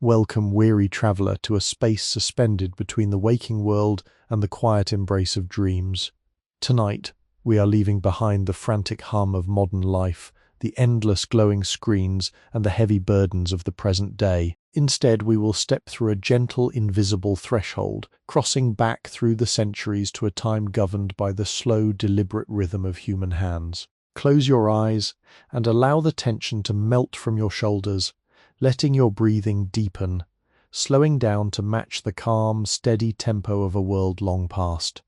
Welcome, weary traveller, to a space suspended between the waking world and the quiet embrace of dreams. Tonight, we are leaving behind the frantic hum of modern life, the endless glowing screens, and the heavy burdens of the present day. Instead, we will step through a gentle, invisible threshold, crossing back through the centuries to a time governed by the slow, deliberate rhythm of human hands. Close your eyes and allow the tension to melt from your shoulders, letting your breathing deepen, slowing down to match the calm, steady tempo of a world long past.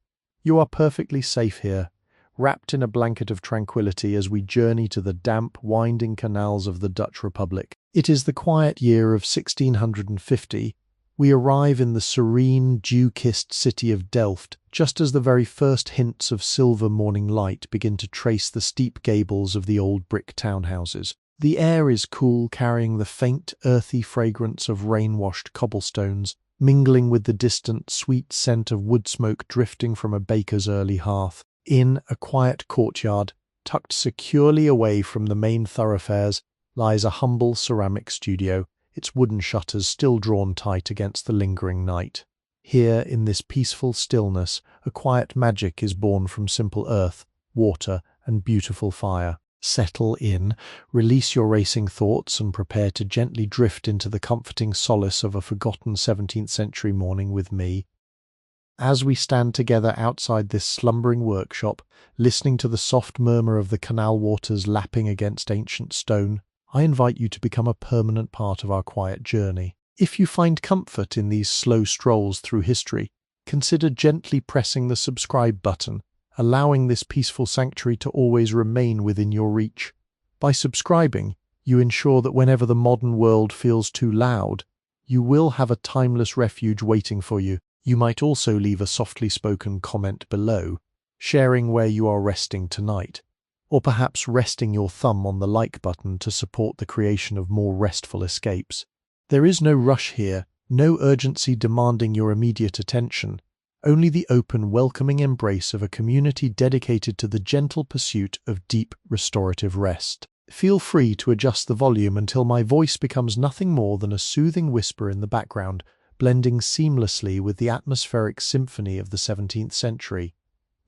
You are perfectly safe here, wrapped in a blanket of tranquility as we journey to the damp, winding canals of the Dutch Republic. It is the quiet year of 1650. We arrive in the serene, dew-kissed city of Delft, just as the very first hints of silver morning light begin to trace the steep gables of the old brick townhouses. The air is cool, carrying the faint, earthy fragrance of rain-washed cobblestones, mingling with the distant, sweet scent of wood smoke drifting from a baker's early hearth. In a quiet courtyard, tucked securely away from the main thoroughfares, lies a humble ceramic studio, its wooden shutters still drawn tight against the lingering night. Here, in this peaceful stillness, a quiet magic is born from simple earth, water, and beautiful fire. Settle in, release your racing thoughts, and prepare to gently drift into the comforting solace of a forgotten 17th-century morning with me. As we stand together outside this slumbering workshop, listening to the soft murmur of the canal waters lapping against ancient stone, I invite you to become a permanent part of our quiet journey. If you find comfort in these slow strolls through history, consider gently pressing the subscribe button, allowing this peaceful sanctuary to always remain within your reach. By subscribing, you ensure that whenever the modern world feels too loud, you will have a timeless refuge waiting for you. You might also leave a softly spoken comment below, sharing where you are resting tonight, or perhaps resting your thumb on the like button to support the creation of more restful escapes. There is no rush here, no urgency demanding your immediate attention, only the open, welcoming embrace of a community dedicated to the gentle pursuit of deep, restorative rest. Feel free to adjust the volume until my voice becomes nothing more than a soothing whisper in the background, blending seamlessly with the atmospheric symphony of the 17th century.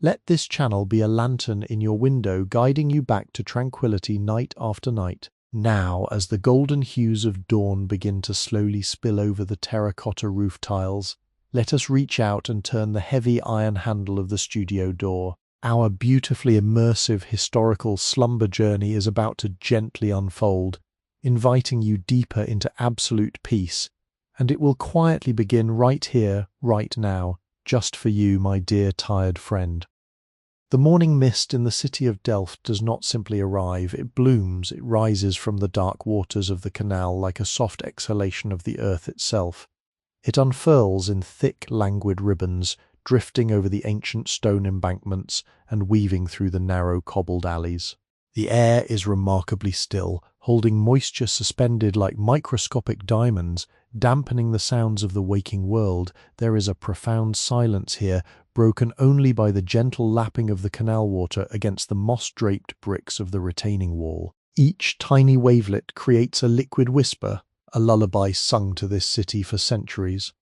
Let this channel be a lantern in your window, guiding you back to tranquility night after night. Now, as the golden hues of dawn begin to slowly spill over the terracotta roof tiles, let us reach out and turn the heavy iron handle of the studio door. Our beautifully immersive historical slumber journey is about to gently unfold, inviting you deeper into absolute peace, and it will quietly begin right here, right now, just for you, my dear tired friend. The morning mist in the city of Delft does not simply arrive, it blooms, it rises from the dark waters of the canal like a soft exhalation of the earth itself. It unfurls in thick, languid ribbons, drifting over the ancient stone embankments and weaving through the narrow cobbled alleys. The air is remarkably still, holding moisture suspended like microscopic diamonds, dampening the sounds of the waking world. There is a profound silence here, broken only by the gentle lapping of the canal water against the moss-draped bricks of the retaining wall. Each tiny wavelet creates a liquid whisper, a lullaby sung to this city for centuries.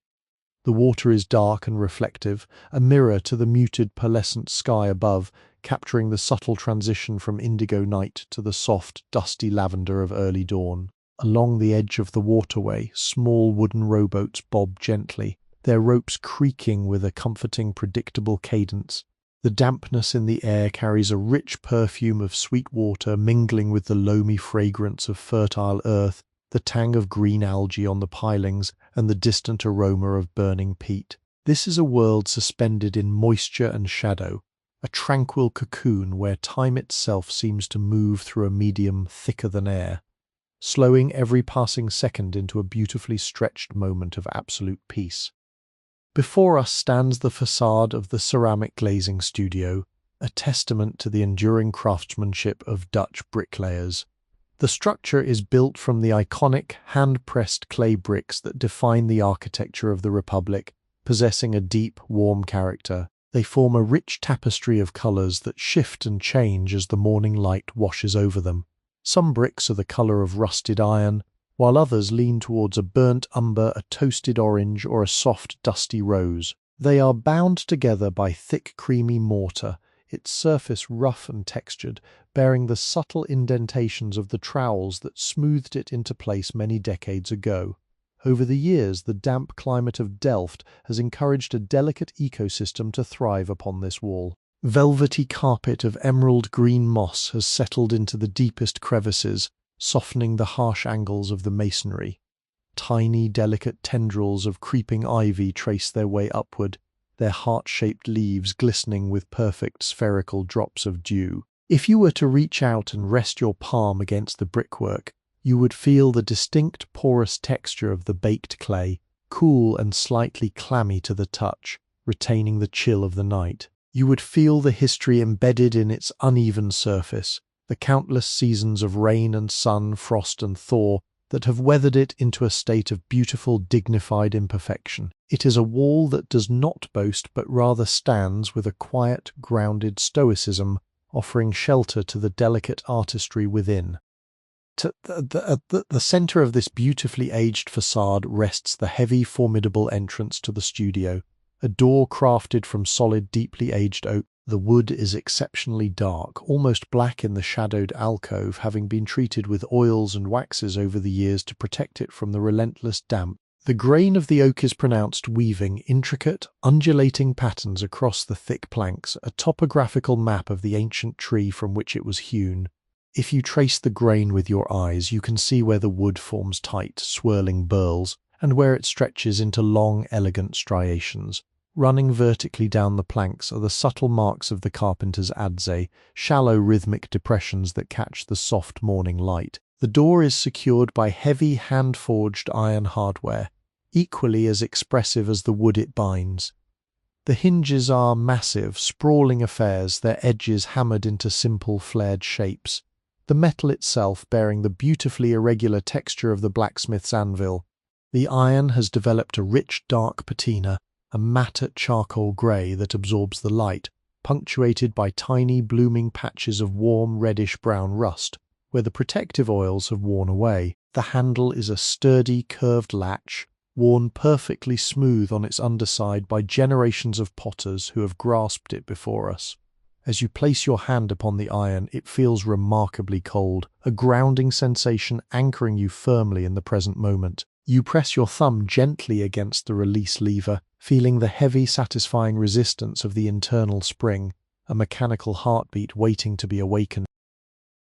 The water is dark and reflective, a mirror to the muted pearlescent sky above, capturing the subtle transition from indigo night to the soft, dusty lavender of early dawn. Along the edge of the waterway, small wooden rowboats bob gently, their ropes creaking with a comforting, predictable cadence. The dampness in the air carries a rich perfume of sweet water mingling with the loamy fragrance of fertile earth, the tang of green algae on the pilings, and the distant aroma of burning peat. This is a world suspended in moisture and shadow, a tranquil cocoon where time itself seems to move through a medium thicker than air, slowing every passing second into a beautifully stretched moment of absolute peace. Before us stands the facade of the ceramic glazing studio, a testament to the enduring craftsmanship of Dutch bricklayers. The structure is built from the iconic, hand-pressed clay bricks that define the architecture of the Republic, possessing a deep, warm character. They form a rich tapestry of colours that shift and change as the morning light washes over them. Some bricks are the colour of rusted iron, while others lean towards a burnt umber, a toasted orange, or a soft, dusty rose. They are bound together by thick, creamy mortar, its surface rough and textured, bearing the subtle indentations of the trowels that smoothed it into place many decades ago. Over the years, the damp climate of Delft has encouraged a delicate ecosystem to thrive upon this wall. Velvety carpet of emerald green moss has settled into the deepest crevices, softening the harsh angles of the masonry. Tiny, delicate tendrils of creeping ivy trace their way upward, their heart-shaped leaves glistening with perfect spherical drops of dew. If you were to reach out and rest your palm against the brickwork, you would feel the distinct porous texture of the baked clay, cool and slightly clammy to the touch, retaining the chill of the night. You would feel the history embedded in its uneven surface, the countless seasons of rain and sun, frost and thaw that have weathered it into a state of beautiful, dignified imperfection. It is a wall that does not boast but rather stands with a quiet, grounded stoicism, offering shelter to the delicate artistry within. At the center of this beautifully aged facade rests the heavy, formidable entrance to the studio, a door crafted from solid, deeply aged oak. The wood is exceptionally dark, almost black in the shadowed alcove, having been treated with oils and waxes over the years to protect it from the relentless damp. The grain of the oak is pronounced, weaving intricate, undulating patterns across the thick planks, a topographical map of the ancient tree from which it was hewn. If you trace the grain with your eyes, you can see where the wood forms tight, swirling burls, and where it stretches into long, elegant striations. Running vertically down the planks are the subtle marks of the carpenter's adze, shallow rhythmic depressions that catch the soft morning light. The door is secured by heavy, hand-forged iron hardware, equally as expressive as the wood it binds. The hinges are massive, sprawling affairs, their edges hammered into simple, flared shapes. The metal itself bearing the beautifully irregular texture of the blacksmith's anvil. The iron has developed a rich, dark patina, a matte charcoal grey that absorbs the light, punctuated by tiny, blooming patches of warm, reddish-brown rust, where the protective oils have worn away. The handle is a sturdy, curved latch, worn perfectly smooth on its underside by generations of potters who have grasped it before us. As you place your hand upon the iron, it feels remarkably cold, a grounding sensation anchoring you firmly in the present moment. You press your thumb gently against the release lever, feeling the heavy, satisfying resistance of the internal spring, a mechanical heartbeat waiting to be awakened.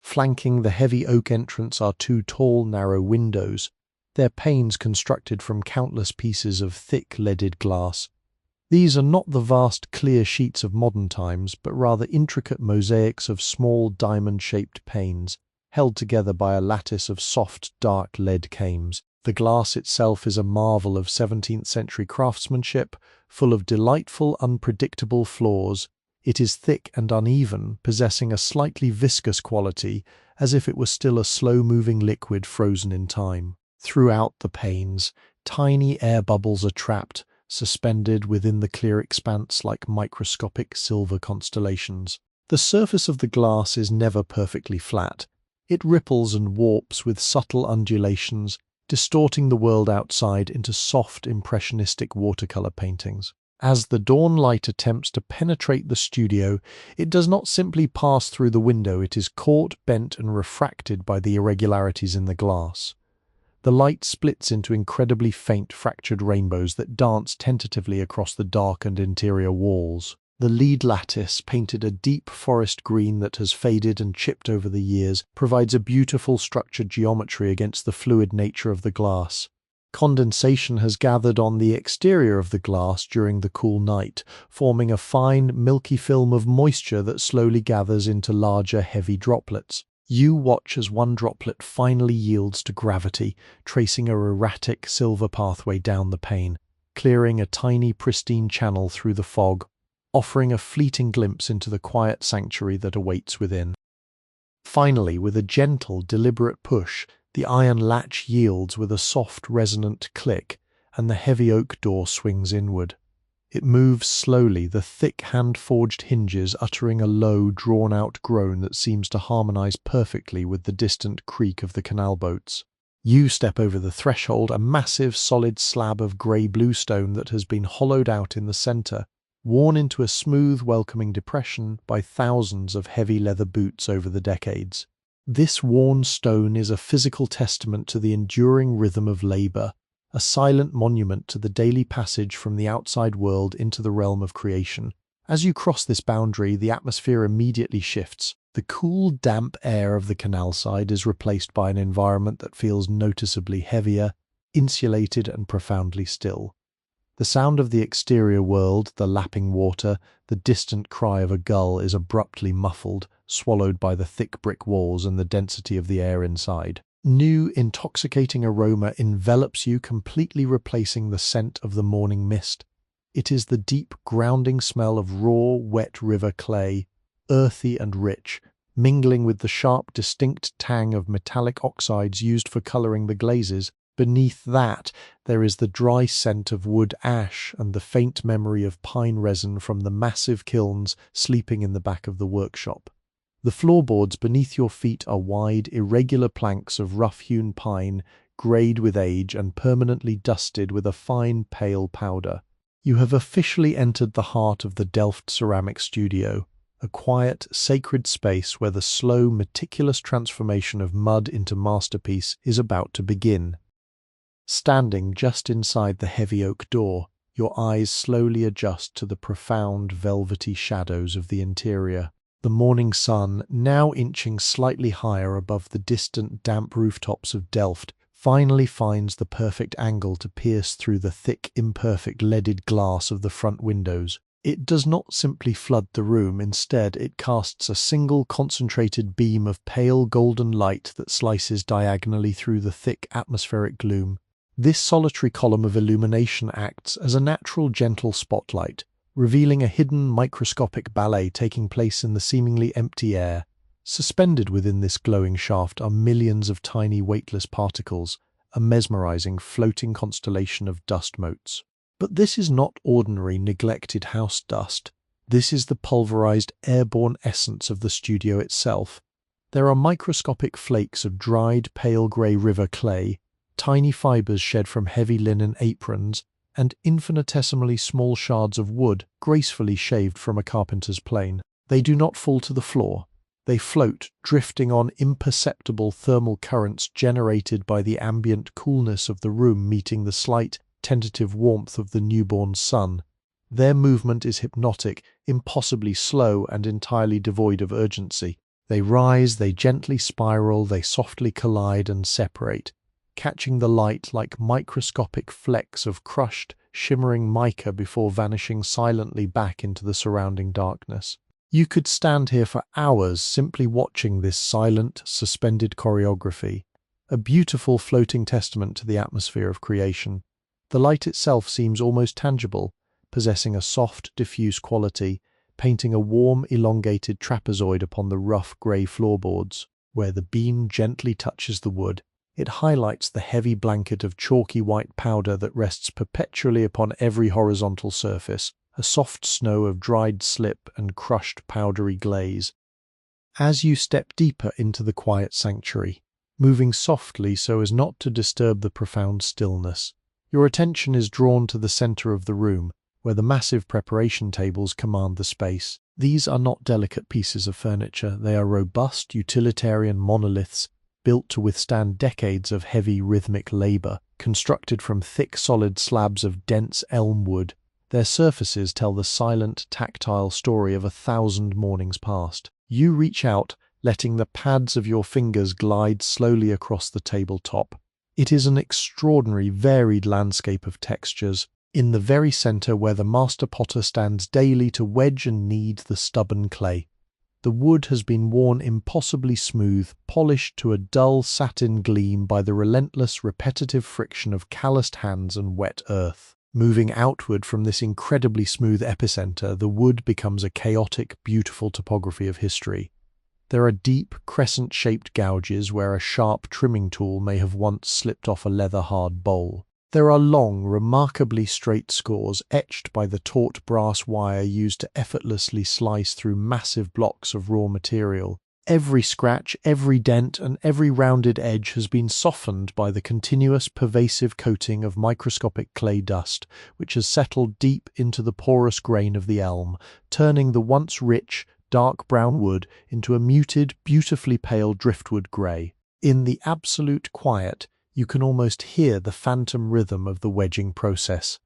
Flanking the heavy oak entrance are two tall, narrow windows, their panes constructed from countless pieces of thick, leaded glass. These are not the vast, clear sheets of modern times, but rather intricate mosaics of small, diamond-shaped panes, held together by a lattice of soft, dark lead cames. The glass itself is a marvel of 17th-century craftsmanship, full of delightful, unpredictable flaws. It is thick and uneven, possessing a slightly viscous quality, as if it were still a slow-moving liquid frozen in time. Throughout the panes, tiny air bubbles are trapped, suspended within the clear expanse like microscopic silver constellations. The surface of the glass is never perfectly flat. It ripples and warps with subtle undulations, distorting the world outside into soft, impressionistic watercolor paintings. As the dawn light attempts to penetrate the studio, it does not simply pass through the window, it is caught, bent, and refracted by the irregularities in the glass. The light splits into incredibly faint, fractured rainbows that dance tentatively across the darkened interior walls. The lead lattice, painted a deep forest green that has faded and chipped over the years, provides a beautiful structured geometry against the fluid nature of the glass. Condensation has gathered on the exterior of the glass during the cool night, forming a fine, milky film of moisture that slowly gathers into larger, heavy droplets. You watch as one droplet finally yields to gravity, tracing a erratic silver pathway down the pane, clearing a tiny, pristine channel through the fog, offering a fleeting glimpse into the quiet sanctuary that awaits within. Finally, with a gentle, deliberate push, the iron latch yields with a soft, resonant click, and the heavy oak door swings inward. It moves slowly, the thick hand-forged hinges uttering a low, drawn-out groan that seems to harmonize perfectly with the distant creak of the canal boats. You step over the threshold, a massive solid slab of grey-blue stone that has been hollowed out in the centre, worn into a smooth, welcoming depression by thousands of heavy leather boots over the decades. This worn stone is a physical testament to the enduring rhythm of labour, a silent monument to the daily passage from the outside world into the realm of creation. As you cross this boundary, the atmosphere immediately shifts. The cool, damp air of the canal side is replaced by an environment that feels noticeably heavier, insulated and profoundly still. The sound of the exterior world, the lapping water, the distant cry of a gull is abruptly muffled, swallowed by the thick brick walls and the density of the air inside. New, intoxicating aroma envelops you, completely replacing the scent of the morning mist. It is the deep, grounding smell of raw, wet river clay, earthy and rich, mingling with the sharp, distinct tang of metallic oxides used for colouring the glazes. Beneath that, there is the dry scent of wood ash and the faint memory of pine resin from the massive kilns sleeping in the back of the workshop. The floorboards beneath your feet are wide, irregular planks of rough-hewn pine, greyed with age and permanently dusted with a fine, pale powder. You have officially entered the heart of the Delft Ceramic Studio, a quiet, sacred space where the slow, meticulous transformation of mud into masterpiece is about to begin. Standing just inside the heavy oak door, your eyes slowly adjust to the profound, velvety shadows of the interior. The morning sun, now inching slightly higher above the distant, damp rooftops of Delft, finally finds the perfect angle to pierce through the thick, imperfect leaded glass of the front windows. It does not simply flood the room, instead it casts a single concentrated beam of pale golden light that slices diagonally through the thick atmospheric gloom. This solitary column of illumination acts as a natural gentle spotlight, revealing a hidden microscopic ballet taking place in the seemingly empty air. Suspended within this glowing shaft are millions of tiny weightless particles, a mesmerizing floating constellation of dust motes. But this is not ordinary neglected house dust. This is the pulverized airborne essence of the studio itself. There are microscopic flakes of dried pale grey river clay, tiny fibers shed from heavy linen aprons, and infinitesimally small shards of wood gracefully shaved from a carpenter's plane. They do not fall to the floor. They float, drifting on imperceptible thermal currents generated by the ambient coolness of the room meeting the slight, tentative warmth of the newborn sun. Their movement is hypnotic, impossibly slow and entirely devoid of urgency. They rise, they gently spiral, they softly collide and separate, catching the light like microscopic flecks of crushed, shimmering mica before vanishing silently back into the surrounding darkness. You could stand here for hours simply watching this silent, suspended choreography, a beautiful floating testament to the atmosphere of creation. The light itself seems almost tangible, possessing a soft, diffuse quality, painting a warm, elongated trapezoid upon the rough grey floorboards. Where the beam gently touches the wood, it highlights the heavy blanket of chalky white powder that rests perpetually upon every horizontal surface, a soft snow of dried slip and crushed powdery glaze. As you step deeper into the quiet sanctuary, moving softly so as not to disturb the profound stillness, your attention is drawn to the centre of the room, where the massive preparation tables command the space. These are not delicate pieces of furniture, they are robust, utilitarian monoliths, built to withstand decades of heavy rhythmic labour, constructed from thick solid slabs of dense elm wood. Their surfaces tell the silent, tactile story of 1,000 mornings past. You reach out, letting the pads of your fingers glide slowly across the tabletop. It is an extraordinary, varied landscape of textures. In the very centre where the master potter stands daily to wedge and knead the stubborn clay, the wood has been worn impossibly smooth, polished to a dull satin gleam by the relentless, repetitive friction of calloused hands and wet earth. Moving outward from this incredibly smooth epicenter, the wood becomes a chaotic, beautiful topography of history. There are deep, crescent-shaped gouges where a sharp trimming tool may have once slipped off a leather-hard bowl. There are long, remarkably straight scores etched by the taut brass wire used to effortlessly slice through massive blocks of raw material. Every scratch, every dent, and every rounded edge has been softened by the continuous pervasive coating of microscopic clay dust, which has settled deep into the porous grain of the elm, turning the once rich, dark brown wood into a muted, beautifully pale driftwood grey. In the absolute quiet, you can almost hear the phantom rhythm of the wedging process.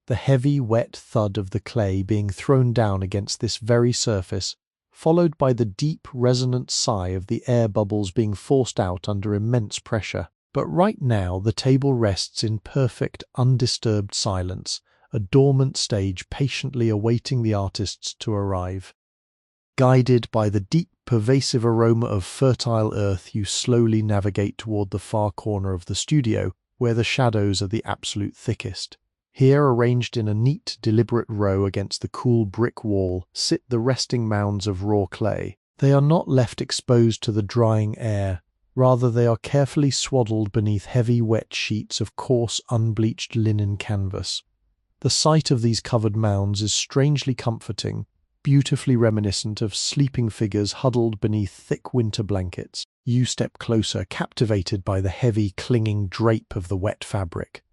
The heavy, wet thud of the clay being thrown down against this very surface, followed by the deep, resonant sigh of the air bubbles being forced out under immense pressure. But right now the table rests in perfect, undisturbed silence, a dormant stage patiently awaiting the artists to arrive. Guided by the deep, pervasive aroma of fertile earth, you slowly navigate toward the far corner of the studio, where the shadows are the absolute thickest. Here, arranged in a neat, deliberate row against the cool brick wall, sit the resting mounds of raw clay. They are not left exposed to the drying air. Rather, they are carefully swaddled beneath heavy, wet sheets of coarse, unbleached linen canvas. The sight of these covered mounds is strangely comforting, beautifully reminiscent of sleeping figures huddled beneath thick winter blankets. You step closer, captivated by the heavy, clinging drape of the wet fabric.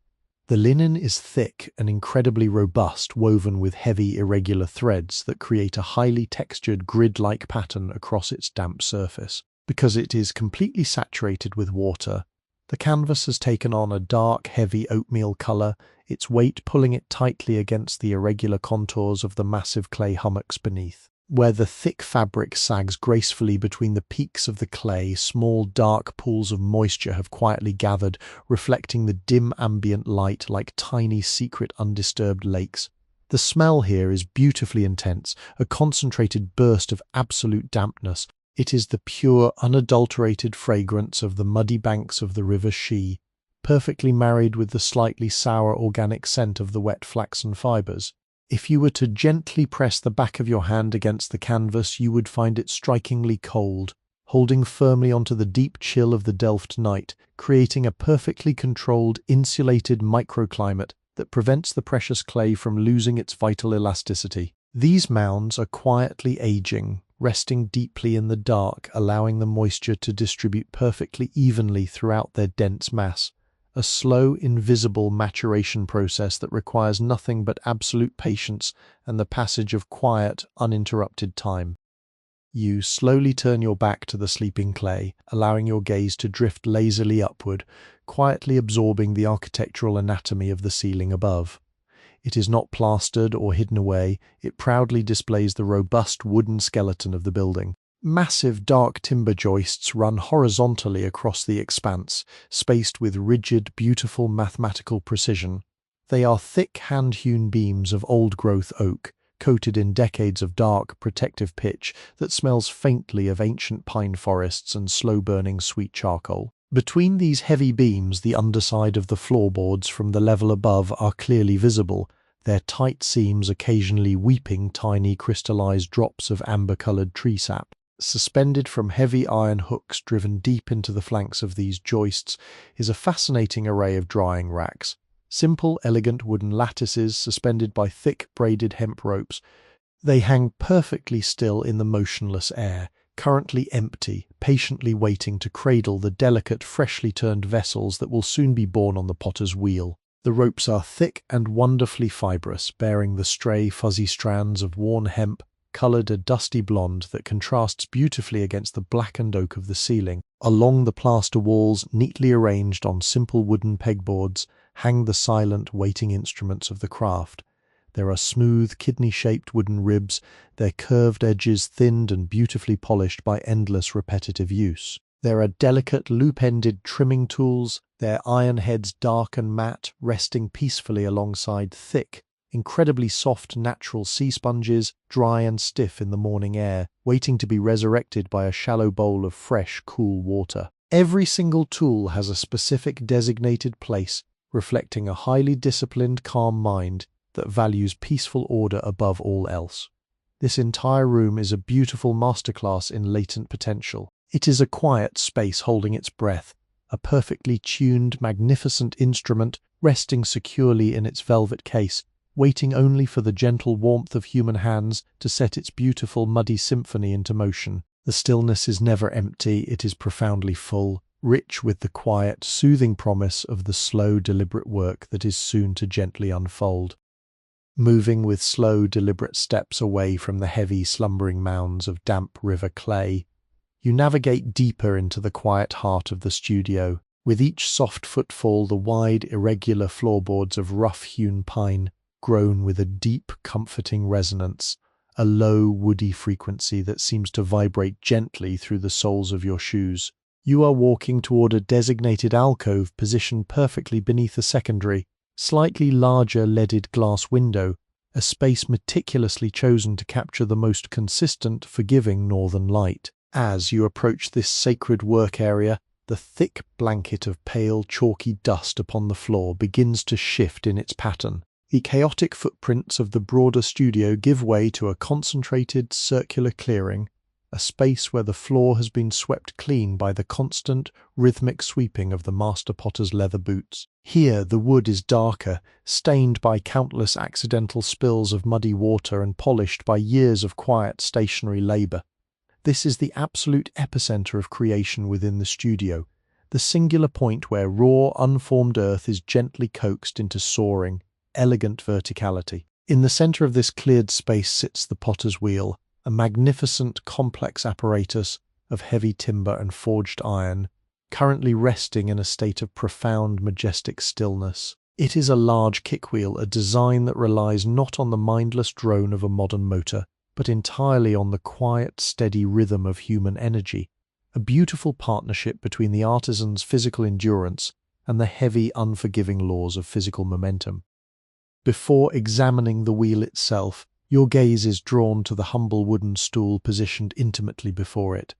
The linen is thick and incredibly robust, woven with heavy, irregular threads that create a highly textured grid-like pattern across its damp surface. Because it is completely saturated with water, the canvas has taken on a dark, heavy oatmeal colour, its weight pulling it tightly against the irregular contours of the massive clay hummocks beneath. Where the thick fabric sags gracefully between the peaks of the clay, small dark pools of moisture have quietly gathered, reflecting the dim ambient light like tiny secret undisturbed lakes. The smell here is beautifully intense, a concentrated burst of absolute dampness. It is the pure, unadulterated fragrance of the muddy banks of the River Shee, perfectly married with the slightly sour organic scent of the wet flaxen fibres. If you were to gently press the back of your hand against the canvas, you would find it strikingly cold, holding firmly onto the deep chill of the Delft night, creating a perfectly controlled, insulated microclimate that prevents the precious clay from losing its vital elasticity. These mounds are quietly aging, resting deeply in the dark, allowing the moisture to distribute perfectly evenly throughout their dense mass. A slow, invisible maturation process that requires nothing but absolute patience and the passage of quiet, uninterrupted time. You slowly turn your back to the sleeping clay, allowing your gaze to drift lazily upward, quietly absorbing the architectural anatomy of the ceiling above. It is not plastered or hidden away, it proudly displays the robust wooden skeleton of the building. Massive dark timber joists run horizontally across the expanse, spaced with rigid, beautiful mathematical precision. They are thick hand-hewn beams of old-growth oak, coated in decades of dark, protective pitch that smells faintly of ancient pine forests and slow-burning sweet charcoal. Between these heavy beams, the underside of the floorboards from the level above are clearly visible, their tight seams occasionally weeping tiny crystallized drops of amber-colored tree sap. Suspended from heavy iron hooks driven deep into the flanks of these joists is a fascinating array of drying racks. Simple, elegant wooden lattices suspended by thick, braided hemp ropes. They hang perfectly still in the motionless air, currently empty, patiently waiting to cradle the delicate, freshly turned vessels that will soon be borne on the potter's wheel. The ropes are thick and wonderfully fibrous, bearing the stray, fuzzy strands of worn hemp, coloured a dusty blonde that contrasts beautifully against the blackened oak of the ceiling. Along the plaster walls, neatly arranged on simple wooden pegboards, hang the silent, waiting instruments of the craft. There are smooth, kidney-shaped wooden ribs, their curved edges thinned and beautifully polished by endless repetitive use. There are delicate, loop-ended trimming tools, their iron heads dark and matte, resting peacefully alongside thick, incredibly soft natural sea sponges, dry and stiff in the morning air, waiting to be resurrected by a shallow bowl of fresh, cool water. Every single tool has a specific designated place, reflecting a highly disciplined, calm mind that values peaceful order above all else. This entire room is a beautiful masterclass in latent potential. It is a quiet space holding its breath, a perfectly tuned, magnificent instrument resting securely in its velvet case, waiting only for the gentle warmth of human hands to set its beautiful muddy symphony into motion. The stillness is never empty, it is profoundly full, rich with the quiet, soothing promise of the slow, deliberate work that is soon to gently unfold. Moving with slow, deliberate steps away from the heavy, slumbering mounds of damp river clay, you navigate deeper into the quiet heart of the studio. With each soft footfall, the wide, irregular floorboards of rough-hewn pine groan with a deep, comforting resonance, a low, woody frequency that seems to vibrate gently through the soles of your shoes. You are walking toward a designated alcove positioned perfectly beneath a secondary, slightly larger leaded glass window, a space meticulously chosen to capture the most consistent, forgiving northern light. As you approach this sacred work area, the thick blanket of pale, chalky dust upon the floor begins to shift in its pattern. The chaotic footprints of the broader studio give way to a concentrated, circular clearing, a space where the floor has been swept clean by the constant, rhythmic sweeping of the master potter's leather boots. Here, the wood is darker, stained by countless accidental spills of muddy water and polished by years of quiet, stationary labor. This is the absolute epicenter of creation within the studio, the singular point where raw, unformed earth is gently coaxed into soaring, elegant verticality. In the center of this cleared space sits the potter's wheel, a magnificent, complex apparatus of heavy timber and forged iron, currently resting in a state of profound, majestic stillness. It is a large kickwheel, a design that relies not on the mindless drone of a modern motor, but entirely on the quiet, steady rhythm of human energy, a beautiful partnership between the artisan's physical endurance and the heavy, unforgiving laws of physical momentum. Before examining the wheel itself, your gaze is drawn to the humble wooden stool positioned intimately before it.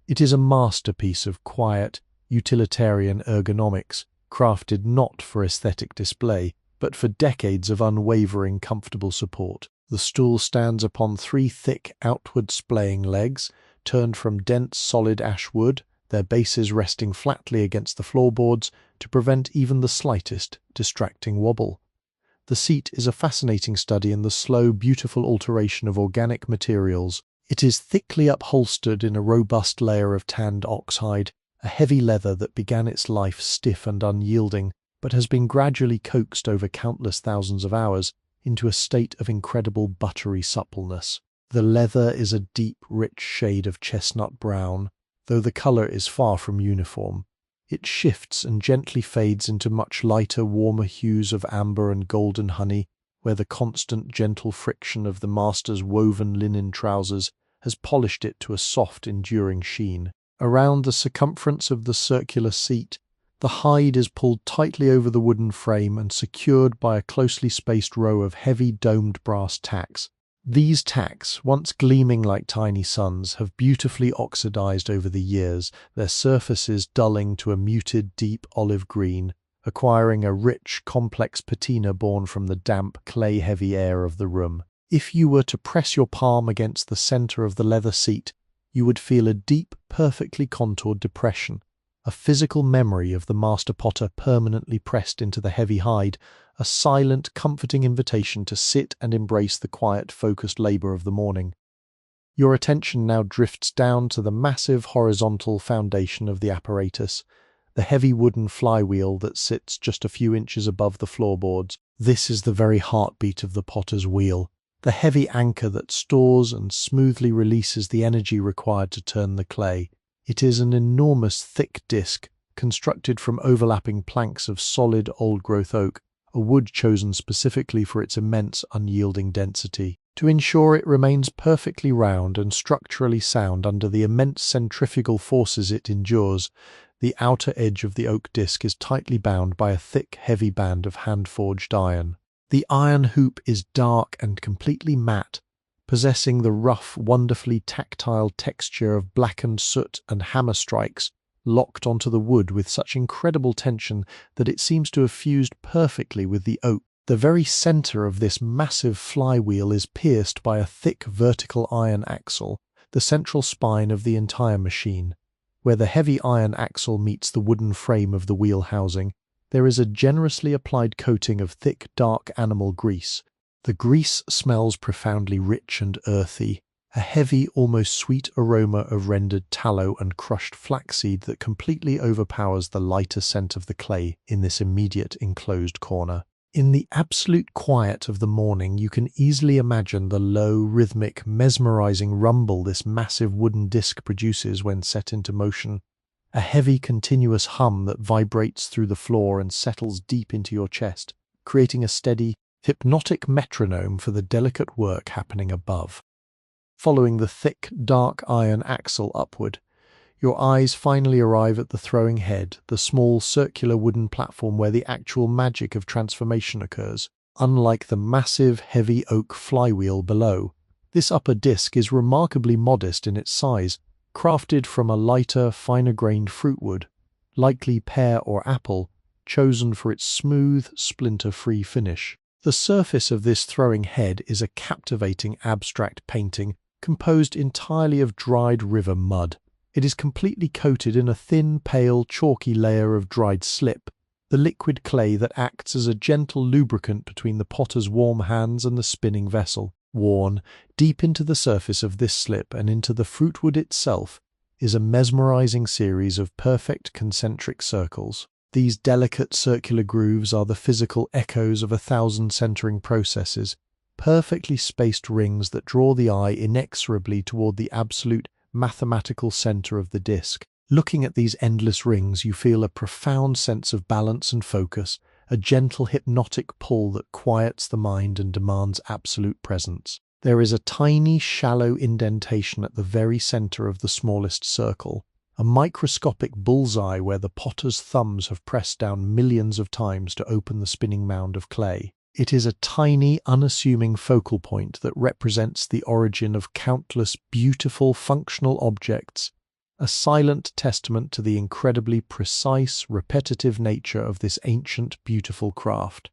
It is a masterpiece of quiet, utilitarian ergonomics, crafted not for aesthetic display, but for decades of unwavering, comfortable support. The stool stands upon three thick, outward splaying legs, turned from dense, solid ash wood, their bases resting flatly against the floorboards to prevent even the slightest distracting wobble. The seat is a fascinating study in the slow, beautiful alteration of organic materials. It is thickly upholstered in a robust layer of tanned oxhide, a heavy leather that began its life stiff and unyielding, but has been gradually coaxed over countless thousands of hours into a state of incredible buttery suppleness. The leather is a deep, rich shade of chestnut brown, though the color is far from uniform. It shifts and gently fades into much lighter, warmer hues of amber and golden honey, where the constant, gentle friction of the master's woven linen trousers has polished it to a soft, enduring sheen. Around the circumference of the circular seat, the hide is pulled tightly over the wooden frame and secured by a closely spaced row of heavy domed brass tacks. These tacks, once gleaming like tiny suns, have beautifully oxidized over the years, their surfaces dulling to a muted, deep olive green, acquiring a rich, complex patina born from the damp, clay-heavy air of the room. If you were to press your palm against the center of the leather seat, you would feel a deep, perfectly contoured depression, a physical memory of the master potter permanently pressed into the heavy hide, a silent, comforting invitation to sit and embrace the quiet, focused labor of the morning. Your attention now drifts down to the massive horizontal foundation of the apparatus, the heavy wooden flywheel that sits just a few inches above the floorboards. This is the very heartbeat of the potter's wheel, the heavy anchor that stores and smoothly releases the energy required to turn the clay. It is an enormous thick disc, constructed from overlapping planks of solid old-growth oak, a wood chosen specifically for its immense unyielding density. To ensure it remains perfectly round and structurally sound under the immense centrifugal forces it endures, the outer edge of the oak disc is tightly bound by a thick, heavy band of hand-forged iron. The iron hoop is dark and completely matte, possessing the rough, wonderfully tactile texture of blackened soot and hammer strikes, locked onto the wood with such incredible tension that it seems to have fused perfectly with the oak. The very center of this massive flywheel is pierced by a thick vertical iron axle, the central spine of the entire machine. Where the heavy iron axle meets the wooden frame of the wheel housing, there is a generously applied coating of thick, dark animal grease. The grease smells profoundly rich and earthy, a heavy, almost sweet aroma of rendered tallow and crushed flaxseed that completely overpowers the lighter scent of the clay in this immediate enclosed corner. In the absolute quiet of the morning, you can easily imagine the low, rhythmic, mesmerizing rumble this massive wooden disc produces when set into motion. A heavy, continuous hum that vibrates through the floor and settles deep into your chest, creating a steady, hypnotic metronome for the delicate work happening above. Following the thick, dark iron axle upward, your eyes finally arrive at the throwing head, the small circular wooden platform where the actual magic of transformation occurs. Unlike the massive, heavy oak flywheel below, this upper disc is remarkably modest in its size, crafted from a lighter, finer-grained fruitwood, likely pear or apple, chosen for its smooth, splinter-free finish. The surface of this throwing head is a captivating abstract painting composed entirely of dried river mud. It is completely coated in a thin, pale, chalky layer of dried slip, the liquid clay that acts as a gentle lubricant between the potter's warm hands and the spinning vessel. Worn deep into the surface of this slip and into the fruitwood itself is a mesmerizing series of perfect concentric circles. These delicate circular grooves are the physical echoes of 1,000 centering processes, perfectly spaced rings that draw the eye inexorably toward the absolute mathematical center of the disc. Looking at these endless rings, you feel a profound sense of balance and focus, a gentle hypnotic pull that quiets the mind and demands absolute presence. There is a tiny, shallow indentation at the very center of the smallest circle, a microscopic bullseye where the potter's thumbs have pressed down millions of times to open the spinning mound of clay. It is a tiny, unassuming focal point that represents the origin of countless beautiful, functional objects, a silent testament to the incredibly precise, repetitive nature of this ancient, beautiful craft.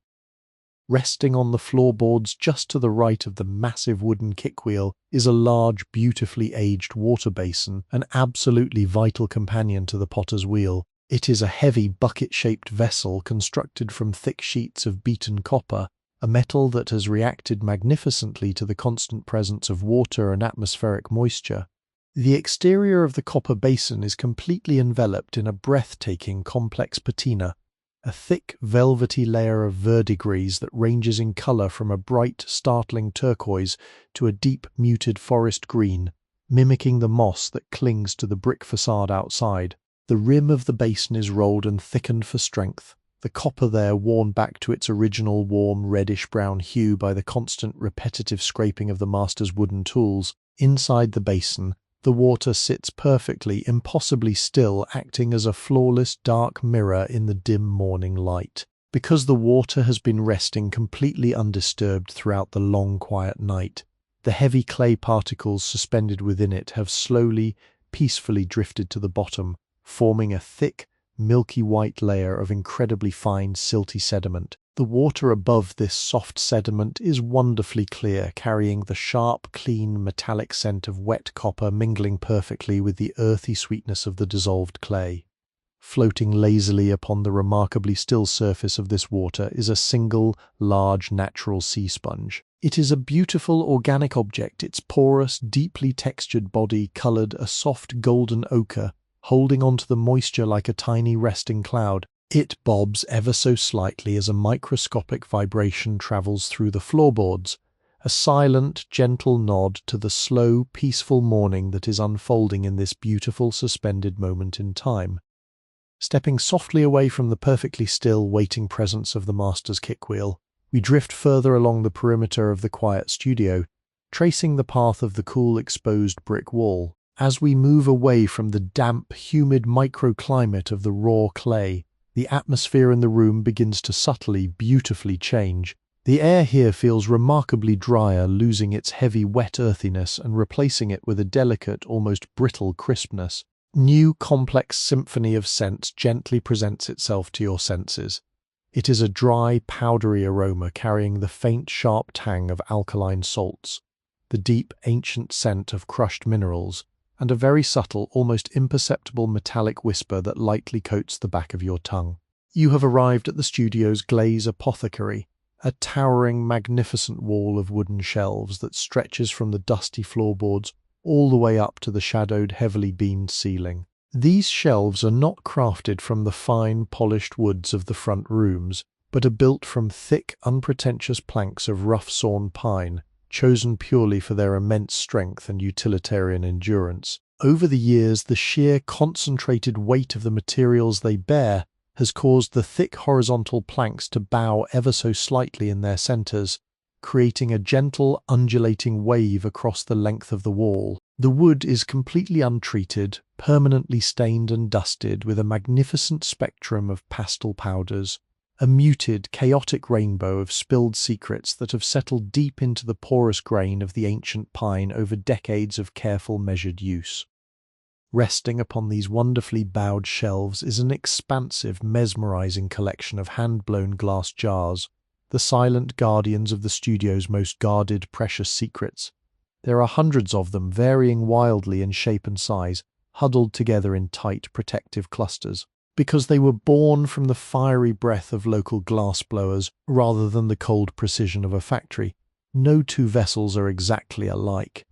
Resting on the floorboards just to the right of the massive wooden kickwheel is a large, beautifully aged water basin, an absolutely vital companion to the potter's wheel. It is a heavy, bucket-shaped vessel constructed from thick sheets of beaten copper, a metal that has reacted magnificently to the constant presence of water and atmospheric moisture. The exterior of the copper basin is completely enveloped in a breathtaking, complex patina, a thick, velvety layer of verdigris that ranges in color from a bright, startling turquoise to a deep, muted forest green, mimicking the moss that clings to the brick facade outside. The rim of the basin is rolled and thickened for strength, the copper there worn back to its original warm reddish-brown hue by the constant repetitive scraping of the master's wooden tools. Inside the basin, the water sits perfectly, impossibly still, acting as a flawless dark mirror in the dim morning light. Because the water has been resting completely undisturbed throughout the long, quiet night, the heavy clay particles suspended within it have slowly, peacefully drifted to the bottom, forming a thick, milky white layer of incredibly fine, silty sediment. The water above this soft sediment is wonderfully clear, carrying the sharp, clean, metallic scent of wet copper mingling perfectly with the earthy sweetness of the dissolved clay. Floating lazily upon the remarkably still surface of this water is a single, large, natural sea sponge. It is a beautiful organic object, its porous, deeply textured body colored a soft golden ochre, holding onto the moisture like a tiny resting cloud. It bobs ever so slightly as a microscopic vibration travels through the floorboards, a silent, gentle nod to the slow, peaceful morning that is unfolding in this beautiful, suspended moment in time. Stepping softly away from the perfectly still, waiting presence of the master's kickwheel, we drift further along the perimeter of the quiet studio, tracing the path of the cool, exposed brick wall. As we move away from the damp, humid microclimate of the raw clay, the atmosphere in the room begins to subtly, beautifully change. The air here feels remarkably drier, losing its heavy, wet earthiness and replacing it with a delicate, almost brittle crispness. New, complex symphony of scents gently presents itself to your senses. It is a dry, powdery aroma carrying the faint, sharp tang of alkaline salts, the deep, ancient scent of crushed minerals, and a very subtle, almost imperceptible metallic whisper that lightly coats the back of your tongue. You have arrived at the studio's glaze apothecary, a towering, magnificent wall of wooden shelves that stretches from the dusty floorboards all the way up to the shadowed, heavily beamed ceiling. These shelves are not crafted from the fine, polished woods of the front rooms, but are built from thick, unpretentious planks of rough-sawn pine, chosen purely for their immense strength and utilitarian endurance. Over the years, the sheer, concentrated weight of the materials they bear has caused the thick horizontal planks to bow ever so slightly in their centers, creating a gentle, undulating wave across the length of the wall. The wood is completely untreated, permanently stained and dusted with a magnificent spectrum of pastel powders, a muted, chaotic rainbow of spilled secrets that have settled deep into the porous grain of the ancient pine over decades of careful, measured use. Resting upon these wonderfully bowed shelves is an expansive, mesmerizing collection of hand-blown glass jars, the silent guardians of the studio's most guarded, precious secrets. There are hundreds of them, varying wildly in shape and size, huddled together in tight, protective clusters. Because they were born from the fiery breath of local glass blowers rather than the cold precision of a factory, no two vessels are exactly alike.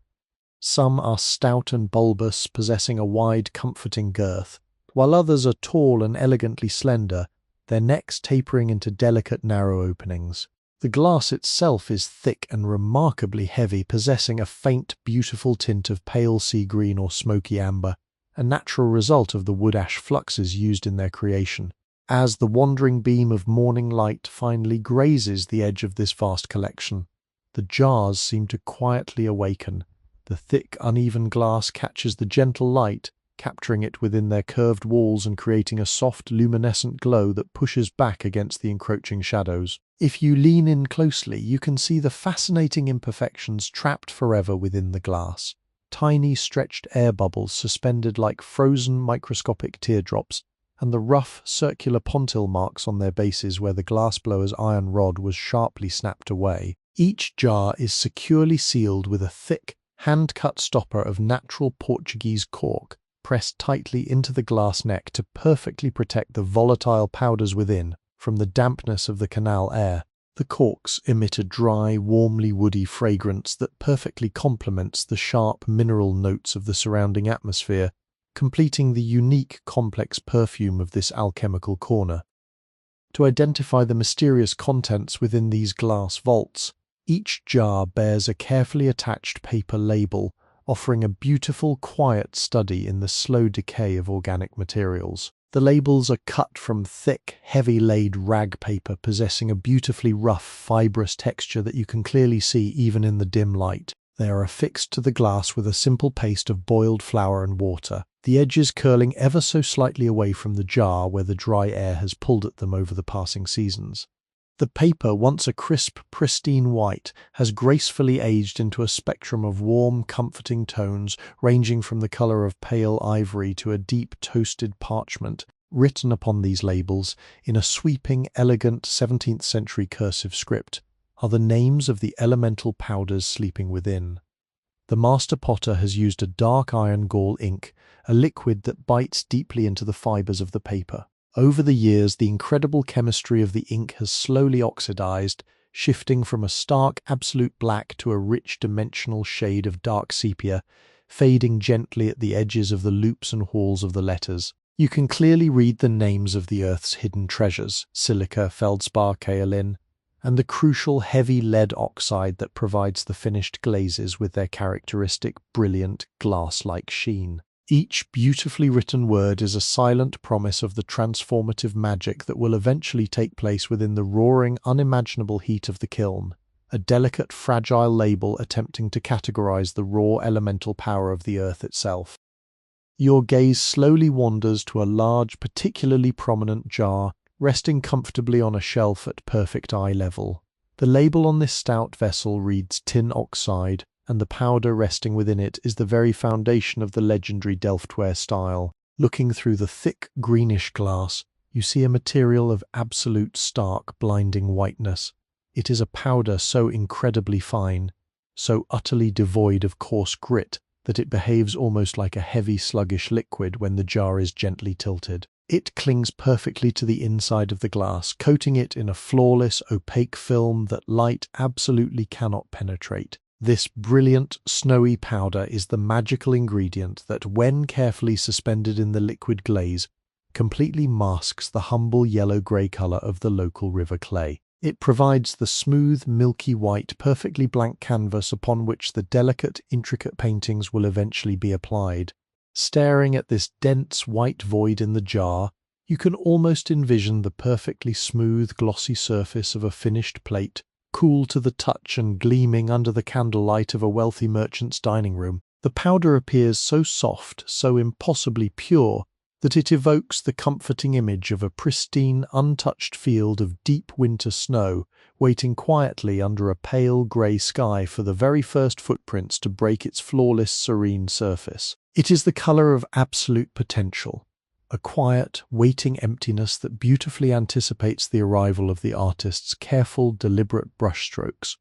Some are stout and bulbous, possessing a wide, comforting girth, while others are tall and elegantly slender, their necks tapering into delicate, narrow openings. The glass itself is thick and remarkably heavy, possessing a faint, beautiful tint of pale sea green or smoky amber, a natural result of the wood ash fluxes used in their creation. As the wandering beam of morning light finally grazes the edge of this vast collection, the jars seem to quietly awaken. The thick, uneven glass catches the gentle light, capturing it within their curved walls and creating a soft, luminescent glow that pushes back against the encroaching shadows. If you lean in closely, you can see the fascinating imperfections trapped forever within the glass. Tiny, stretched air bubbles suspended like frozen, microscopic teardrops, and the rough, circular pontil marks on their bases where the glassblower's iron rod was sharply snapped away. Each jar is securely sealed with a thick, hand-cut stopper of natural Portuguese cork, pressed tightly into the glass neck to perfectly protect the volatile powders within from the dampness of the canal air. The corks emit a dry, warmly woody fragrance that perfectly complements the sharp mineral notes of the surrounding atmosphere, completing the unique, complex perfume of this alchemical corner. To identify the mysterious contents within these glass vaults, each jar bears a carefully attached paper label, offering a beautiful, quiet study in the slow decay of organic materials. The labels are cut from thick, heavy-laid rag paper possessing a beautifully rough, fibrous texture that you can clearly see even in the dim light. They are affixed to the glass with a simple paste of boiled flour and water, the edges curling ever so slightly away from the jar where the dry air has pulled at them over the passing seasons. The paper, once a crisp, pristine white, has gracefully aged into a spectrum of warm, comforting tones ranging from the color of pale ivory to a deep, toasted parchment. Written upon these labels, in a sweeping, elegant 17th-century cursive script, are the names of the elemental powders sleeping within. The master potter has used a dark iron gall ink, a liquid that bites deeply into the fibers of the paper. Over the years, the incredible chemistry of the ink has slowly oxidized, shifting from a stark absolute black to a rich dimensional shade of dark sepia, fading gently at the edges of the loops and whorls of the letters. You can clearly read the names of the Earth's hidden treasures, silica, feldspar, kaolin, and the crucial heavy lead oxide that provides the finished glazes with their characteristic, brilliant, glass-like sheen. Each beautifully written word is a silent promise of the transformative magic that will eventually take place within the roaring, unimaginable heat of the kiln, a delicate, fragile label attempting to categorize the raw elemental power of the earth itself. Your gaze slowly wanders to a large, particularly prominent jar, resting comfortably on a shelf at perfect eye level. The label on this stout vessel reads tin oxide, and the powder resting within it is the very foundation of the legendary Delftware style. Looking through the thick, greenish glass, you see a material of absolute, stark, blinding whiteness. It is a powder so incredibly fine, so utterly devoid of coarse grit, that it behaves almost like a heavy, sluggish liquid when the jar is gently tilted. It clings perfectly to the inside of the glass, coating it in a flawless, opaque film that light absolutely cannot penetrate. This brilliant, snowy powder is the magical ingredient that, when carefully suspended in the liquid glaze, completely masks the humble yellow-grey colour of the local river clay. It provides the smooth, milky white, perfectly blank canvas upon which the delicate, intricate paintings will eventually be applied. Staring at this dense white void in the jar, you can almost envision the perfectly smooth, glossy surface of a finished plate, cool to the touch and gleaming under the candlelight of a wealthy merchant's dining room. The powder appears so soft, so impossibly pure, that it evokes the comforting image of a pristine, untouched field of deep winter snow, waiting quietly under a pale grey sky for the very first footprints to break its flawless, serene surface. It is the colour of absolute potential, a quiet, waiting emptiness that beautifully anticipates the arrival of the artist's careful, deliberate brushstrokes.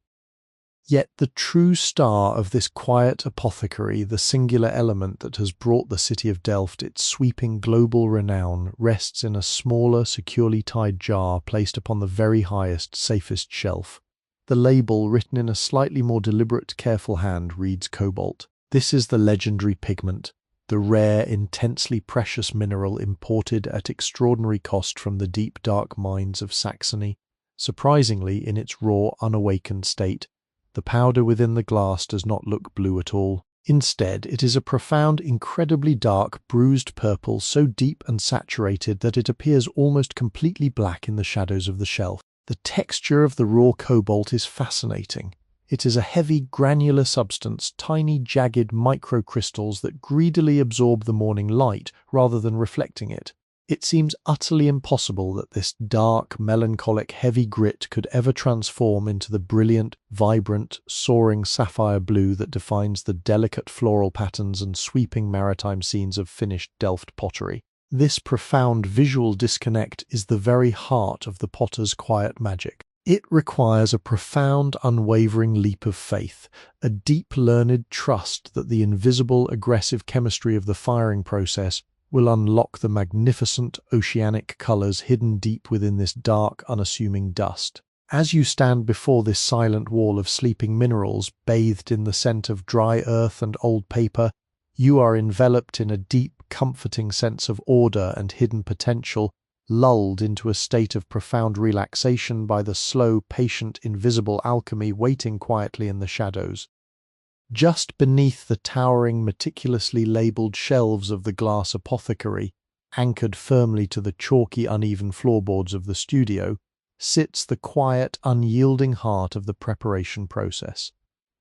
Yet the true star of this quiet apothecary, the singular element that has brought the city of Delft its sweeping global renown, rests in a smaller, securely tied jar placed upon the very highest, safest shelf. The label, written in a slightly more deliberate, careful hand, reads cobalt. This is the legendary pigment, the rare, intensely precious mineral imported at extraordinary cost from the deep, dark mines of Saxony. Surprisingly, in its raw, unawakened state, the powder within the glass does not look blue at all. Instead, it is a profound, incredibly dark, bruised purple so deep and saturated that it appears almost completely black in the shadows of the shelf. The texture of the raw cobalt is fascinating. It is a heavy, granular substance, tiny, jagged microcrystals that greedily absorb the morning light rather than reflecting it. It seems utterly impossible that this dark, melancholic, heavy grit could ever transform into the brilliant, vibrant, soaring sapphire blue that defines the delicate floral patterns and sweeping maritime scenes of finished Delft pottery. This profound visual disconnect is the very heart of the potter's quiet magic. It requires a profound, unwavering leap of faith, a deep, learned trust that the invisible, aggressive chemistry of the firing process will unlock the magnificent oceanic colours hidden deep within this dark, unassuming dust. As you stand before this silent wall of sleeping minerals, bathed in the scent of dry earth and old paper, you are enveloped in a deep, comforting sense of order and hidden potential, lulled into a state of profound relaxation by the slow, patient, invisible alchemy waiting quietly in the shadows. Just beneath the towering, meticulously labelled shelves of the glass apothecary, anchored firmly to the chalky, uneven floorboards of the studio, sits the quiet, unyielding heart of the preparation process,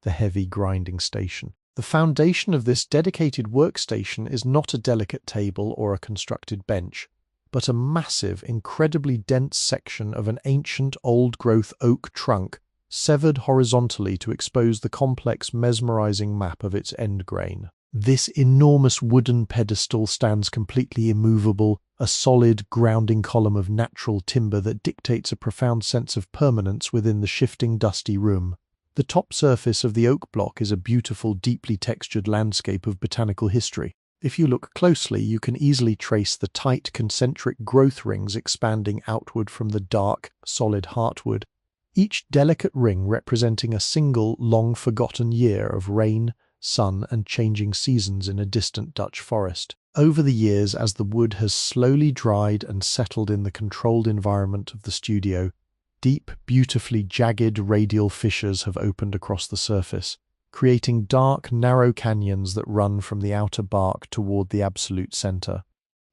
the heavy grinding station. The foundation of this dedicated workstation is not a delicate table or a constructed bench, but a massive, incredibly dense section of an ancient, old-growth oak trunk severed horizontally to expose the complex, mesmerizing map of its end grain. This enormous wooden pedestal stands completely immovable, a solid, grounding column of natural timber that dictates a profound sense of permanence within the shifting, dusty room. The top surface of the oak block is a beautiful, deeply textured landscape of botanical history. If you look closely, you can easily trace the tight, concentric growth rings expanding outward from the dark, solid heartwood, each delicate ring representing a single, long-forgotten year of rain, sun, and changing seasons in a distant Dutch forest. Over the years, as the wood has slowly dried and settled in the controlled environment of the studio, deep, beautifully jagged radial fissures have opened across the surface, creating dark, narrow canyons that run from the outer bark toward the absolute center.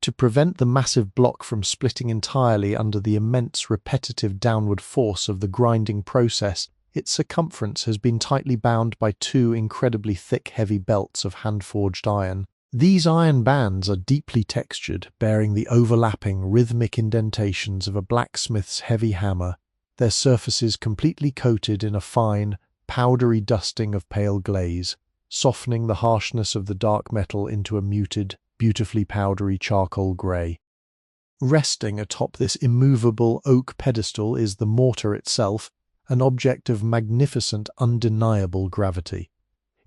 To prevent the massive block from splitting entirely under the immense repetitive downward force of the grinding process, its circumference has been tightly bound by two incredibly thick, heavy belts of hand-forged iron. These iron bands are deeply textured, bearing the overlapping, rhythmic indentations of a blacksmith's heavy hammer, their surfaces completely coated in a fine, powdery dusting of pale glaze, softening the harshness of the dark metal into a muted, beautifully powdery charcoal grey. Resting atop this immovable oak pedestal is the mortar itself, an object of magnificent, undeniable gravity.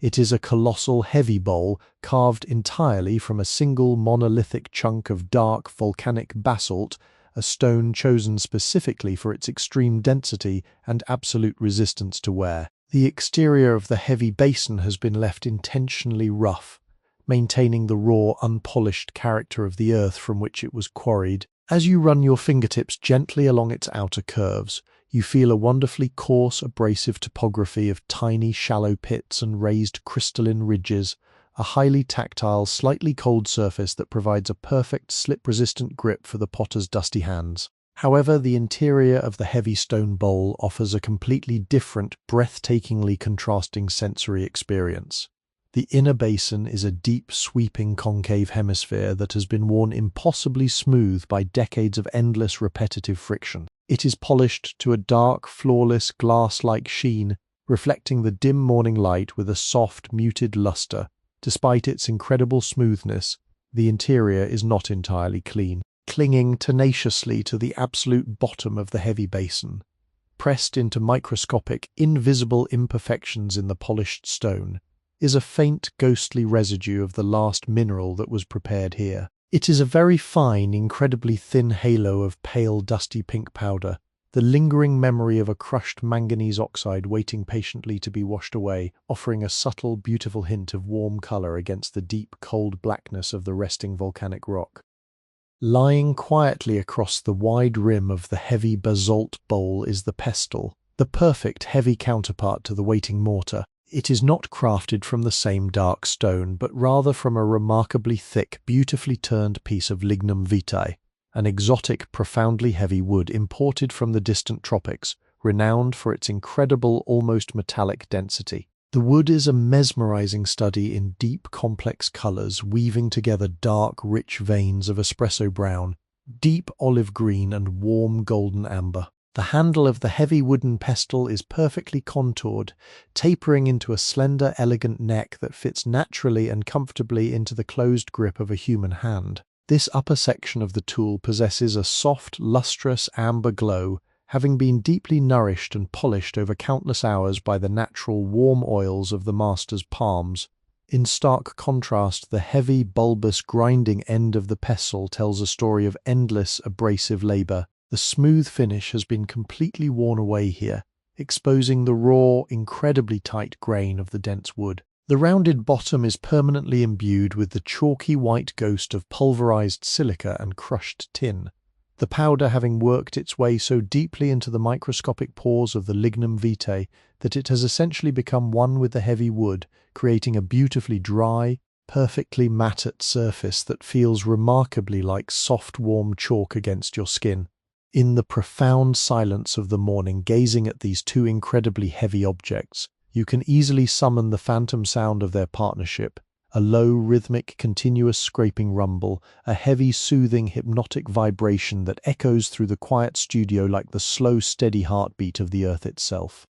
It is a colossal heavy bowl carved entirely from a single monolithic chunk of dark volcanic basalt, a stone chosen specifically for its extreme density and absolute resistance to wear. The exterior of the heavy basin has been left intentionally rough, maintaining the raw, unpolished character of the earth from which it was quarried. As you run your fingertips gently along its outer curves, you feel a wonderfully coarse, abrasive topography of tiny, shallow pits and raised crystalline ridges, a highly tactile, slightly cold surface that provides a perfect slip-resistant grip for the potter's dusty hands. However, the interior of the heavy stone bowl offers a completely different, breathtakingly contrasting sensory experience. The inner basin is a deep, sweeping concave hemisphere that has been worn impossibly smooth by decades of endless repetitive friction. It is polished to a dark, flawless, glass-like sheen, reflecting the dim morning light with a soft, muted luster. Despite its incredible smoothness, the interior is not entirely clean. Clinging tenaciously to the absolute bottom of the heavy basin, pressed into microscopic, invisible imperfections in the polished stone, is a faint, ghostly residue of the last mineral that was prepared here. It is a very fine, incredibly thin halo of pale, dusty pink powder, the lingering memory of a crushed manganese oxide waiting patiently to be washed away, offering a subtle, beautiful hint of warm color against the deep, cold blackness of the resting volcanic rock. Lying quietly across the wide rim of the heavy basalt bowl is the pestle, the perfect heavy counterpart to the waiting mortar. It is not crafted from the same dark stone, but rather from a remarkably thick, beautifully turned piece of lignum vitae, an exotic, profoundly heavy wood imported from the distant tropics, renowned for its incredible, almost metallic density. The wood is a mesmerizing study in deep, complex colors, weaving together dark, rich veins of espresso brown, deep olive green, and warm golden amber. The handle of the heavy wooden pestle is perfectly contoured, tapering into a slender, elegant neck that fits naturally and comfortably into the closed grip of a human hand. This upper section of the tool possesses a soft, lustrous amber glow, having been deeply nourished and polished over countless hours by the natural warm oils of the master's palms. In stark contrast, the heavy, bulbous, grinding end of the pestle tells a story of endless, abrasive labor. The smooth finish has been completely worn away here, exposing the raw, incredibly tight grain of the dense wood. The rounded bottom is permanently imbued with the chalky white ghost of pulverized silica and crushed tin, the powder having worked its way so deeply into the microscopic pores of the lignum vitae that it has essentially become one with the heavy wood, creating a beautifully dry, perfectly matted surface that feels remarkably like soft, warm chalk against your skin. In the profound silence of the morning, gazing at these two incredibly heavy objects, you can easily summon the phantom sound of their partnership, a low, rhythmic, continuous scraping rumble, a heavy, soothing, hypnotic vibration that echoes through the quiet studio like the slow, steady heartbeat of the earth itself.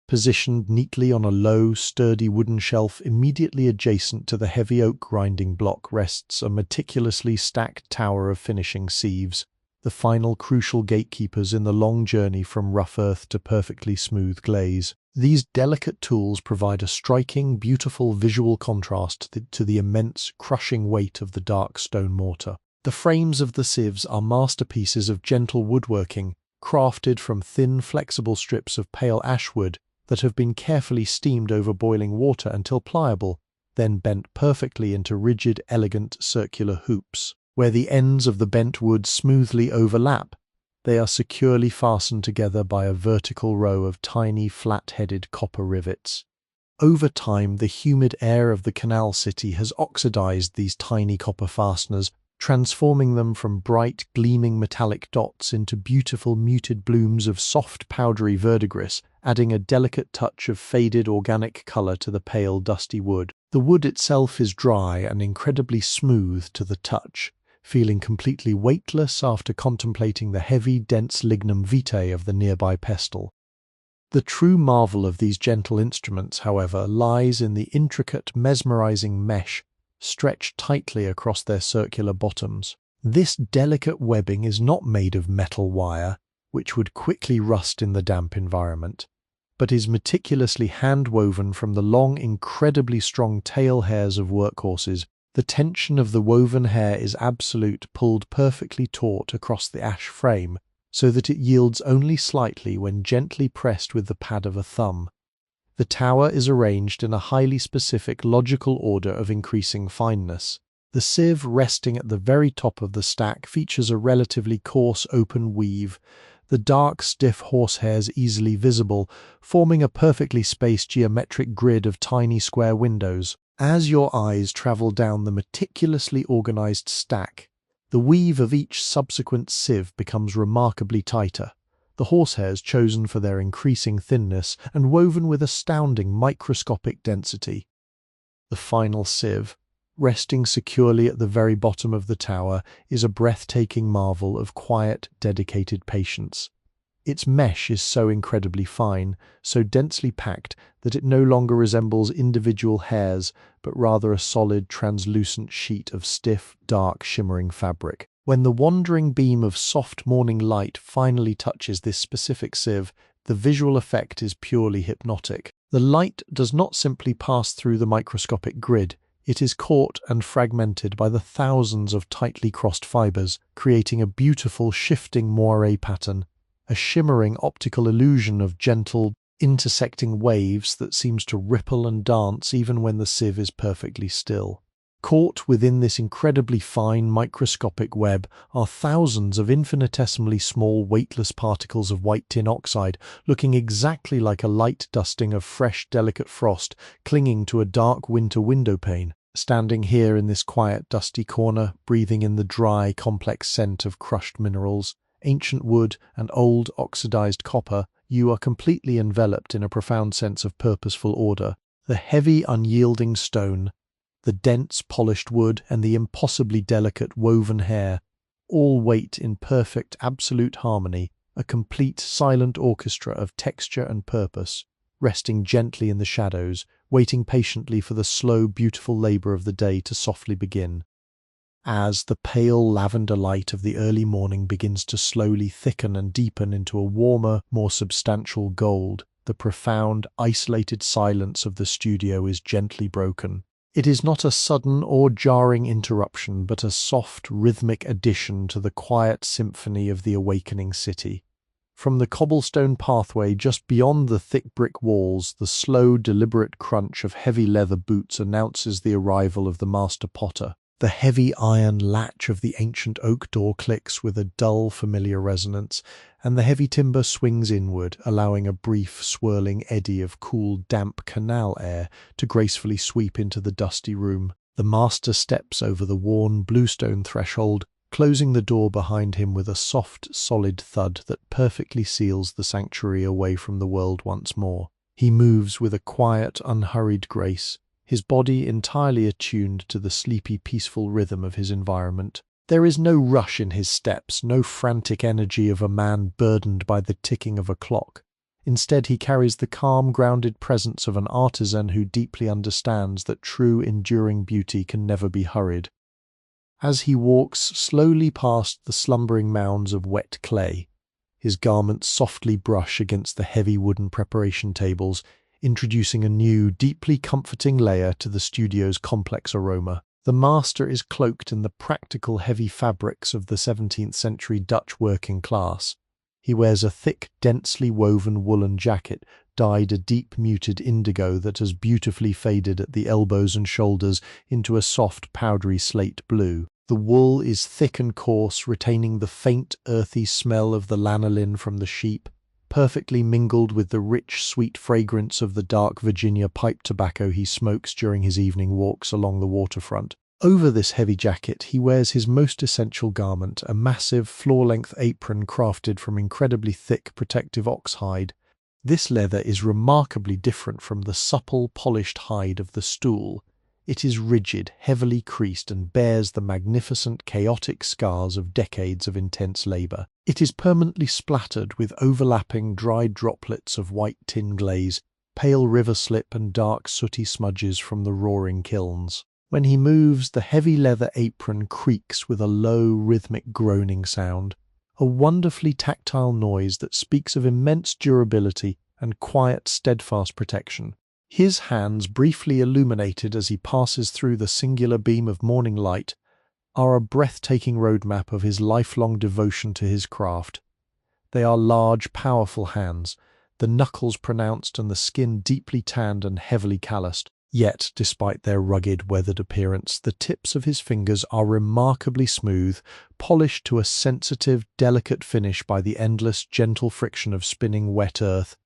Positioned neatly on a low, sturdy wooden shelf immediately adjacent to the heavy oak grinding block rests a meticulously stacked tower of finishing sieves, the final crucial gatekeepers in the long journey from rough earth to perfectly smooth glaze. These delicate tools provide a striking, beautiful visual contrast to the immense, crushing weight of the dark stone mortar. The frames of the sieves are masterpieces of gentle woodworking, crafted from thin, flexible strips of pale ash wood that have been carefully steamed over boiling water until pliable, then bent perfectly into rigid, elegant, circular hoops. Where the ends of the bent wood smoothly overlap, they are securely fastened together by a vertical row of tiny, flat-headed copper rivets. Over time, the humid air of the canal city has oxidized these tiny copper fasteners, transforming them from bright, gleaming metallic dots into beautiful muted blooms of soft, powdery verdigris, adding a delicate touch of faded organic color to the pale, dusty wood. The wood itself is dry and incredibly smooth to the touch, feeling completely weightless after contemplating the heavy, dense lignum vitae of the nearby pestle. The true marvel of these gentle instruments, however, lies in the intricate, mesmerizing mesh stretched tightly across their circular bottoms. This delicate webbing is not made of metal wire, which would quickly rust in the damp environment. but is meticulously hand-woven from the long, incredibly strong tail hairs of workhorses. The tension of the woven hair is absolute, pulled perfectly taut across the ash frame, so that it yields only slightly when gently pressed with the pad of a thumb. The tower is arranged in a highly specific logical order of increasing fineness. The sieve resting at the very top of the stack features a relatively coarse open weave, the dark, stiff horsehairs easily visible, forming a perfectly spaced geometric grid of tiny square windows. As your eyes travel down the meticulously organized stack, the weave of each subsequent sieve becomes remarkably tighter, the horsehairs chosen for their increasing thinness and woven with astounding microscopic density. The final sieve, resting securely at the very bottom of the tower, is a breathtaking marvel of quiet, dedicated patience. Its mesh is so incredibly fine, so densely packed, that it no longer resembles individual hairs, but rather a solid, translucent sheet of stiff, dark, shimmering fabric. When the wandering beam of soft morning light finally touches this specific sieve, the visual effect is purely hypnotic. The light does not simply pass through the microscopic grid, it is caught and fragmented by the thousands of tightly crossed fibers, creating a beautiful shifting moire pattern, a shimmering optical illusion of gentle, intersecting waves that seems to ripple and dance even when the sieve is perfectly still. Caught within this incredibly fine microscopic web are thousands of infinitesimally small weightless particles of white tin oxide, looking exactly like a light dusting of fresh, delicate frost clinging to a dark winter window pane. Standing here in this quiet, dusty corner, breathing in the dry, complex scent of crushed minerals, ancient wood, and old oxidized copper, you are completely enveloped in a profound sense of purposeful order. The heavy, unyielding stone, the dense, polished wood, and the impossibly delicate woven hair all wait in perfect, absolute harmony, a complete, silent orchestra of texture and purpose, resting gently in the shadows, waiting patiently for the slow, beautiful labor of the day to softly begin. As the pale lavender light of the early morning begins to slowly thicken and deepen into a warmer, more substantial gold, the profound, isolated silence of the studio is gently broken. It is not a sudden or jarring interruption, but a soft, rhythmic addition to the quiet symphony of the awakening city. From the cobblestone pathway just beyond the thick brick walls, the slow, deliberate crunch of heavy leather boots announces the arrival of the master potter. The heavy iron latch of the ancient oak door clicks with a dull, familiar resonance, and the heavy timber swings inward, allowing a brief, swirling eddy of cool, damp canal air to gracefully sweep into the dusty room. The master steps over the worn bluestone threshold, closing the door behind him with a soft, solid thud that perfectly seals the sanctuary away from the world once more. He moves with a quiet, unhurried grace, his body entirely attuned to the sleepy, peaceful rhythm of his environment. There is no rush in his steps, no frantic energy of a man burdened by the ticking of a clock. Instead, he carries the calm, grounded presence of an artisan who deeply understands that true, enduring beauty can never be hurried. As he walks slowly past the slumbering mounds of wet clay, his garments softly brush against the heavy wooden preparation tables, introducing a new, deeply comforting layer to the studio's complex aroma. The master is cloaked in the practical, heavy fabrics of the 17th-century Dutch working class. He wears a thick, densely woven woolen jacket dyed a deep, muted indigo that has beautifully faded at the elbows and shoulders into a soft, powdery slate blue. The wool is thick and coarse, retaining the faint, earthy smell of the lanolin from the sheep, perfectly mingled with the rich, sweet fragrance of the dark Virginia pipe tobacco he smokes during his evening walks along the waterfront. Over this heavy jacket, he wears his most essential garment, a massive, floor-length apron crafted from incredibly thick, protective ox hide. This leather is remarkably different from the supple, polished hide of the stool. It is rigid, heavily creased, and bears the magnificent, chaotic scars of decades of intense labor. It is permanently splattered with overlapping, dried droplets of white tin glaze, pale river slip, and dark, sooty smudges from the roaring kilns. When he moves, the heavy leather apron creaks with a low, rhythmic groaning sound, a wonderfully tactile noise that speaks of immense durability and quiet, steadfast protection. His hands, briefly illuminated as he passes through the singular beam of morning light, are a breathtaking roadmap of his lifelong devotion to his craft. They are large, powerful hands, the knuckles pronounced and the skin deeply tanned and heavily calloused. Yet, despite their rugged, weathered appearance, the tips of his fingers are remarkably smooth, polished to a sensitive, delicate finish by the endless, gentle friction of spinning wet earth.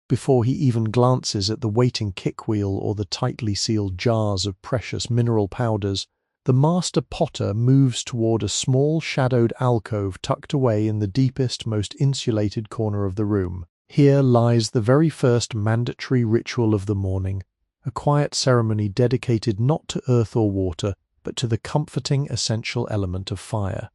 Before he even glances at the waiting kickwheel or the tightly sealed jars of precious mineral powders, the master potter moves toward a small shadowed alcove tucked away in the deepest, most insulated corner of the room. Here lies the very first mandatory ritual of the morning, a quiet ceremony dedicated not to earth or water, but to the comforting essential element of fire.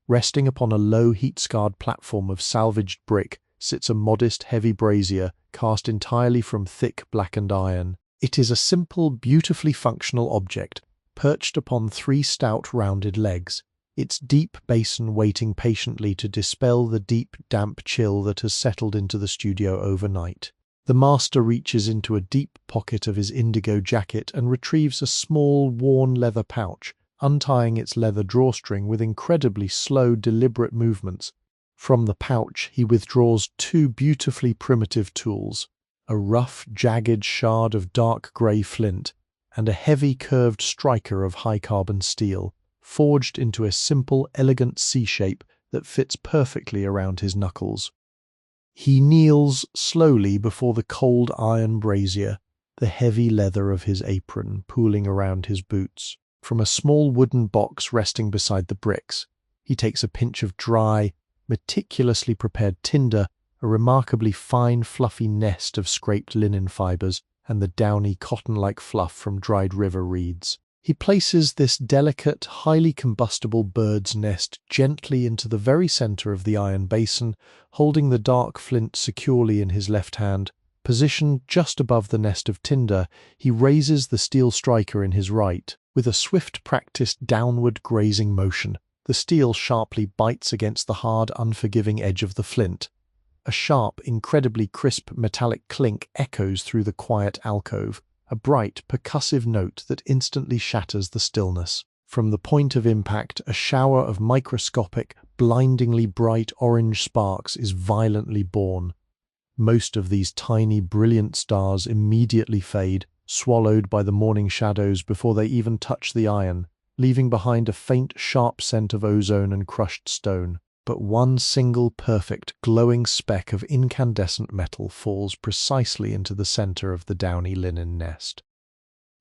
Resting upon a low heat-scarred platform of salvaged brick sits a modest, heavy brazier cast entirely from thick, blackened iron. It is a simple, beautifully functional object, perched upon three stout, rounded legs, its deep basin waiting patiently to dispel the deep, damp chill that has settled into the studio overnight. The master reaches into a deep pocket of his indigo jacket and retrieves a small, worn leather pouch, untying its leather drawstring with incredibly slow, deliberate movements. From the pouch, he withdraws two beautifully primitive tools, a rough, jagged shard of dark grey flint and a heavy, curved striker of high-carbon steel, forged into a simple, elegant C-shape that fits perfectly around his knuckles. He kneels slowly before the cold iron brazier, the heavy leather of his apron pooling around his boots. From a small wooden box resting beside the bricks, he takes a pinch of dry, meticulously prepared tinder, a remarkably fine, fluffy nest of scraped linen fibers, and the downy, cotton-like fluff from dried river reeds. He places this delicate, highly combustible bird's nest gently into the very center of the iron basin, holding the dark flint securely in his left hand. Positioned just above the nest of tinder, he raises the steel striker in his right. With a swift, practiced downward grazing motion, the steel sharply bites against the hard, unforgiving edge of the flint. A sharp, incredibly crisp metallic clink echoes through the quiet alcove, a bright, percussive note that instantly shatters the stillness. From the point of impact, a shower of microscopic, blindingly bright orange sparks is violently born. Most of these tiny, brilliant stars immediately fade, swallowed by the morning shadows before they even touch the iron, leaving behind a faint, sharp scent of ozone and crushed stone. But one single perfect, glowing speck of incandescent metal falls precisely into the center of the downy linen nest.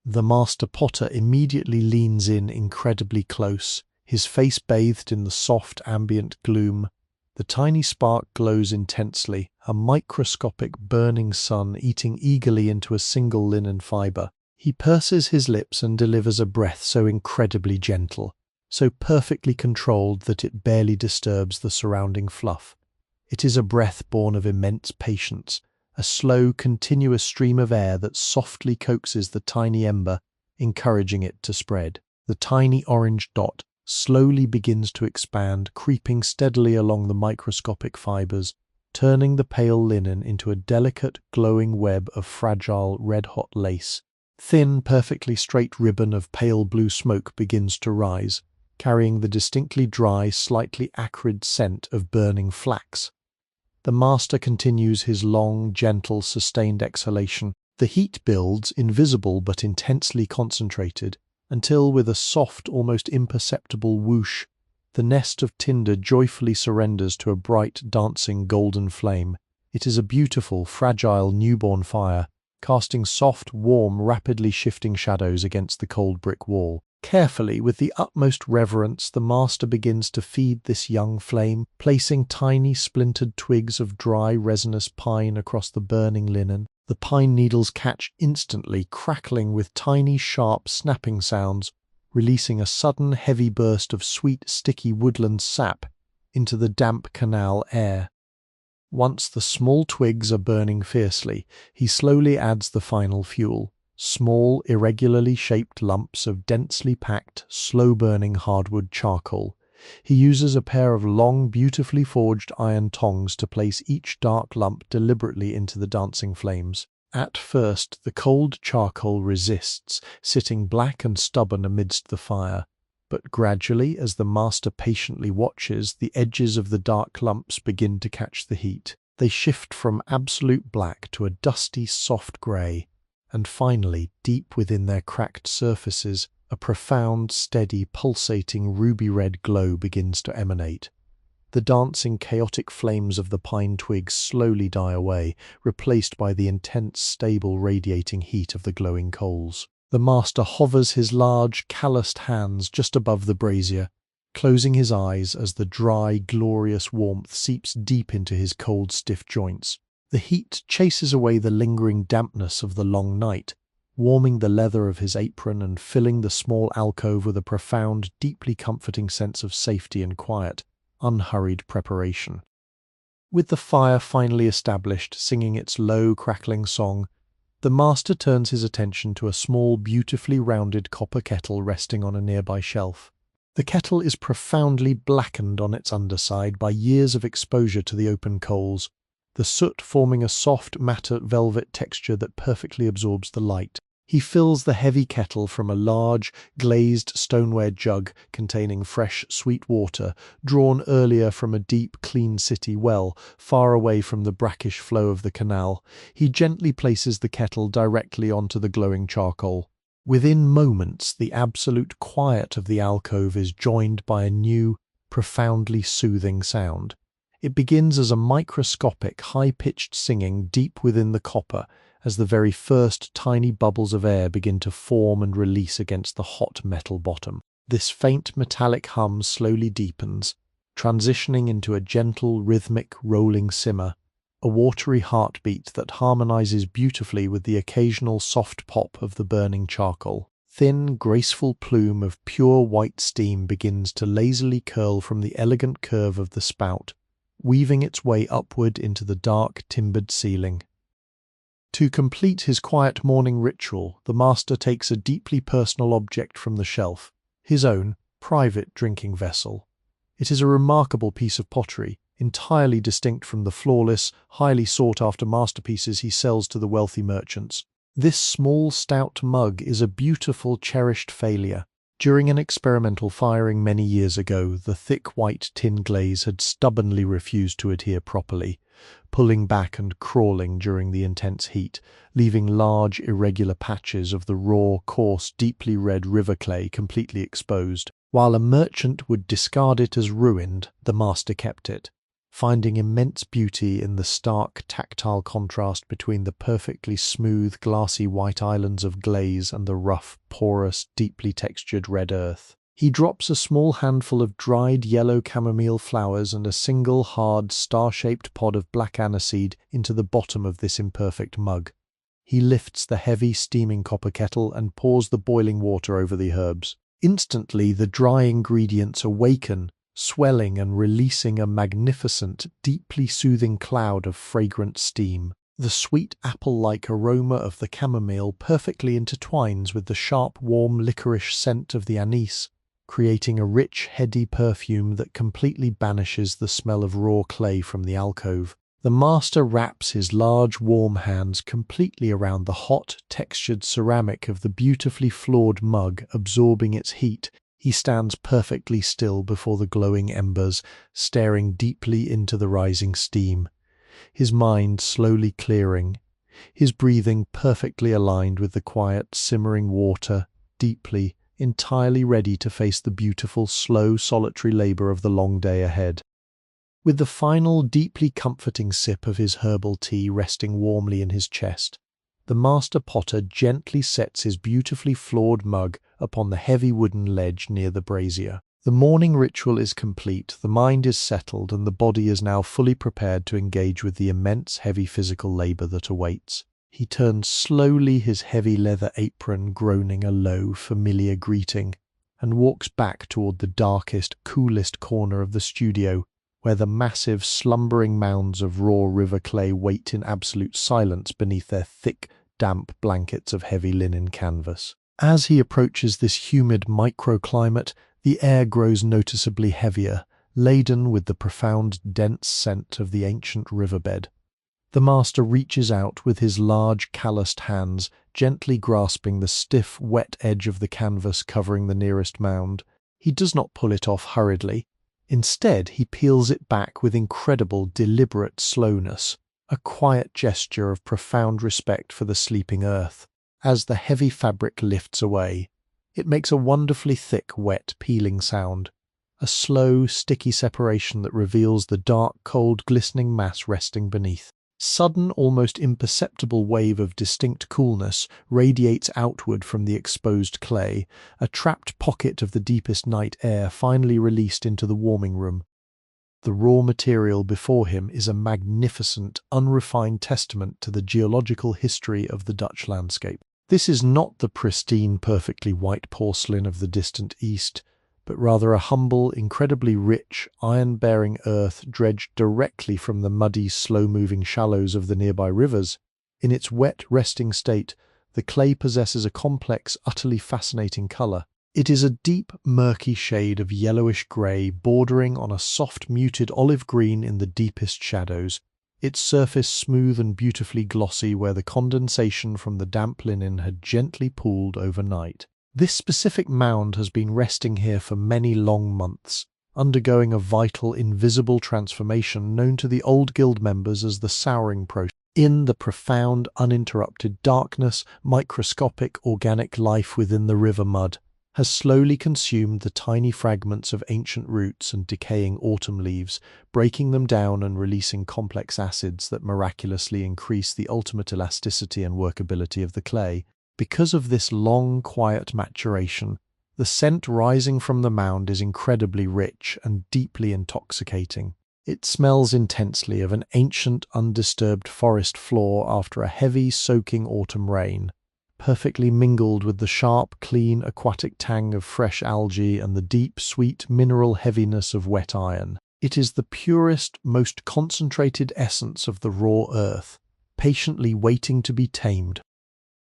The master potter immediately leans in incredibly close, his face bathed in the soft ambient gloom. The tiny spark glows intensely, a microscopic burning sun eating eagerly into a single linen fiber. He purses his lips and delivers a breath so incredibly gentle, so perfectly controlled that it barely disturbs the surrounding fluff. It is a breath born of immense patience, a slow, continuous stream of air that softly coaxes the tiny ember, encouraging it to spread. The tiny orange dot slowly begins to expand, creeping steadily along the microscopic fibers, turning the pale linen into a delicate, glowing web of fragile, red-hot lace. Thin, perfectly straight ribbon of pale blue smoke begins to rise, carrying the distinctly dry, slightly acrid scent of burning flax. The master continues his long, gentle, sustained exhalation. The heat builds, invisible but intensely concentrated, until with a soft, almost imperceptible whoosh, the nest of tinder joyfully surrenders to a bright, dancing golden flame. It is a beautiful, fragile, newborn fire, casting soft, warm, rapidly shifting shadows against the cold brick wall. Carefully, with the utmost reverence, the master begins to feed this young flame, placing tiny splintered twigs of dry resinous pine across the burning linen. The pine needles catch instantly, crackling with tiny, sharp, snapping sounds, releasing a sudden, heavy burst of sweet, sticky woodland sap into the damp canal air. Once the small twigs are burning fiercely, he slowly adds the final fuel. Small, irregularly shaped lumps of densely packed, slow-burning hardwood charcoal. He uses a pair of long, beautifully forged iron tongs to place each dark lump deliberately into the dancing flames. At first, the cold charcoal resists, sitting black and stubborn amidst the fire. But gradually, as the master patiently watches, the edges of the dark lumps begin to catch the heat. They shift from absolute black to a dusty, soft grey, and finally, deep within their cracked surfaces, a profound, steady, pulsating ruby-red glow begins to emanate. The dancing, chaotic flames of the pine twigs slowly die away, replaced by the intense, stable, radiating heat of the glowing coals. The master hovers his large, calloused hands just above the brazier, closing his eyes as the dry, glorious warmth seeps deep into his cold, stiff joints. The heat chases away the lingering dampness of the long night, warming the leather of his apron and filling the small alcove with a profound, deeply comforting sense of safety and quiet, unhurried preparation. With the fire finally established, singing its low, crackling song, the master turns his attention to a small, beautifully rounded copper kettle resting on a nearby shelf. The kettle is profoundly blackened on its underside by years of exposure to the open coals, the soot forming a soft, matte velvet texture that perfectly absorbs the light. He fills the heavy kettle from a large, glazed stoneware jug containing fresh, sweet water, drawn earlier from a deep, clean city well, far away from the brackish flow of the canal. He gently places the kettle directly onto the glowing charcoal. Within moments, the absolute quiet of the alcove is joined by a new, profoundly soothing sound. It begins as a microscopic, high-pitched singing deep within the copper, as the very first tiny bubbles of air begin to form and release against the hot metal bottom. This faint metallic hum slowly deepens, transitioning into a gentle, rhythmic, rolling simmer, a watery heartbeat that harmonizes beautifully with the occasional soft pop of the burning charcoal. Thin, graceful plume of pure white steam begins to lazily curl from the elegant curve of the spout, weaving its way upward into the dark, timbered ceiling. To complete his quiet morning ritual, the master takes a deeply personal object from the shelf, his own private drinking vessel. It is a remarkable piece of pottery, entirely distinct from the flawless, highly sought-after masterpieces he sells to the wealthy merchants. This small, stout mug is a beautiful, cherished failure. During an experimental firing many years ago, the thick white tin glaze had stubbornly refused to adhere properly, pulling back and crawling during the intense heat, leaving large, irregular patches of the raw, coarse, deeply red river clay completely exposed. While a merchant would discard it as ruined, the master kept it, finding immense beauty in the stark, tactile contrast between the perfectly smooth, glassy white islands of glaze and the rough, porous, deeply textured red earth. He drops a small handful of dried yellow chamomile flowers and a single hard, star-shaped pod of black aniseed into the bottom of this imperfect mug. He lifts the heavy, steaming copper kettle and pours the boiling water over the herbs. Instantly, the dry ingredients awaken, swelling and releasing a magnificent, deeply soothing cloud of fragrant steam. The sweet apple-like aroma of the chamomile perfectly intertwines with the sharp, warm licorice scent of the anise, creating a rich, heady perfume that completely banishes the smell of raw clay from the alcove. The master wraps his large, warm hands completely around the hot, textured ceramic of the beautifully flawed mug, absorbing its heat. He stands perfectly still before the glowing embers, staring deeply into the rising steam, his mind slowly clearing, his breathing perfectly aligned with the quiet, simmering water, deeply, entirely ready to face the beautiful, slow, solitary labor of the long day ahead. With the final, deeply comforting sip of his herbal tea resting warmly in his chest, the master potter gently sets his beautifully flawed mug upon the heavy wooden ledge near the brazier. The morning ritual is complete, the mind is settled, and the body is now fully prepared to engage with the immense, heavy physical labor that awaits. He turns slowly his heavy leather apron, groaning a low, familiar greeting, and walks back toward the darkest, coolest corner of the studio, where the massive, slumbering mounds of raw river clay wait in absolute silence beneath their thick, damp blankets of heavy linen canvas. As he approaches this humid microclimate, The air grows noticeably heavier, laden with the profound, dense scent of the ancient riverbed. The master reaches out with his large, calloused hands, gently grasping the stiff, wet edge of the canvas covering the nearest mound. He does not pull it off hurriedly. Instead, he peels it back with incredible, deliberate slowness, a quiet gesture of profound respect for the sleeping earth. As the heavy fabric lifts away, it makes a wonderfully thick, wet, peeling sound, a slow, sticky separation that reveals the dark, cold, glistening mass resting beneath. Sudden, almost imperceptible wave of distinct coolness radiates outward from the exposed clay, a trapped pocket of the deepest night air finally released into the warming room. The raw material before him is a magnificent, unrefined testament to the geological history of the Dutch landscape. This is not the pristine, perfectly white porcelain of the distant East, but rather a humble, incredibly rich, iron-bearing earth dredged directly from the muddy, slow-moving shallows of the nearby rivers. In its wet, resting state, the clay possesses a complex, utterly fascinating color. It is a deep, murky shade of yellowish-grey, bordering on a soft, muted olive green in the deepest shadows, its surface smooth and beautifully glossy where the condensation from the damp linen had gently pooled overnight. This specific mound has been resting here for many long months, undergoing a vital, invisible transformation known to the old guild members as the souring process. In the profound, uninterrupted darkness, microscopic organic life within the river mud has slowly consumed the tiny fragments of ancient roots and decaying autumn leaves, breaking them down and releasing complex acids that miraculously increase the ultimate elasticity and workability of the clay. Because of this long, quiet maturation, the scent rising from the mound is incredibly rich and deeply intoxicating. It smells intensely of an ancient, undisturbed forest floor after a heavy, soaking autumn rain, perfectly mingled with the sharp, clean, aquatic tang of fresh algae and the deep, sweet, mineral heaviness of wet iron. It is the purest, most concentrated essence of the raw earth, patiently waiting to be tamed.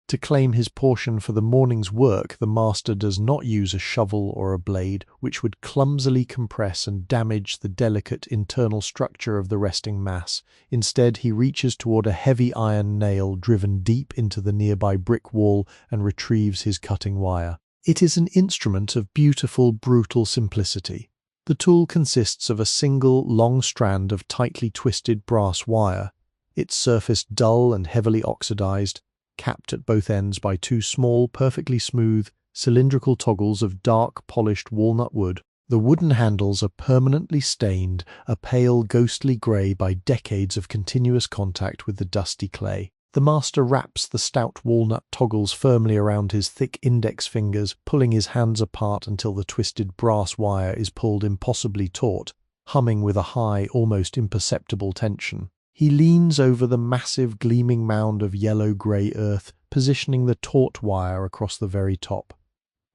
To claim his portion for the morning's work, the master does not use a shovel or a blade, which would clumsily compress and damage the delicate internal structure of the resting mass. Instead, he reaches toward a heavy iron nail driven deep into the nearby brick wall and retrieves his cutting wire. It is an instrument of beautiful, brutal simplicity. The tool consists of a single, long strand of tightly twisted brass wire, its surface dull and heavily oxidized, capped at both ends by two small, perfectly smooth, cylindrical toggles of dark, polished walnut wood. The wooden handles are permanently stained, a pale, ghostly grey by decades of continuous contact with the dusty clay. The master wraps the stout walnut toggles firmly around his thick index fingers, pulling his hands apart until the twisted brass wire is pulled impossibly taut, humming with a high, almost imperceptible tension. He leans over the massive, gleaming mound of yellow-grey earth, positioning the taut wire across the very top.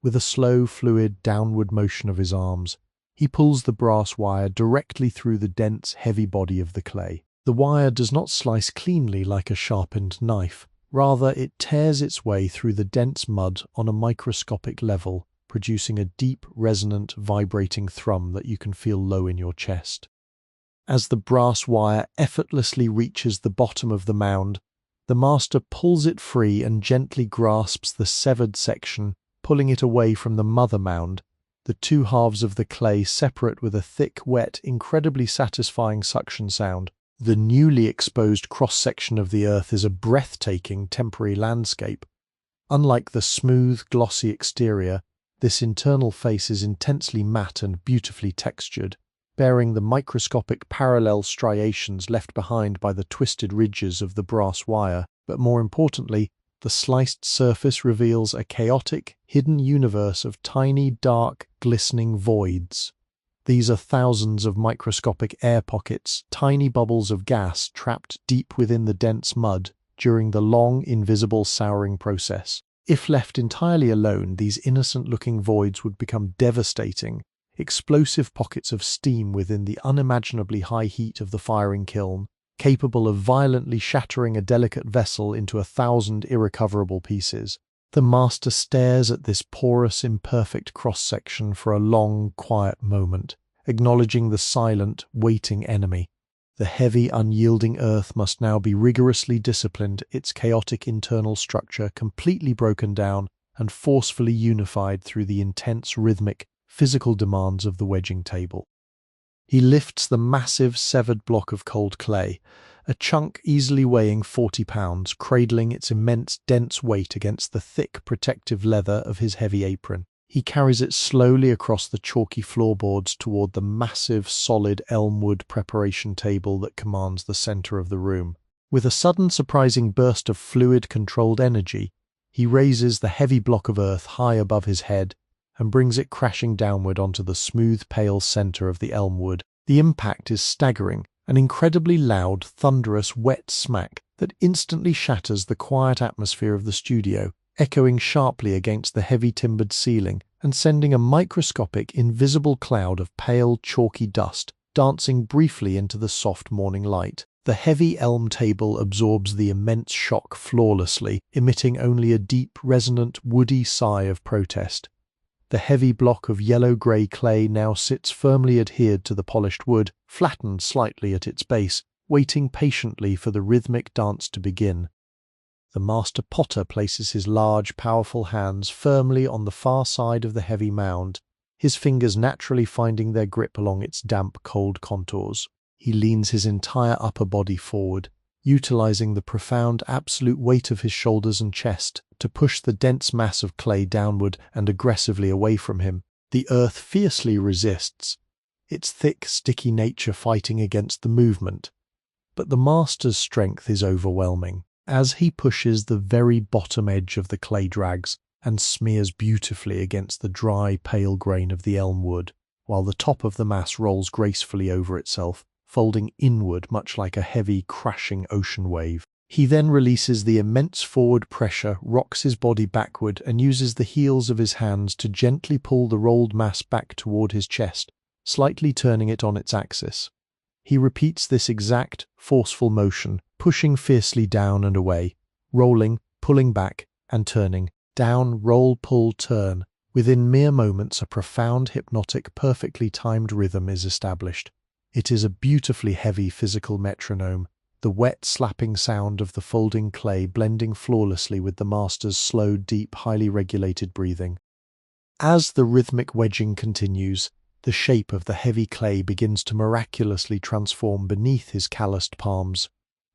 With a slow, fluid, downward motion of his arms, he pulls the brass wire directly through the dense, heavy body of the clay. The wire does not slice cleanly like a sharpened knife. Rather, it tears its way through the dense mud on a microscopic level, producing a deep, resonant, vibrating thrum that you can feel low in your chest. As the brass wire effortlessly reaches the bottom of the mound, the master pulls it free and gently grasps the severed section, pulling it away from the mother mound, the two halves of the clay separate with a thick, wet, incredibly satisfying suction sound. The newly exposed cross-section of the earth is a breathtaking temporary landscape. Unlike the smooth, glossy exterior, this internal face is intensely matte and beautifully textured, bearing the microscopic parallel striations left behind by the twisted ridges of the brass wire. But more importantly, the sliced surface reveals a chaotic, hidden universe of tiny, dark, glistening voids. These are thousands of microscopic air pockets, tiny bubbles of gas trapped deep within the dense mud during the long, invisible souring process. If left entirely alone, these innocent-looking voids would become devastating, explosive pockets of steam within the unimaginably high heat of the firing kiln, capable of violently shattering a delicate vessel into 1,000 irrecoverable pieces. The master stares at this porous, imperfect cross-section for a long, quiet moment, acknowledging the silent, waiting enemy. The heavy, unyielding earth must now be rigorously disciplined, its chaotic internal structure completely broken down and forcefully unified through the intense, rhythmic, physical demands of the wedging table. He lifts the massive, severed block of cold clay, a chunk easily weighing 40 pounds, cradling its immense, dense weight against the thick, protective leather of his heavy apron. He carries it slowly across the chalky floorboards toward the massive, solid elm-wood preparation table that commands the center of the room. With a sudden, surprising burst of fluid-controlled energy, he raises the heavy block of earth high above his head and brings it crashing downward onto the smooth, pale center of the elm wood. The impact is staggering, an incredibly loud, thunderous, wet smack that instantly shatters the quiet atmosphere of the studio, echoing sharply against the heavy timbered ceiling and sending a microscopic, invisible cloud of pale, chalky dust dancing briefly into the soft morning light. The heavy elm table absorbs the immense shock flawlessly, emitting only a deep, resonant, woody sigh of protest. The heavy block of yellow-grey clay now sits firmly adhered to the polished wood, flattened slightly at its base, waiting patiently for the rhythmic dance to begin. The master potter places his large, powerful hands firmly on the far side of the heavy mound, his fingers naturally finding their grip along its damp, cold contours. He leans his entire upper body forward, utilizing the profound, absolute weight of his shoulders and chest to push the dense mass of clay downward and aggressively away from him. The earth fiercely resists, its thick, sticky nature fighting against the movement. But the master's strength is overwhelming. As he pushes, the very bottom edge of the clay drags and smears beautifully against the dry, pale grain of the elm wood, while the top of the mass rolls gracefully over itself, folding inward much like a heavy, crashing ocean wave. He then releases the immense forward pressure, rocks his body backward, and uses the heels of his hands to gently pull the rolled mass back toward his chest, slightly turning it on its axis. He repeats this exact, forceful motion, pushing fiercely down and away, rolling, pulling back, and turning. Down, roll, pull, turn. Within mere moments, a profound, hypnotic, perfectly timed rhythm is established. It is a beautifully heavy physical metronome, the wet, slapping sound of the folding clay blending flawlessly with the master's slow, deep, highly regulated breathing. As the rhythmic wedging continues, the shape of the heavy clay begins to miraculously transform beneath his calloused palms.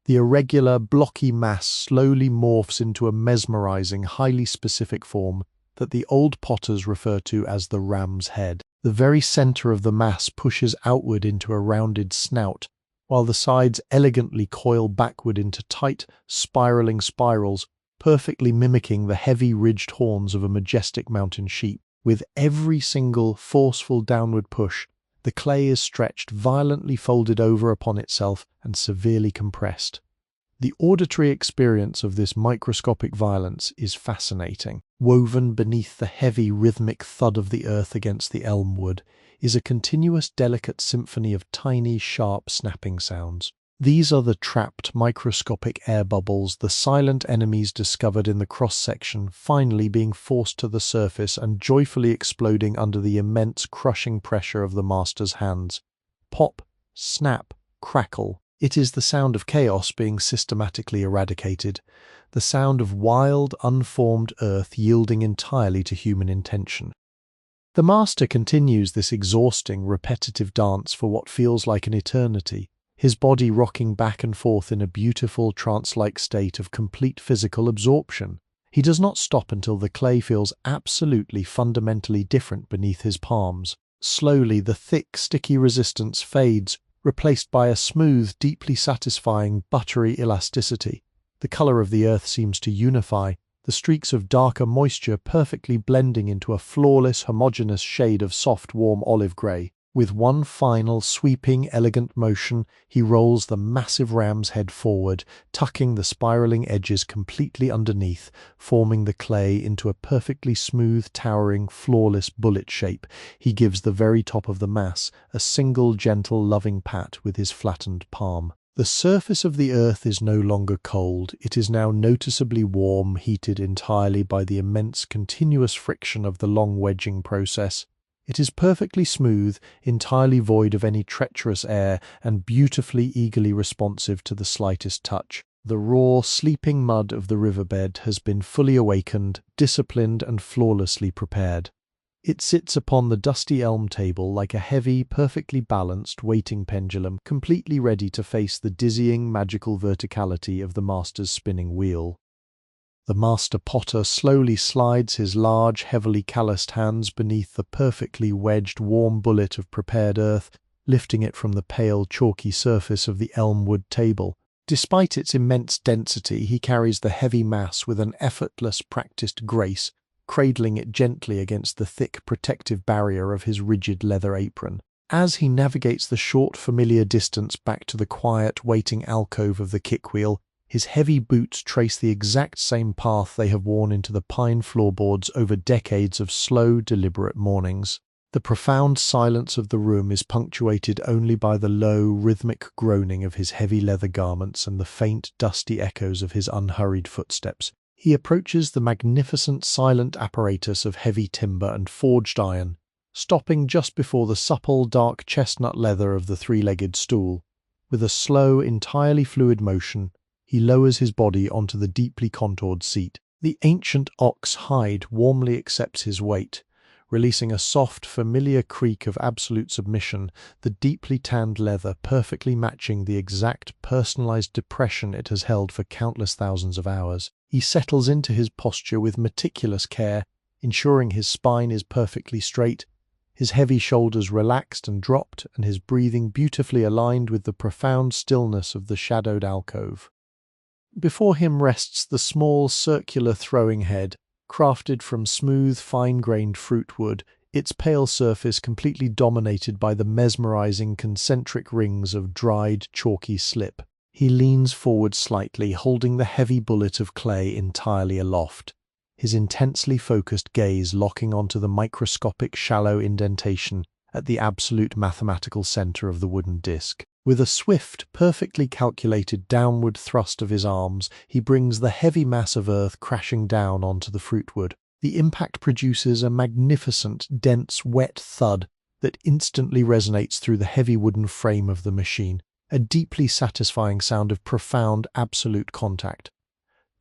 The irregular, blocky mass slowly morphs into a mesmerizing, highly specific form that the old potters refer to as the ram's head. The very center of the mass pushes outward into a rounded snout, while the sides elegantly coil backward into tight, spiraling spirals, perfectly mimicking the heavy ridged horns of a majestic mountain sheep. With every single forceful downward push, the clay is stretched, violently folded over upon itself, and severely compressed. The auditory experience of this microscopic violence is fascinating. Woven beneath the heavy rhythmic thud of the earth against the elm wood is a continuous delicate symphony of tiny, sharp, snapping sounds. These are the trapped microscopic air bubbles, the silent enemies discovered in the cross-section, finally being forced to the surface and joyfully exploding under the immense crushing pressure of the master's hands. Pop, snap, crackle. It is the sound of chaos being systematically eradicated, the sound of wild, unformed earth yielding entirely to human intention. The master continues this exhausting, repetitive dance for what feels like an eternity, his body rocking back and forth in a beautiful, trance-like state of complete physical absorption. He does not stop until the clay feels absolutely fundamentally different beneath his palms. Slowly, the thick, sticky resistance fades, replaced by a smooth, deeply satisfying, buttery elasticity. The color of the earth seems to unify, the streaks of darker moisture perfectly blending into a flawless, homogeneous shade of soft, warm olive grey. With one final, sweeping, elegant motion, he rolls the massive ram's head forward, tucking the spiraling edges completely underneath, forming the clay into a perfectly smooth, towering, flawless bullet shape. He gives the very top of the mass a single, gentle, loving pat with his flattened palm. The surface of the earth is no longer cold, it is now noticeably warm, heated entirely by the immense continuous friction of the long wedging process. It is perfectly smooth, entirely void of any treacherous air, and beautifully eagerly responsive to the slightest touch. The raw, sleeping mud of the riverbed has been fully awakened, disciplined, and flawlessly prepared. It sits upon the dusty elm table like a heavy, perfectly balanced waiting pendulum, completely ready to face the dizzying, magical verticality of the master's spinning wheel. The master potter slowly slides his large, heavily calloused hands beneath the perfectly wedged, warm bullet of prepared earth, lifting it from the pale, chalky surface of the elm-wood table. Despite its immense density, he carries the heavy mass with an effortless, practiced grace, cradling it gently against the thick, protective barrier of his rigid leather apron. As he navigates the short, familiar distance back to the quiet, waiting alcove of the kickwheel, his heavy boots trace the exact same path they have worn into the pine floorboards over decades of slow, deliberate mornings. The profound silence of the room is punctuated only by the low, rhythmic groaning of his heavy leather garments and the faint, dusty echoes of his unhurried footsteps. He approaches the magnificent, silent apparatus of heavy timber and forged iron, stopping just before the supple, dark chestnut leather of the three-legged stool. With a slow, entirely fluid motion, he lowers his body onto the deeply contoured seat. The ancient ox hide warmly accepts his weight, releasing a soft, familiar creak of absolute submission, the deeply tanned leather perfectly matching the exact personalized depression it has held for countless thousands of hours. He settles into his posture with meticulous care, ensuring his spine is perfectly straight, his heavy shoulders relaxed and dropped, and his breathing beautifully aligned with the profound stillness of the shadowed alcove. Before him rests the small, circular throwing head, crafted from smooth, fine-grained fruit wood, its pale surface completely dominated by the mesmerizing concentric rings of dried, chalky slip. He leans forward slightly, holding the heavy bullet of clay entirely aloft, his intensely focused gaze locking onto the microscopic, shallow indentation at the absolute mathematical center of the wooden disc. With a swift, perfectly calculated downward thrust of his arms, he brings the heavy mass of earth crashing down onto the fruitwood. The impact produces a magnificent, dense, wet thud that instantly resonates through the heavy wooden frame of the machine, a deeply satisfying sound of profound, absolute contact.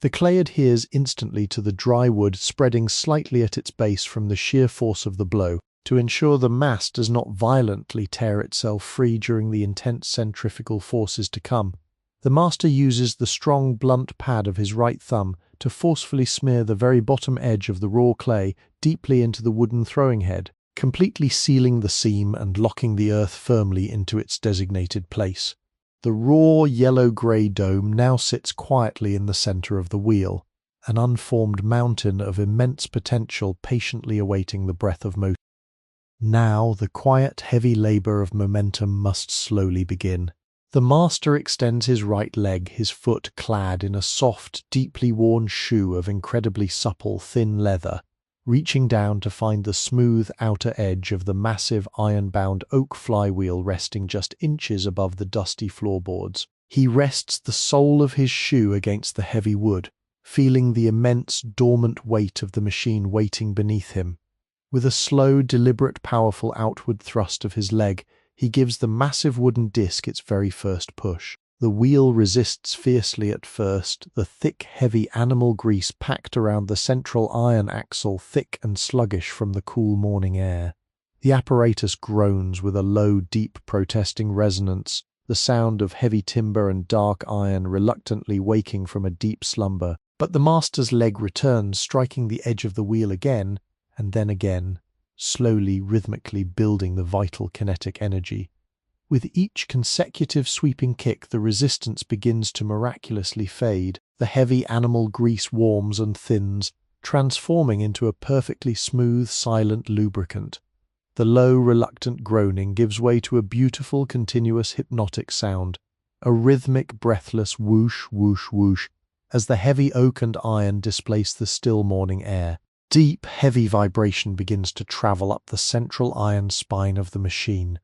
The clay adheres instantly to the dry wood, spreading slightly at its base from the sheer force of the blow, to ensure the mass does not violently tear itself free during the intense centrifugal forces to come. The master uses the strong, blunt pad of his right thumb to forcefully smear the very bottom edge of the raw clay deeply into the wooden throwing head, completely sealing the seam and locking the earth firmly into its designated place. The raw, yellow-grey dome now sits quietly in the center of the wheel, an unformed mountain of immense potential patiently awaiting the breath of motion. Now the quiet, heavy labor of momentum must slowly begin. The master extends his right leg, his foot clad in a soft, deeply worn shoe of incredibly supple, thin leather, reaching down to find the smooth outer edge of the massive iron-bound oak flywheel resting just inches above the dusty floorboards. He rests the sole of his shoe against the heavy wood, feeling the immense, dormant weight of the machine waiting beneath him. With a slow, deliberate, powerful outward thrust of his leg, he gives the massive wooden disc its very first push. The wheel resists fiercely at first, the thick, heavy animal grease packed around the central iron axle thick and sluggish from the cool morning air. The apparatus groans with a low, deep, protesting resonance, the sound of heavy timber and dark iron reluctantly waking from a deep slumber. But the master's leg returns, striking the edge of the wheel again, and then again, slowly, rhythmically building the vital kinetic energy. With each consecutive sweeping kick, the resistance begins to miraculously fade. The heavy animal grease warms and thins, transforming into a perfectly smooth, silent lubricant. The low, reluctant groaning gives way to a beautiful, continuous, hypnotic sound, a rhythmic, breathless whoosh, whoosh, whoosh, as the heavy oak and iron displace the still morning air. Deep, heavy vibration begins to travel up the central iron spine of the machine,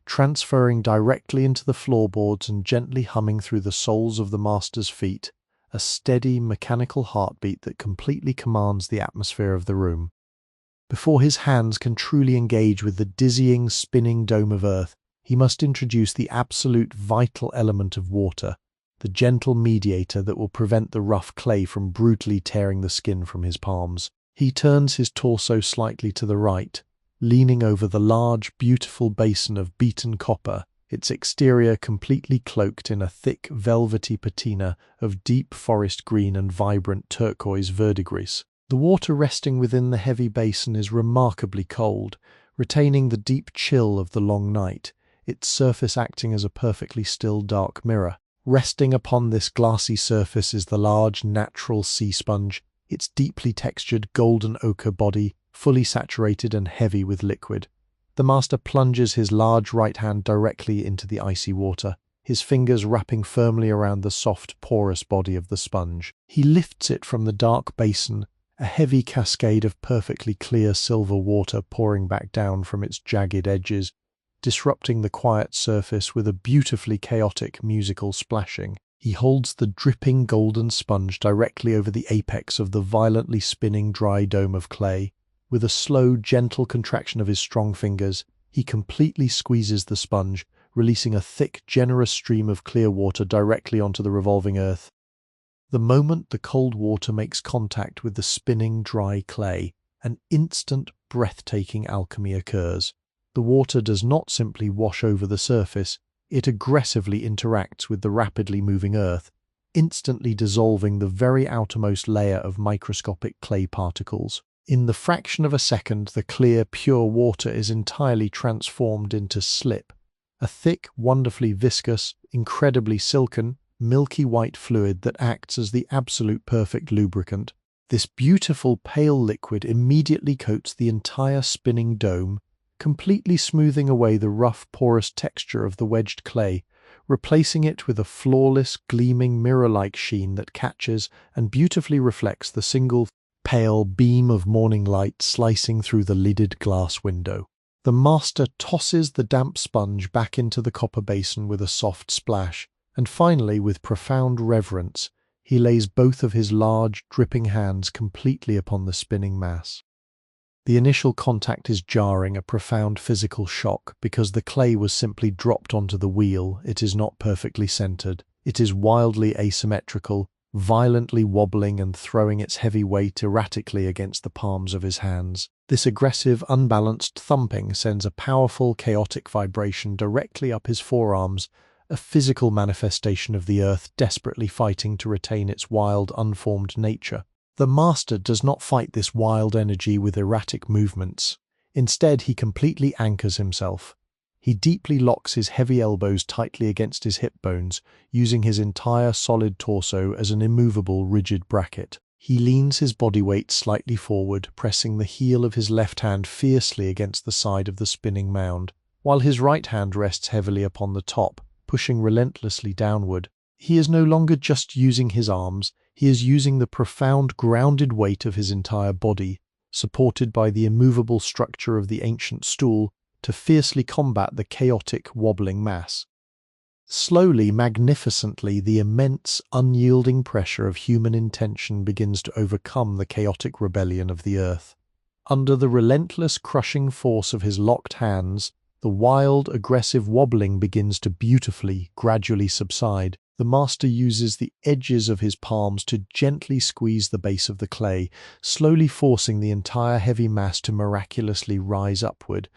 transferring directly into the floorboards and gently humming through the soles of the master's feet, a steady mechanical heartbeat that completely commands the atmosphere of the room. Before his hands can truly engage with the dizzying, spinning dome of earth, he must introduce the absolute vital element of water, the gentle mediator that will prevent the rough clay from brutally tearing the skin from his palms. He turns his torso slightly to the right, leaning over the large, beautiful basin of beaten copper, its exterior completely cloaked in a thick, velvety patina of deep forest green and vibrant turquoise verdigris. The water resting within the heavy basin is remarkably cold, retaining the deep chill of the long night, its surface acting as a perfectly still dark mirror. Resting upon this glassy surface is the large natural sea sponge, its deeply textured golden ochre body fully saturated and heavy with liquid. The master plunges his large right hand directly into the icy water, his fingers wrapping firmly around the soft, porous body of the sponge. He lifts it from the dark basin, a heavy cascade of perfectly clear silver water pouring back down from its jagged edges, disrupting the quiet surface with a beautifully chaotic musical splashing. He holds the dripping golden sponge directly over the apex of the violently spinning dry dome of clay. With a slow, gentle contraction of his strong fingers, he completely squeezes the sponge, releasing a thick, generous stream of clear water directly onto the revolving earth. The moment the cold water makes contact with the spinning dry clay, an instant, breathtaking alchemy occurs. The water does not simply wash over the surface, it aggressively interacts with the rapidly moving earth, instantly dissolving the very outermost layer of microscopic clay particles. In the fraction of a second, the clear, pure water is entirely transformed into slip, a thick, wonderfully viscous, incredibly silken, milky white fluid that acts as the absolute perfect lubricant. This beautiful pale liquid immediately coats the entire spinning dome, completely smoothing away the rough, porous texture of the wedged clay, replacing it with a flawless, gleaming, mirror-like sheen that catches and beautifully reflects the single, pale beam of morning light slicing through the lidded glass window. The master tosses the damp sponge back into the copper basin with a soft splash, and finally, with profound reverence, he lays both of his large, dripping hands completely upon the spinning mass. The initial contact is jarring, a profound physical shock, because the clay was simply dropped onto the wheel. It is not perfectly centered. It is wildly asymmetrical, violently wobbling and throwing its heavy weight erratically against the palms of his hands. This aggressive, unbalanced thumping sends a powerful, chaotic vibration directly up his forearms, a physical manifestation of the earth desperately fighting to retain its wild, unformed nature. The master does not fight this wild energy with erratic movements. Instead, he completely anchors himself. He deeply locks his heavy elbows tightly against his hip bones, using his entire solid torso as an immovable, rigid bracket. He leans his body weight slightly forward, pressing the heel of his left hand fiercely against the side of the spinning mound, while his right hand rests heavily upon the top, pushing relentlessly downward. He is no longer just using his arms, he is using the profound grounded weight of his entire body, supported by the immovable structure of the ancient stool, to fiercely combat the chaotic, wobbling mass. Slowly, magnificently, the immense, unyielding pressure of human intention begins to overcome the chaotic rebellion of the earth. Under the relentless, crushing force of his locked hands, the wild, aggressive wobbling begins to beautifully, gradually subside. The master uses the edges of his palms to gently squeeze the base of the clay, slowly forcing the entire heavy mass to miraculously rise upward,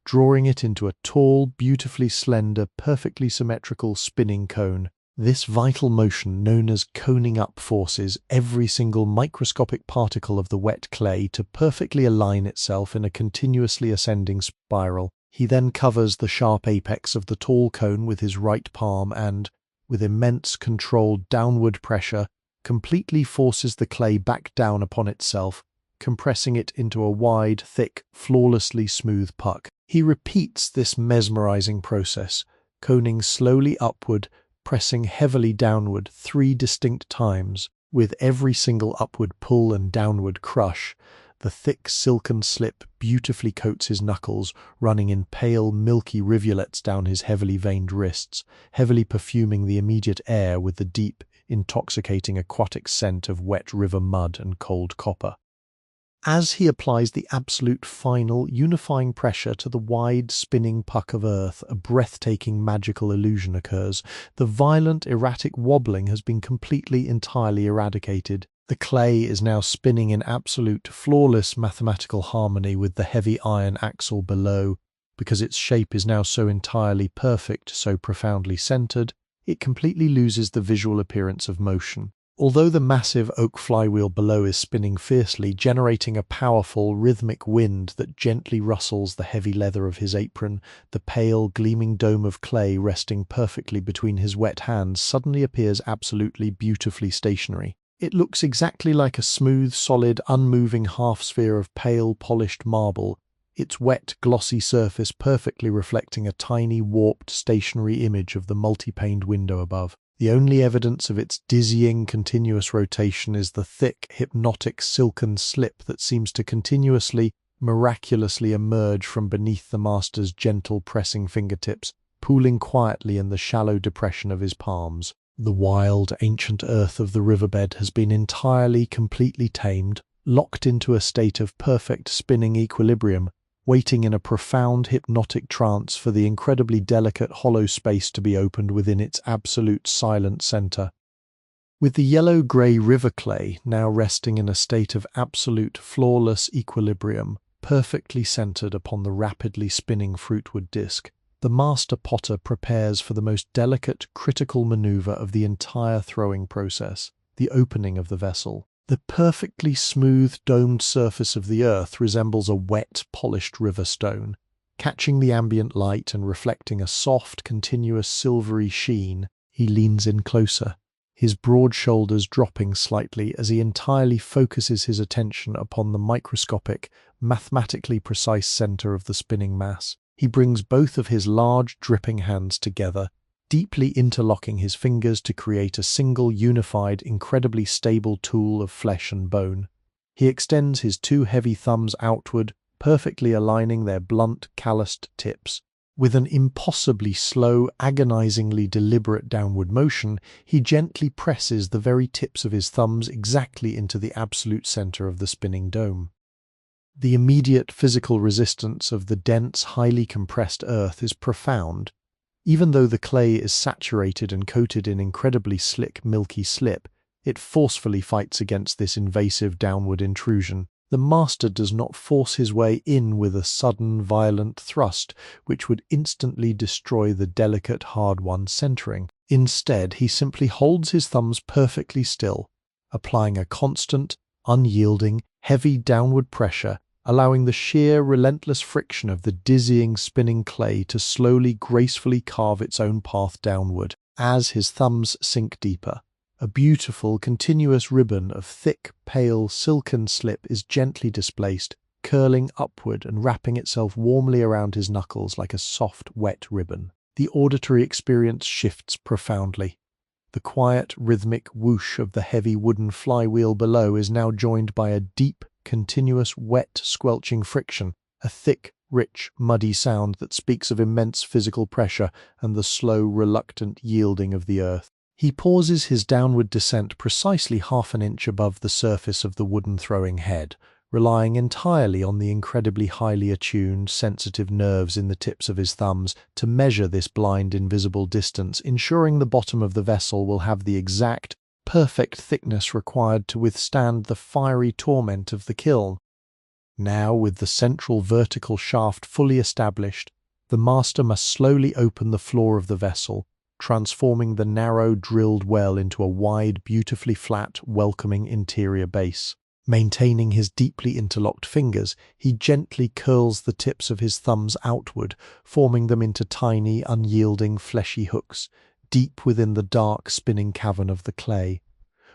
drawing it into a tall, beautifully slender, perfectly symmetrical spinning cone. This vital motion, known as coning up, forces every single microscopic particle of the wet clay to perfectly align itself in a continuously ascending spiral. He then covers the sharp apex of the tall cone with his right palm and, with immense controlled downward pressure, completely forces the clay back down upon itself, compressing it into a wide, thick, flawlessly smooth puck. He repeats this mesmerizing process, coning slowly upward, pressing heavily downward 3 distinct times. With every single upward pull and downward crush, The thick silken slip beautifully coats his knuckles, running in pale, milky rivulets down his heavily veined wrists, heavily perfuming the immediate air with the deep, intoxicating aquatic scent of wet river mud and cold copper. As he applies the absolute final, unifying pressure to the wide, spinning puck of earth, a breathtaking magical illusion occurs. The violent, erratic wobbling has been entirely eradicated. The clay is now spinning in absolute, flawless mathematical harmony with the heavy iron axle below. Because its shape is now so entirely perfect, so profoundly centered, it completely loses the visual appearance of motion. Although the massive oak flywheel below is spinning fiercely, generating a powerful, rhythmic wind that gently rustles the heavy leather of his apron, the pale, gleaming dome of clay resting perfectly between his wet hands suddenly appears absolutely beautifully stationary. It looks exactly like a smooth, solid, unmoving half-sphere of pale, polished marble, its wet, glossy surface perfectly reflecting a tiny, warped, stationary image of the multi-paned window above. The only evidence of its dizzying, continuous rotation is the thick, hypnotic, silken slip that seems to continuously, miraculously emerge from beneath the master's gentle, pressing fingertips, pooling quietly in the shallow depression of his palms. The wild, ancient earth of the riverbed has been entirely, completely tamed, locked into a state of perfect spinning equilibrium, waiting in a profound hypnotic trance for the incredibly delicate hollow space to be opened within its absolute silent center. With the yellow-grey river clay now resting in a state of absolute flawless equilibrium, perfectly centered upon the rapidly spinning fruitwood disc, the master potter prepares for the most delicate, critical maneuver of the entire throwing process, the opening of the vessel. The perfectly smooth, domed surface of the earth resembles a wet, polished river stone. Catching the ambient light and reflecting a soft, continuous silvery sheen, he leans in closer, his broad shoulders dropping slightly as he entirely focuses his attention upon the microscopic, mathematically precise center of the spinning mass. He brings both of his large, dripping hands together, deeply interlocking his fingers to create a single, unified, incredibly stable tool of flesh and bone. He extends his two heavy thumbs outward, perfectly aligning their blunt, calloused tips. With an impossibly slow, agonizingly deliberate downward motion, he gently presses the very tips of his thumbs exactly into the absolute center of the spinning dome. The immediate physical resistance of the dense, highly compressed earth is profound. Even though the clay is saturated and coated in incredibly slick, milky slip, it forcefully fights against this invasive downward intrusion. The master does not force his way in with a sudden, violent thrust, which would instantly destroy the delicate, hard-won centering. Instead, he simply holds his thumbs perfectly still, applying a constant, unyielding, heavy downward pressure, allowing the sheer, relentless friction of the dizzying, spinning clay to slowly, gracefully carve its own path downward. As his thumbs sink deeper, a beautiful, continuous ribbon of thick, pale, silken slip is gently displaced, curling upward and wrapping itself warmly around his knuckles like a soft, wet ribbon. The auditory experience shifts profoundly. The quiet, rhythmic whoosh of the heavy wooden flywheel below is now joined by a deep, continuous, wet, squelching friction, a thick, rich, muddy sound that speaks of immense physical pressure and the slow, reluctant yielding of the earth. He pauses his downward descent precisely half an inch above the surface of the wooden throwing head, relying entirely on the incredibly highly attuned, sensitive nerves in the tips of his thumbs to measure this blind, invisible distance, ensuring the bottom of the vessel will have the exact, perfect thickness required to withstand the fiery torment of the kiln. Now, with the central vertical shaft fully established, the master must slowly open the floor of the vessel, transforming the narrow, drilled well into a wide, beautifully flat, welcoming interior base. Maintaining his deeply interlocked fingers, he gently curls the tips of his thumbs outward, forming them into tiny, unyielding, fleshy hooks, deep within the dark, spinning cavern of the clay.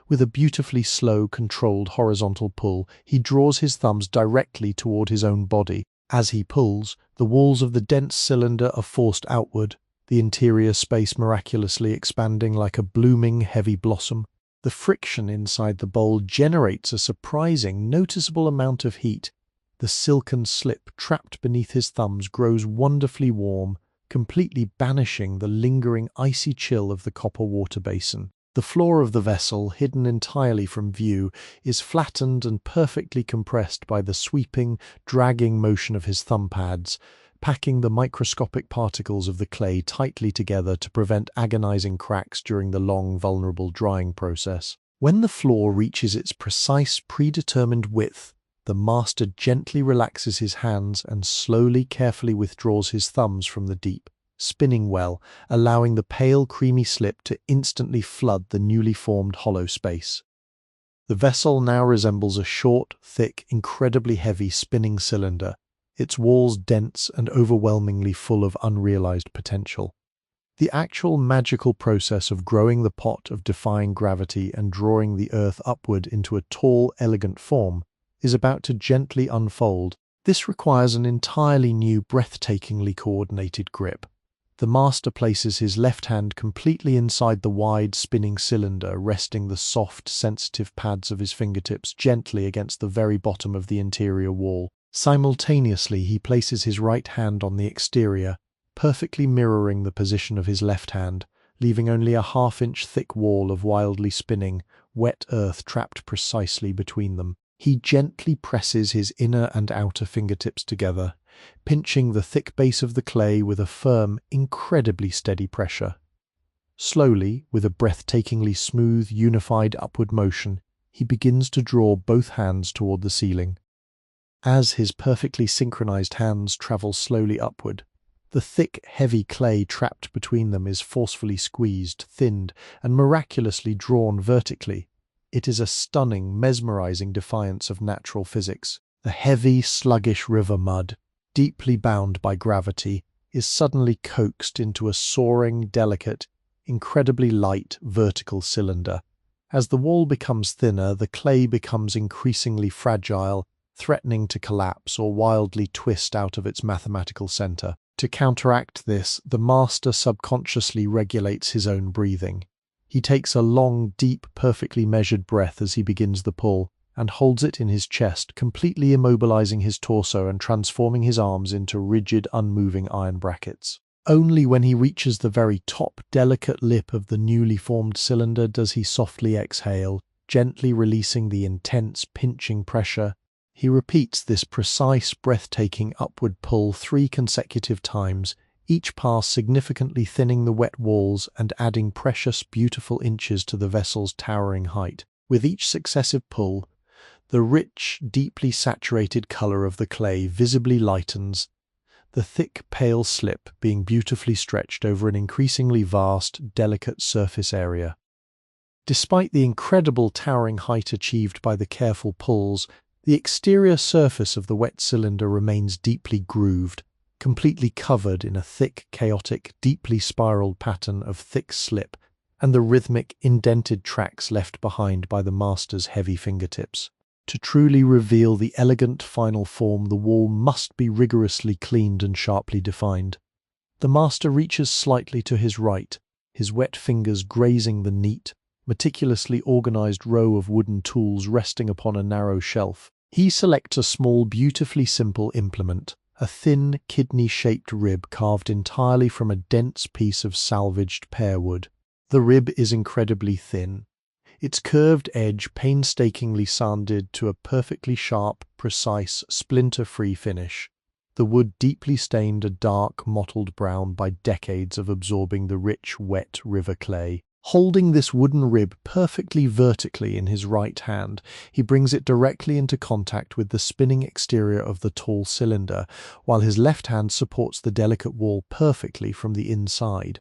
With a beautifully slow, controlled horizontal pull, he draws his thumbs directly toward his own body. As he pulls, the walls of the dense cylinder are forced outward, the interior space miraculously expanding like a blooming, heavy blossom. The friction inside the bowl generates a surprising, noticeable amount of heat. The silken slip trapped beneath his thumbs grows wonderfully warm, completely banishing the lingering icy chill of the copper water basin. The floor of the vessel, hidden entirely from view, is flattened and perfectly compressed by the sweeping, dragging motion of his thumb pads, packing the microscopic particles of the clay tightly together to prevent agonizing cracks during the long, vulnerable drying process. When the floor reaches its precise, predetermined width, the master gently relaxes his hands and slowly, carefully withdraws his thumbs from the deep, spinning well, allowing the pale, creamy slip to instantly flood the newly formed hollow space. The vessel now resembles a short, thick, incredibly heavy spinning cylinder, its walls dense and overwhelmingly full of unrealized potential. The actual magical process of growing the pot, of defying gravity and drawing the earth upward into a tall, elegant form, is about to gently unfold. This requires an entirely new, breathtakingly coordinated grip. The master places his left hand completely inside the wide, spinning cylinder, resting the soft, sensitive pads of his fingertips gently against the very bottom of the interior wall. Simultaneously, he places his right hand on the exterior, perfectly mirroring the position of his left hand, leaving only a half-inch thick wall of wildly spinning, wet earth trapped precisely between them. He gently presses his inner and outer fingertips together, pinching the thick base of the clay with a firm, incredibly steady pressure. Slowly, with a breathtakingly smooth, unified upward motion, he begins to draw both hands toward the ceiling. As his perfectly synchronized hands travel slowly upward, the thick, heavy clay trapped between them is forcefully squeezed, thinned, and miraculously drawn vertically. It is a stunning, mesmerizing defiance of natural physics. The heavy, sluggish river mud, deeply bound by gravity, is suddenly coaxed into a soaring, delicate, incredibly light, vertical cylinder. As the wall becomes thinner, the clay becomes increasingly fragile, threatening to collapse or wildly twist out of its mathematical center. To counteract this, the master subconsciously regulates his own breathing. He takes a long, deep, perfectly measured breath as he begins the pull, and holds it in his chest, completely immobilizing his torso and transforming his arms into rigid, unmoving iron brackets. Only when he reaches the very top, delicate lip of the newly formed cylinder does he softly exhale, gently releasing the intense, pinching pressure. He repeats this precise, breathtaking upward pull 3 consecutive times, each pass significantly thinning the wet walls and adding precious, beautiful inches to the vessel's towering height. With each successive pull, the rich, deeply saturated color of the clay visibly lightens, the thick, pale slip being beautifully stretched over an increasingly vast, delicate surface area. Despite the incredible towering height achieved by the careful pulls, the exterior surface of the wet cylinder remains deeply grooved, completely covered in a thick, chaotic, deeply spiraled pattern of thick slip and the rhythmic, indented tracks left behind by the master's heavy fingertips. To truly reveal the elegant final form, the wall must be rigorously cleaned and sharply defined. The master reaches slightly to his right, his wet fingers grazing the neat, meticulously organized row of wooden tools resting upon a narrow shelf. He selects a small, beautifully simple implement, a thin, kidney-shaped rib carved entirely from a dense piece of salvaged pear wood. The rib is incredibly thin, its curved edge painstakingly sanded to a perfectly sharp, precise, splinter-free finish. The wood deeply stained a dark, mottled brown by decades of absorbing the rich, wet river clay. Holding this wooden rib perfectly vertically in his right hand, he brings it directly into contact with the spinning exterior of the tall cylinder, while his left hand supports the delicate wall perfectly from the inside.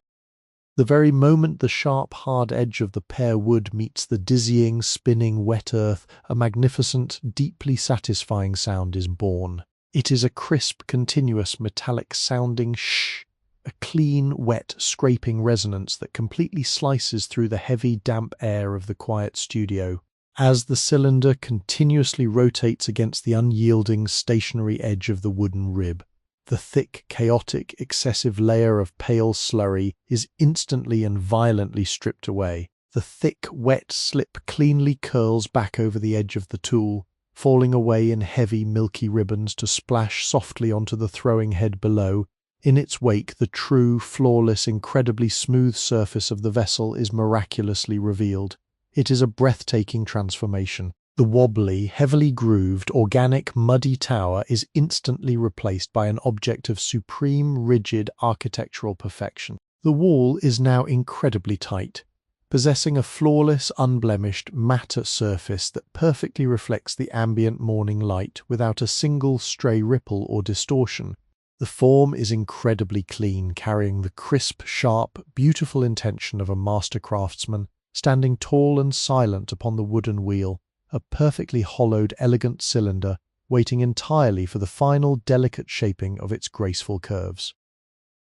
The very moment the sharp, hard edge of the pear wood meets the dizzying, spinning wet earth, a magnificent, deeply satisfying sound is born. It is a crisp, continuous, metallic-sounding shh, a clean, wet, scraping resonance that completely slices through the heavy, damp air of the quiet studio. As the cylinder continuously rotates against the unyielding, stationary edge of the wooden rib, the thick, chaotic, excessive layer of pale slurry is instantly and violently stripped away. The thick, wet slip cleanly curls back over the edge of the tool, falling away in heavy, milky ribbons to splash softly onto the throwing head below. In its wake, the true, flawless, incredibly smooth surface of the vessel is miraculously revealed. It is a breathtaking transformation. The wobbly, heavily grooved, organic, muddy tower is instantly replaced by an object of supreme, rigid architectural perfection. The wall is now incredibly tight, possessing a flawless, unblemished, matte surface that perfectly reflects the ambient morning light without a single stray ripple or distortion. The form is incredibly clean, carrying the crisp, sharp, beautiful intention of a master craftsman, standing tall and silent upon the wooden wheel, a perfectly hollowed, elegant cylinder, waiting entirely for the final, delicate shaping of its graceful curves.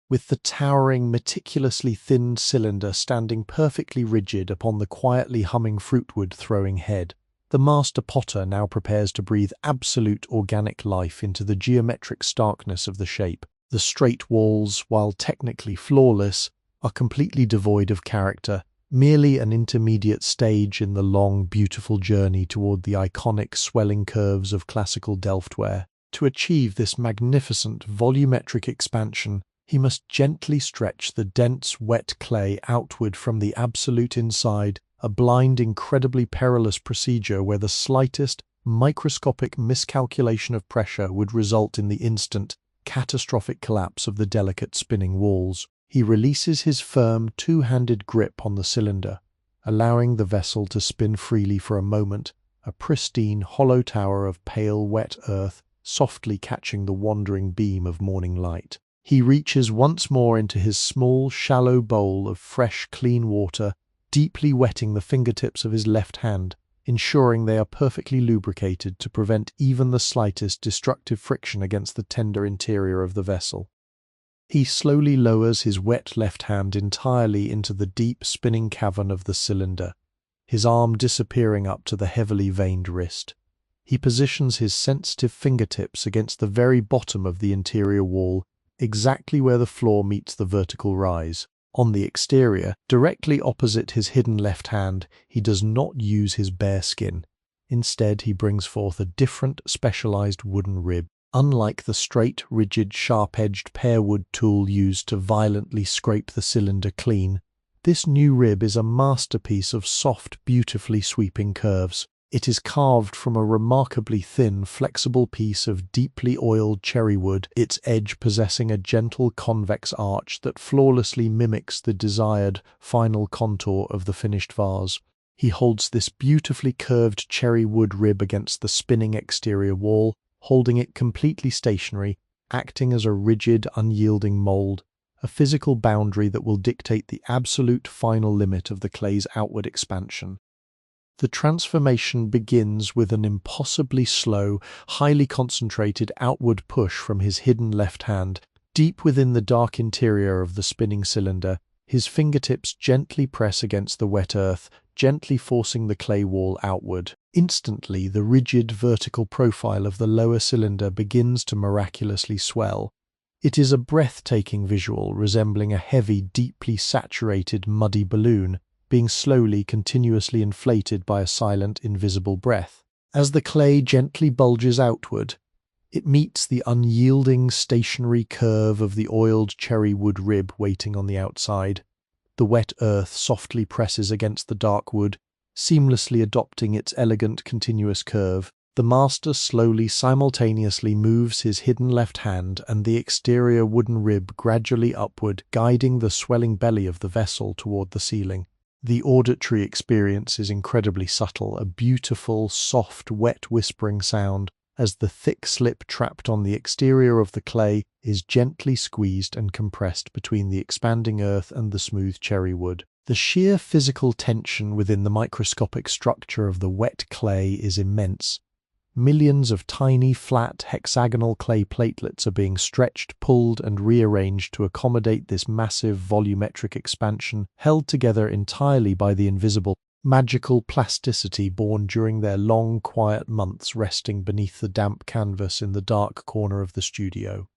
With the towering, meticulously thinned cylinder standing perfectly rigid upon the quietly humming fruitwood-throwing head, the master potter now prepares to breathe absolute organic life into the geometric starkness of the shape. The straight walls, while technically flawless, are completely devoid of character, merely an intermediate stage in the long, beautiful journey toward the iconic swelling curves of classical Delftware. To achieve this magnificent volumetric expansion, he must gently stretch the dense, wet clay outward from the absolute inside, a blind, incredibly perilous procedure where the slightest, microscopic miscalculation of pressure would result in the instant, catastrophic collapse of the delicate spinning walls. He releases his firm, two-handed grip on the cylinder, allowing the vessel to spin freely for a moment, a pristine, hollow tower of pale, wet earth, softly catching the wandering beam of morning light. He reaches once more into his small, shallow bowl of fresh, clean water, deeply wetting the fingertips of his left hand, ensuring they are perfectly lubricated to prevent even the slightest destructive friction against the tender interior of the vessel. He slowly lowers his wet left hand entirely into the deep, spinning cavern of the cylinder, his arm disappearing up to the heavily veined wrist. He positions his sensitive fingertips against the very bottom of the interior wall, exactly where the floor meets the vertical rise. On the exterior, directly opposite his hidden left hand, he does not use his bare skin. Instead, he brings forth a different, specialized wooden rib. Unlike the straight, rigid, sharp-edged pear-wood tool used to violently scrape the cylinder clean, this new rib is a masterpiece of soft, beautifully sweeping curves. It is carved from a remarkably thin, flexible piece of deeply oiled cherry wood, its edge possessing a gentle convex arch that flawlessly mimics the desired final contour of the finished vase. He holds this beautifully curved cherry wood rib against the spinning exterior wall, holding it completely stationary, acting as a rigid, unyielding mold, a physical boundary that will dictate the absolute final limit of the clay's outward expansion. The transformation begins with an impossibly slow, highly concentrated outward push from his hidden left hand. Deep within the dark interior of the spinning cylinder, his fingertips gently press against the wet earth, gently forcing the clay wall outward. Instantly, the rigid, vertical profile of the lower cylinder begins to miraculously swell. It is a breathtaking visual resembling a heavy, deeply saturated, muddy balloon, being slowly, continuously inflated by a silent, invisible breath. As the clay gently bulges outward, it meets the unyielding, stationary curve of the oiled cherry wood rib waiting on the outside. The wet earth softly presses against the dark wood, seamlessly adopting its elegant, continuous curve. The master slowly, simultaneously moves his hidden left hand, and the exterior wooden rib gradually upward, guiding the swelling belly of the vessel toward the ceiling. The auditory experience is incredibly subtle, a beautiful, soft, wet whispering sound as the thick slip trapped on the exterior of the clay is gently squeezed and compressed between the expanding earth and the smooth cherry wood. The sheer physical tension within the microscopic structure of the wet clay is immense. Millions of tiny, flat, hexagonal clay platelets are being stretched, pulled, and rearranged to accommodate this massive volumetric expansion, held together entirely by the invisible, magical plasticity born during their long, quiet months resting beneath the damp canvas in the dark corner of the studio.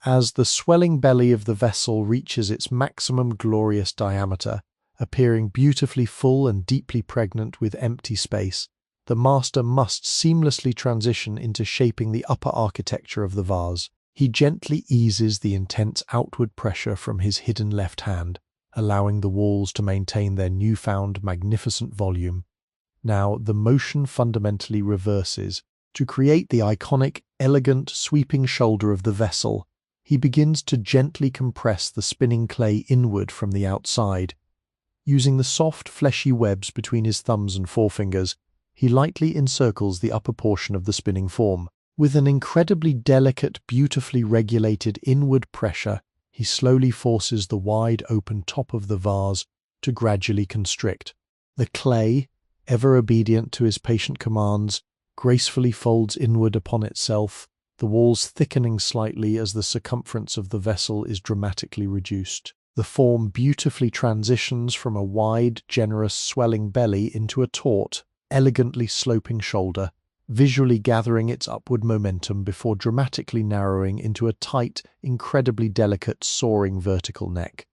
As the swelling belly of the vessel reaches its maximum glorious diameter, appearing beautifully full and deeply pregnant with empty space. The master must seamlessly transition into shaping the upper architecture of the vase. He gently eases the intense outward pressure from his hidden left hand, allowing the walls to maintain their newfound magnificent volume. Now, the motion fundamentally reverses. To create the iconic, elegant, sweeping shoulder of the vessel, he begins to gently compress the spinning clay inward from the outside. Using the soft, fleshy webs between his thumbs and forefingers, he lightly encircles the upper portion of the spinning form. With an incredibly delicate, beautifully regulated inward pressure, he slowly forces the wide open top of the vase to gradually constrict. The clay, ever obedient to his patient commands, gracefully folds inward upon itself, the walls thickening slightly as the circumference of the vessel is dramatically reduced. The form beautifully transitions from a wide, generous, swelling belly into a taut, elegantly sloping shoulder, visually gathering its upward momentum before dramatically narrowing into a tight, incredibly delicate, soaring vertical neck.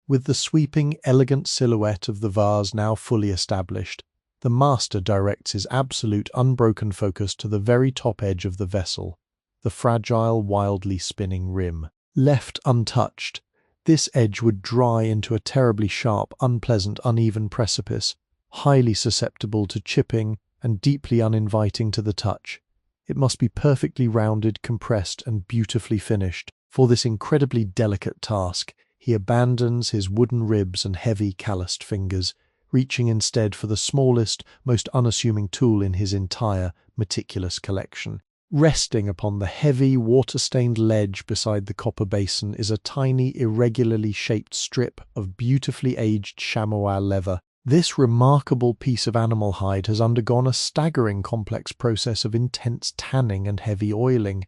With the sweeping, elegant silhouette of the vase now fully established, the master directs his absolute unbroken focus to the very top edge of the vessel, the fragile, wildly spinning rim. Left untouched, this edge would dry into a terribly sharp, unpleasant, uneven precipice, highly susceptible to chipping and deeply uninviting to the touch. It must be perfectly rounded, compressed, and beautifully finished. For this incredibly delicate task, he abandons his wooden ribs and heavy, calloused fingers, reaching instead for the smallest, most unassuming tool in his entire, meticulous collection. Resting upon the heavy, water-stained ledge beside the copper basin is a tiny, irregularly shaped strip of beautifully aged chamois leather. This remarkable piece of animal hide has undergone a staggering complex process of intense tanning and heavy oiling,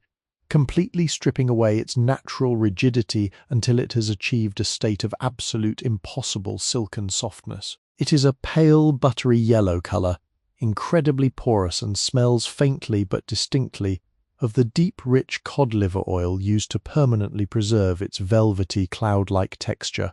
completely stripping away its natural rigidity until it has achieved a state of absolute impossible silken softness. It is a pale, buttery yellow color, incredibly porous, and smells faintly but distinctly of the deep, rich cod liver oil used to permanently preserve its velvety, cloud-like texture.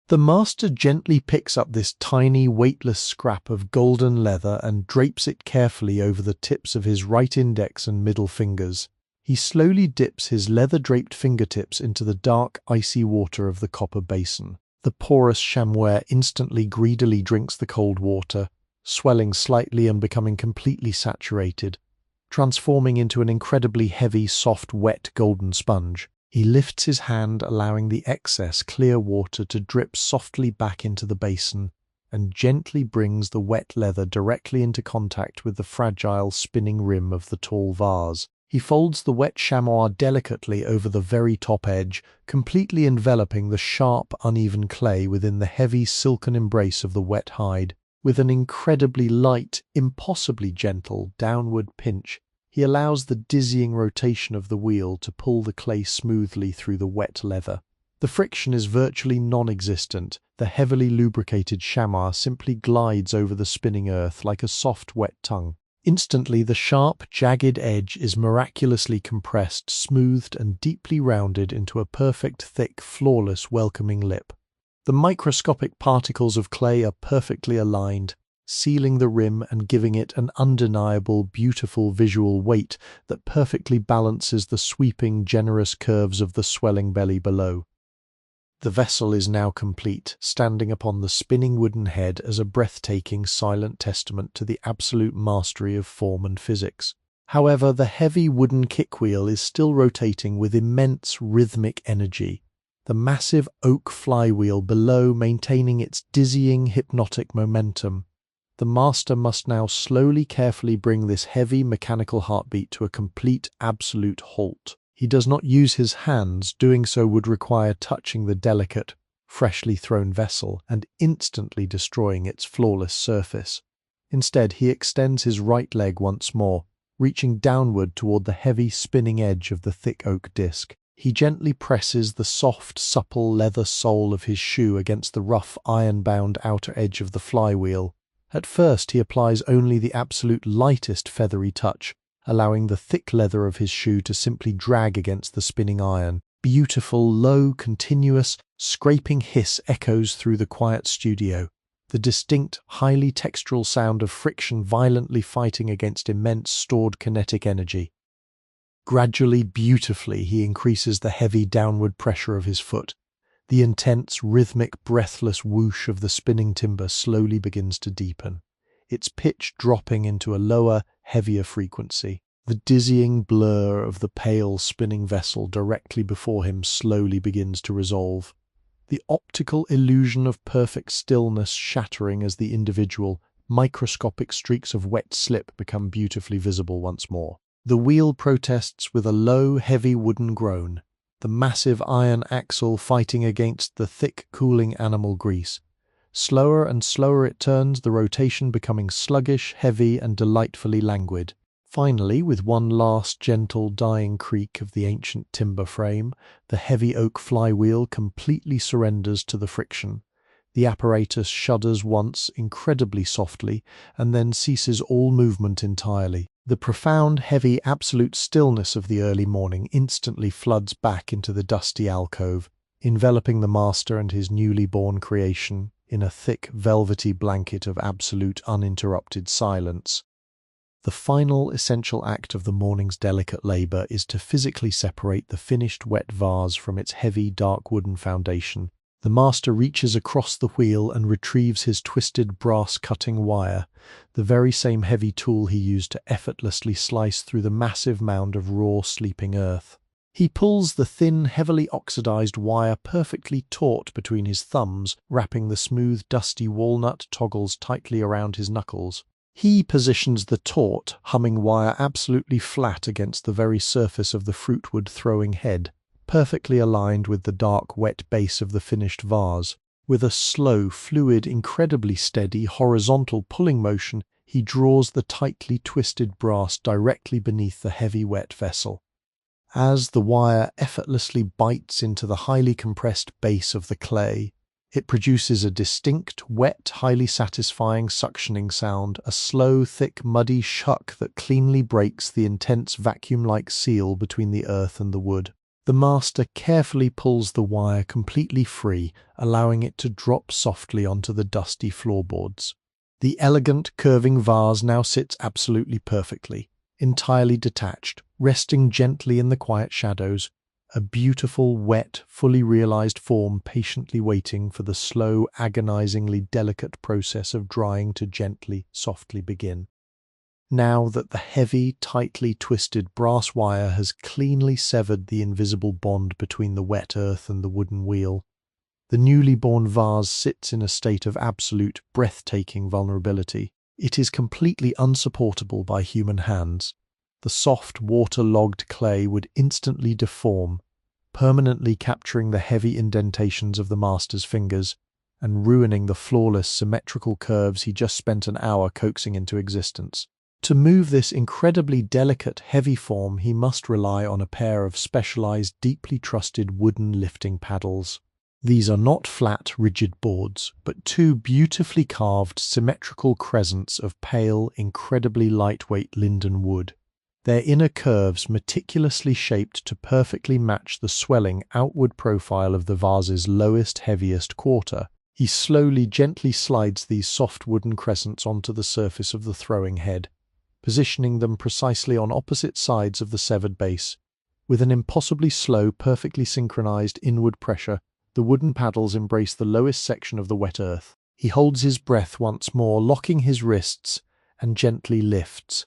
The master gently picks up this tiny, weightless scrap of golden leather and drapes it carefully over the tips of his right index and middle fingers. He slowly dips his leather-draped fingertips into the dark, icy water of the copper basin. The porous chamois instantly greedily drinks the cold water, swelling slightly and becoming completely saturated, transforming into an incredibly heavy, soft, wet, golden sponge. He lifts his hand, allowing the excess clear water to drip softly back into the basin, and gently brings the wet leather directly into contact with the fragile, spinning rim of the tall vase. He folds the wet chamois delicately over the very top edge, completely enveloping the sharp, uneven clay within the heavy, silken embrace of the wet hide. With an incredibly light, impossibly gentle, downward pinch, he allows the dizzying rotation of the wheel to pull the clay smoothly through the wet leather. The friction is virtually non-existent. The heavily lubricated chamois simply glides over the spinning earth like a soft, wet tongue. Instantly, the sharp, jagged edge is miraculously compressed, smoothed, and deeply rounded into a perfect, thick, flawless, welcoming lip. The microscopic particles of clay are perfectly aligned, sealing the rim and giving it an undeniable, beautiful visual weight that perfectly balances the sweeping, generous curves of the swelling belly below. The vessel is now complete, standing upon the spinning wooden head as a breathtaking, silent testament to the absolute mastery of form and physics. However, the heavy wooden kickwheel is still rotating with immense rhythmic energy, the massive oak flywheel below maintaining its dizzying, hypnotic momentum. The master must now slowly, carefully bring this heavy mechanical heartbeat to a complete, absolute halt. He does not use his hands. Doing so would require touching the delicate, freshly thrown vessel and instantly destroying its flawless surface. Instead, he extends his right leg once more, reaching downward toward the heavy, spinning edge of the thick oak disc. He gently presses the soft, supple leather sole of his shoe against the rough, iron-bound outer edge of the flywheel. At first, he applies only the absolute lightest feathery touch, allowing the thick leather of his shoe to simply drag against the spinning iron. beautiful, low, continuous, scraping hiss echoes through the quiet studio, the distinct, highly textural sound of friction violently fighting against immense stored kinetic energy. Gradually, beautifully, he increases the heavy downward pressure of his foot. The intense, rhythmic, breathless whoosh of the spinning timber slowly begins to deepen, its pitch dropping into a lower, heavier frequency. The dizzying blur of the pale spinning vessel directly before him slowly begins to resolve, the optical illusion of perfect stillness shattering as the individual, microscopic streaks of wet slip become beautifully visible once more. The wheel protests with a low, heavy wooden groan, the massive iron axle fighting against the thick, cooling animal grease. Slower and slower it turns, the rotation becoming sluggish, heavy, and delightfully languid. Finally, with one last gentle dying creak of the ancient timber frame, the heavy oak flywheel completely surrenders to the friction. The apparatus shudders once, incredibly softly, and then ceases all movement entirely. The profound, heavy, absolute stillness of the early morning instantly floods back into the dusty alcove, enveloping the master and his newly born creation in a thick, velvety blanket of absolute, uninterrupted silence. The final essential act of the morning's delicate labor is to physically separate the finished wet vase from its heavy, dark wooden foundation. The master reaches across the wheel and retrieves his twisted brass cutting wire, the very same heavy tool he used to effortlessly slice through the massive mound of raw, sleeping earth. He pulls the thin, heavily oxidized wire perfectly taut between his thumbs, wrapping the smooth, dusty walnut toggles tightly around his knuckles. He positions the taut, humming wire absolutely flat against the very surface of the fruitwood throwing head, perfectly aligned with the dark, wet base of the finished vase. With a slow, fluid, incredibly steady, horizontal pulling motion, he draws the tightly twisted brass directly beneath the heavy, wet vessel. As the wire effortlessly bites into the highly compressed base of the clay, it produces a distinct, wet, highly satisfying suctioning sound, a slow, thick, muddy shuck that cleanly breaks the intense vacuum-like seal between the earth and the wood. The master carefully pulls the wire completely free, allowing it to drop softly onto the dusty floorboards. The elegant, curving vase now sits absolutely perfectly, entirely detached, resting gently in the quiet shadows, a beautiful, wet, fully realized form patiently waiting for the slow, agonizingly delicate process of drying to gently, softly begin. Now that the heavy, tightly twisted brass wire has cleanly severed the invisible bond between the wet earth and the wooden wheel, the newly born vase sits in a state of absolute, breathtaking vulnerability. It is completely unsupportable by human hands. The soft, water-logged clay would instantly deform, permanently capturing the heavy indentations of the master's fingers and ruining the flawless, symmetrical curves he just spent an hour coaxing into existence. To move this incredibly delicate, heavy form, he must rely on a pair of specialized, deeply trusted wooden lifting paddles. These are not flat, rigid boards, but two beautifully carved, symmetrical crescents of pale, incredibly lightweight linden wood. Their inner curves meticulously shaped to perfectly match the swelling outward profile of the vase's lowest, heaviest quarter. He slowly, gently slides these soft wooden crescents onto the surface of the throwing head, positioning them precisely on opposite sides of the severed base. With an impossibly slow, perfectly synchronized inward pressure, the wooden paddles embrace the lowest section of the wet earth. He holds his breath once more, locking his wrists, and gently lifts.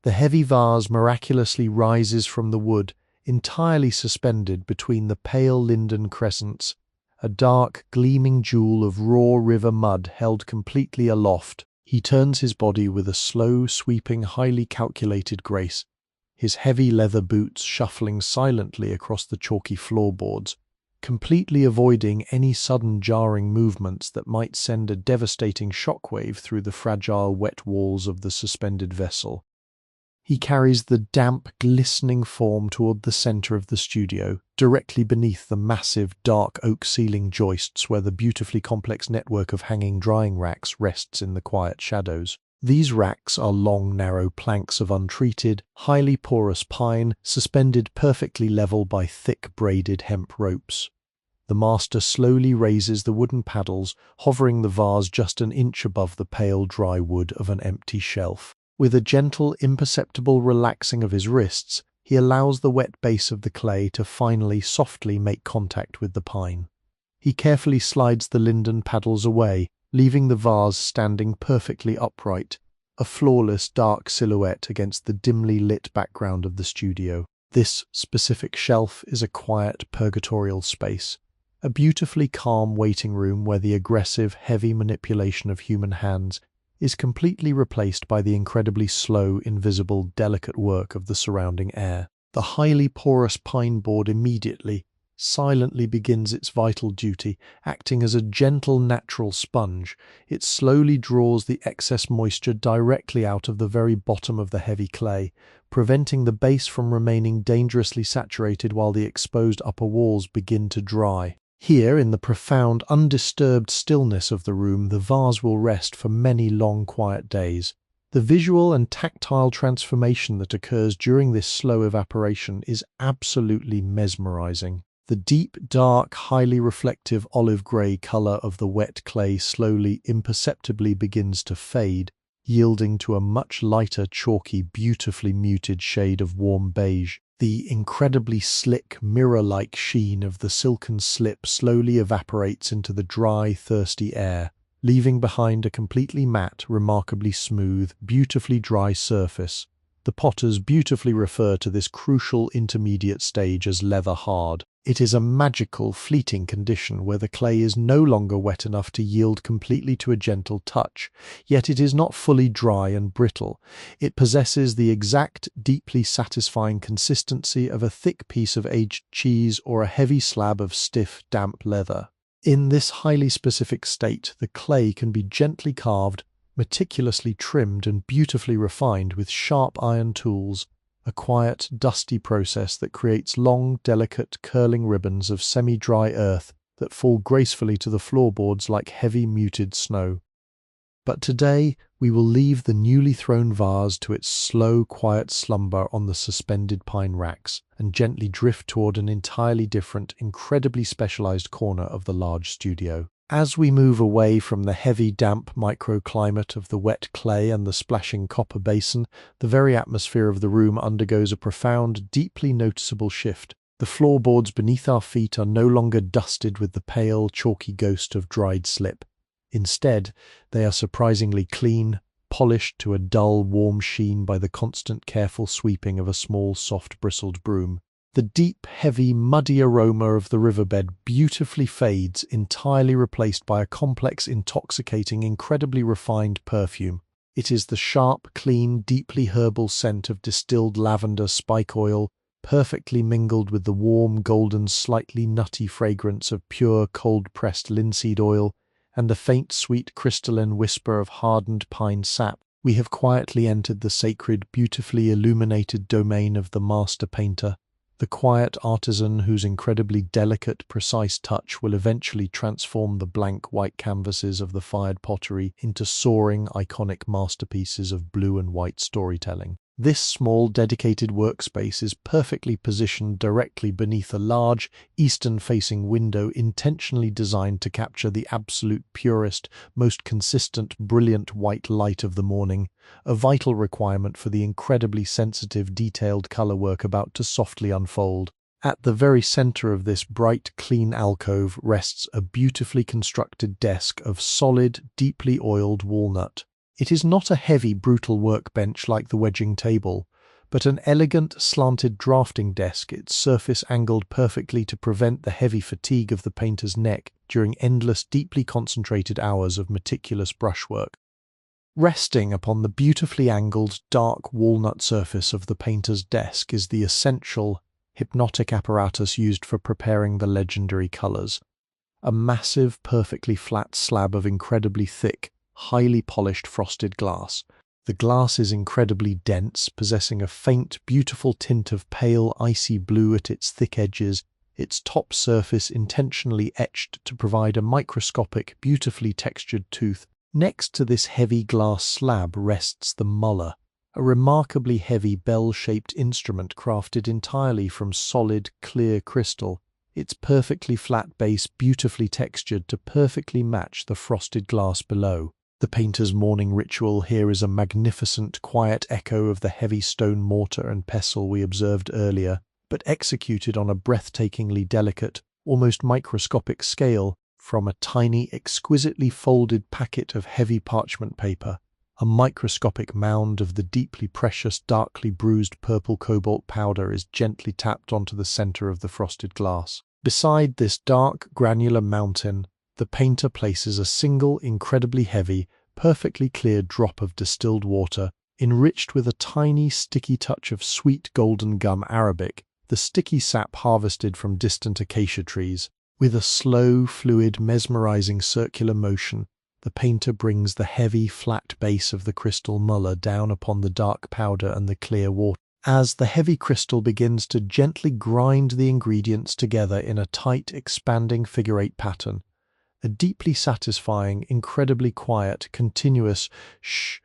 The heavy vase miraculously rises from the wood, entirely suspended between the pale linden crescents, a dark, gleaming jewel of raw river mud held completely aloft. He turns his body with a slow, sweeping, highly calculated grace, his heavy leather boots shuffling silently across the chalky floorboards, completely avoiding any sudden jarring movements that might send a devastating shockwave through the fragile, wet walls of the suspended vessel. He carries the damp, glistening form toward the center of the studio, directly beneath the massive, dark oak ceiling joists where the beautifully complex network of hanging drying racks rests in the quiet shadows. These racks are long, narrow planks of untreated, highly porous pine, suspended perfectly level by thick braided hemp ropes. The master slowly raises the wooden paddles, hovering the vase just an inch above the pale dry wood of an empty shelf. With a gentle, imperceptible relaxing of his wrists, he allows the wet base of the clay to finally softly make contact with the pine. He carefully slides the linden paddles away, leaving the vase standing perfectly upright, a flawless dark silhouette against the dimly lit background of the studio. This specific shelf is a quiet, purgatorial space, a beautifully calm waiting room where the aggressive, heavy manipulation of human hands is completely replaced by the incredibly slow, invisible, delicate work of the surrounding air. The highly porous pine board immediately, silently begins its vital duty, acting as a gentle, natural sponge. It slowly draws the excess moisture directly out of the very bottom of the heavy clay, preventing the base from remaining dangerously saturated while the exposed upper walls begin to dry. Here, in the profound, undisturbed stillness of the room, the vase will rest for many long, quiet days. The visual and tactile transformation that occurs during this slow evaporation is absolutely mesmerizing. The deep, dark, highly reflective olive-grey color of the wet clay slowly, imperceptibly begins to fade, yielding to a much lighter, chalky, beautifully muted shade of warm beige. The incredibly slick, mirror-like sheen of the silken slip slowly evaporates into the dry, thirsty air, leaving behind a completely matte, remarkably smooth, beautifully dry surface. The potters beautifully refer to this crucial intermediate stage as leather hard. It is a magical, fleeting condition where the clay is no longer wet enough to yield completely to a gentle touch, yet it is not fully dry and brittle. It possesses the exact, deeply satisfying consistency of a thick piece of aged cheese or a heavy slab of stiff, damp leather. In this highly specific state, the clay can be gently carved, meticulously trimmed and beautifully refined with sharp iron tools, a quiet, dusty process that creates long, delicate, curling ribbons of semi-dry earth that fall gracefully to the floorboards like heavy, muted snow. But today, we will leave the newly thrown vase to its slow, quiet slumber on the suspended pine racks and gently drift toward an entirely different, incredibly specialized corner of the large studio. As we move away from the heavy, damp microclimate of the wet clay and the splashing copper basin, the very atmosphere of the room undergoes a profound, deeply noticeable shift. The floorboards beneath our feet are no longer dusted with the pale, chalky ghost of dried slip. Instead, they are surprisingly clean, polished to a dull, warm sheen by the constant, careful sweeping of a small, soft, bristled broom. The deep, heavy, muddy aroma of the riverbed beautifully fades, entirely replaced by a complex, intoxicating, incredibly refined perfume. It is the sharp, clean, deeply herbal scent of distilled lavender spike oil, perfectly mingled with the warm, golden, slightly nutty fragrance of pure, cold-pressed linseed oil, and the faint, sweet, crystalline whisper of hardened pine sap. We have quietly entered the sacred, beautifully illuminated domain of the master painter, the quiet artisan whose incredibly delicate, precise touch will eventually transform the blank white canvases of the fired pottery into soaring, iconic masterpieces of blue and white storytelling. This small, dedicated workspace is perfectly positioned directly beneath a large, eastern-facing window intentionally designed to capture the absolute purest, most consistent, brilliant white light of the morning, a vital requirement for the incredibly sensitive, detailed color work about to softly unfold. At the very center of this bright, clean alcove rests a beautifully constructed desk of solid, deeply oiled walnut. It is not a heavy, brutal workbench like the wedging table, but an elegant, slanted drafting desk, its surface angled perfectly to prevent the heavy fatigue of the painter's neck during endless, deeply concentrated hours of meticulous brushwork. Resting upon the beautifully angled, dark walnut surface of the painter's desk is the essential, hypnotic apparatus used for preparing the legendary colors. A massive, perfectly flat slab of incredibly thick, highly polished frosted glass. The glass is incredibly dense, possessing a faint, beautiful tint of pale, icy blue at its thick edges, its top surface intentionally etched to provide a microscopic, beautifully textured tooth Next to this heavy glass slab rests the muller, a remarkably heavy bell-shaped instrument crafted entirely from solid, clear crystal, its perfectly flat base beautifully textured to perfectly match the frosted glass below. The painter's morning ritual here is a magnificent, quiet echo of the heavy stone mortar and pestle we observed earlier, but executed on a breathtakingly delicate, almost microscopic scale from a tiny, exquisitely folded packet of heavy parchment paper. A microscopic mound of the deeply precious, darkly bruised purple cobalt powder is gently tapped onto the center of the frosted glass. Beside this dark, granular mountain, the painter places a single, incredibly heavy, perfectly clear drop of distilled water, enriched with a tiny, sticky touch of sweet golden gum arabic, the sticky sap harvested from distant acacia trees. With a slow, fluid, mesmerizing circular motion, the painter brings the heavy, flat base of the crystal muller down upon the dark powder and the clear water. As the heavy crystal begins to gently grind the ingredients together in a tight, expanding figure-eight pattern, a deeply satisfying, incredibly quiet, continuous shh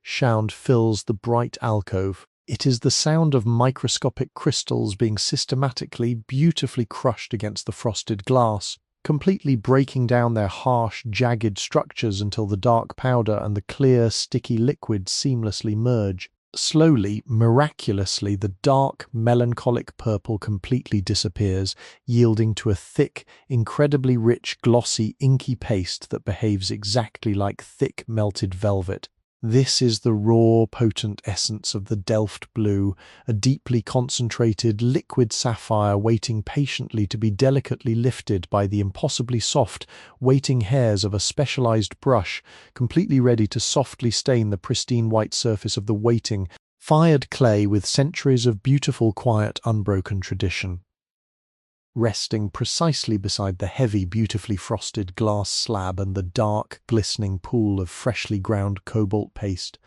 sound fills the bright alcove. It is the sound of microscopic crystals being systematically, beautifully crushed against the frosted glass, completely breaking down their harsh, jagged structures until the dark powder and the clear, sticky liquid seamlessly merge. Slowly, miraculously, the dark, melancholic purple completely disappears, yielding to a thick, incredibly rich, glossy, inky paste that behaves exactly like thick, melted velvet. This is the raw, potent essence of the Delft blue, a deeply concentrated, liquid sapphire waiting patiently to be delicately lifted by the impossibly soft, waiting hairs of a specialized brush, completely ready to softly stain the pristine white surface of the waiting, fired clay with centuries of beautiful, quiet, unbroken tradition. Resting precisely beside the heavy, beautifully frosted glass slab and the dark, glistening pool of freshly ground cobalt paste,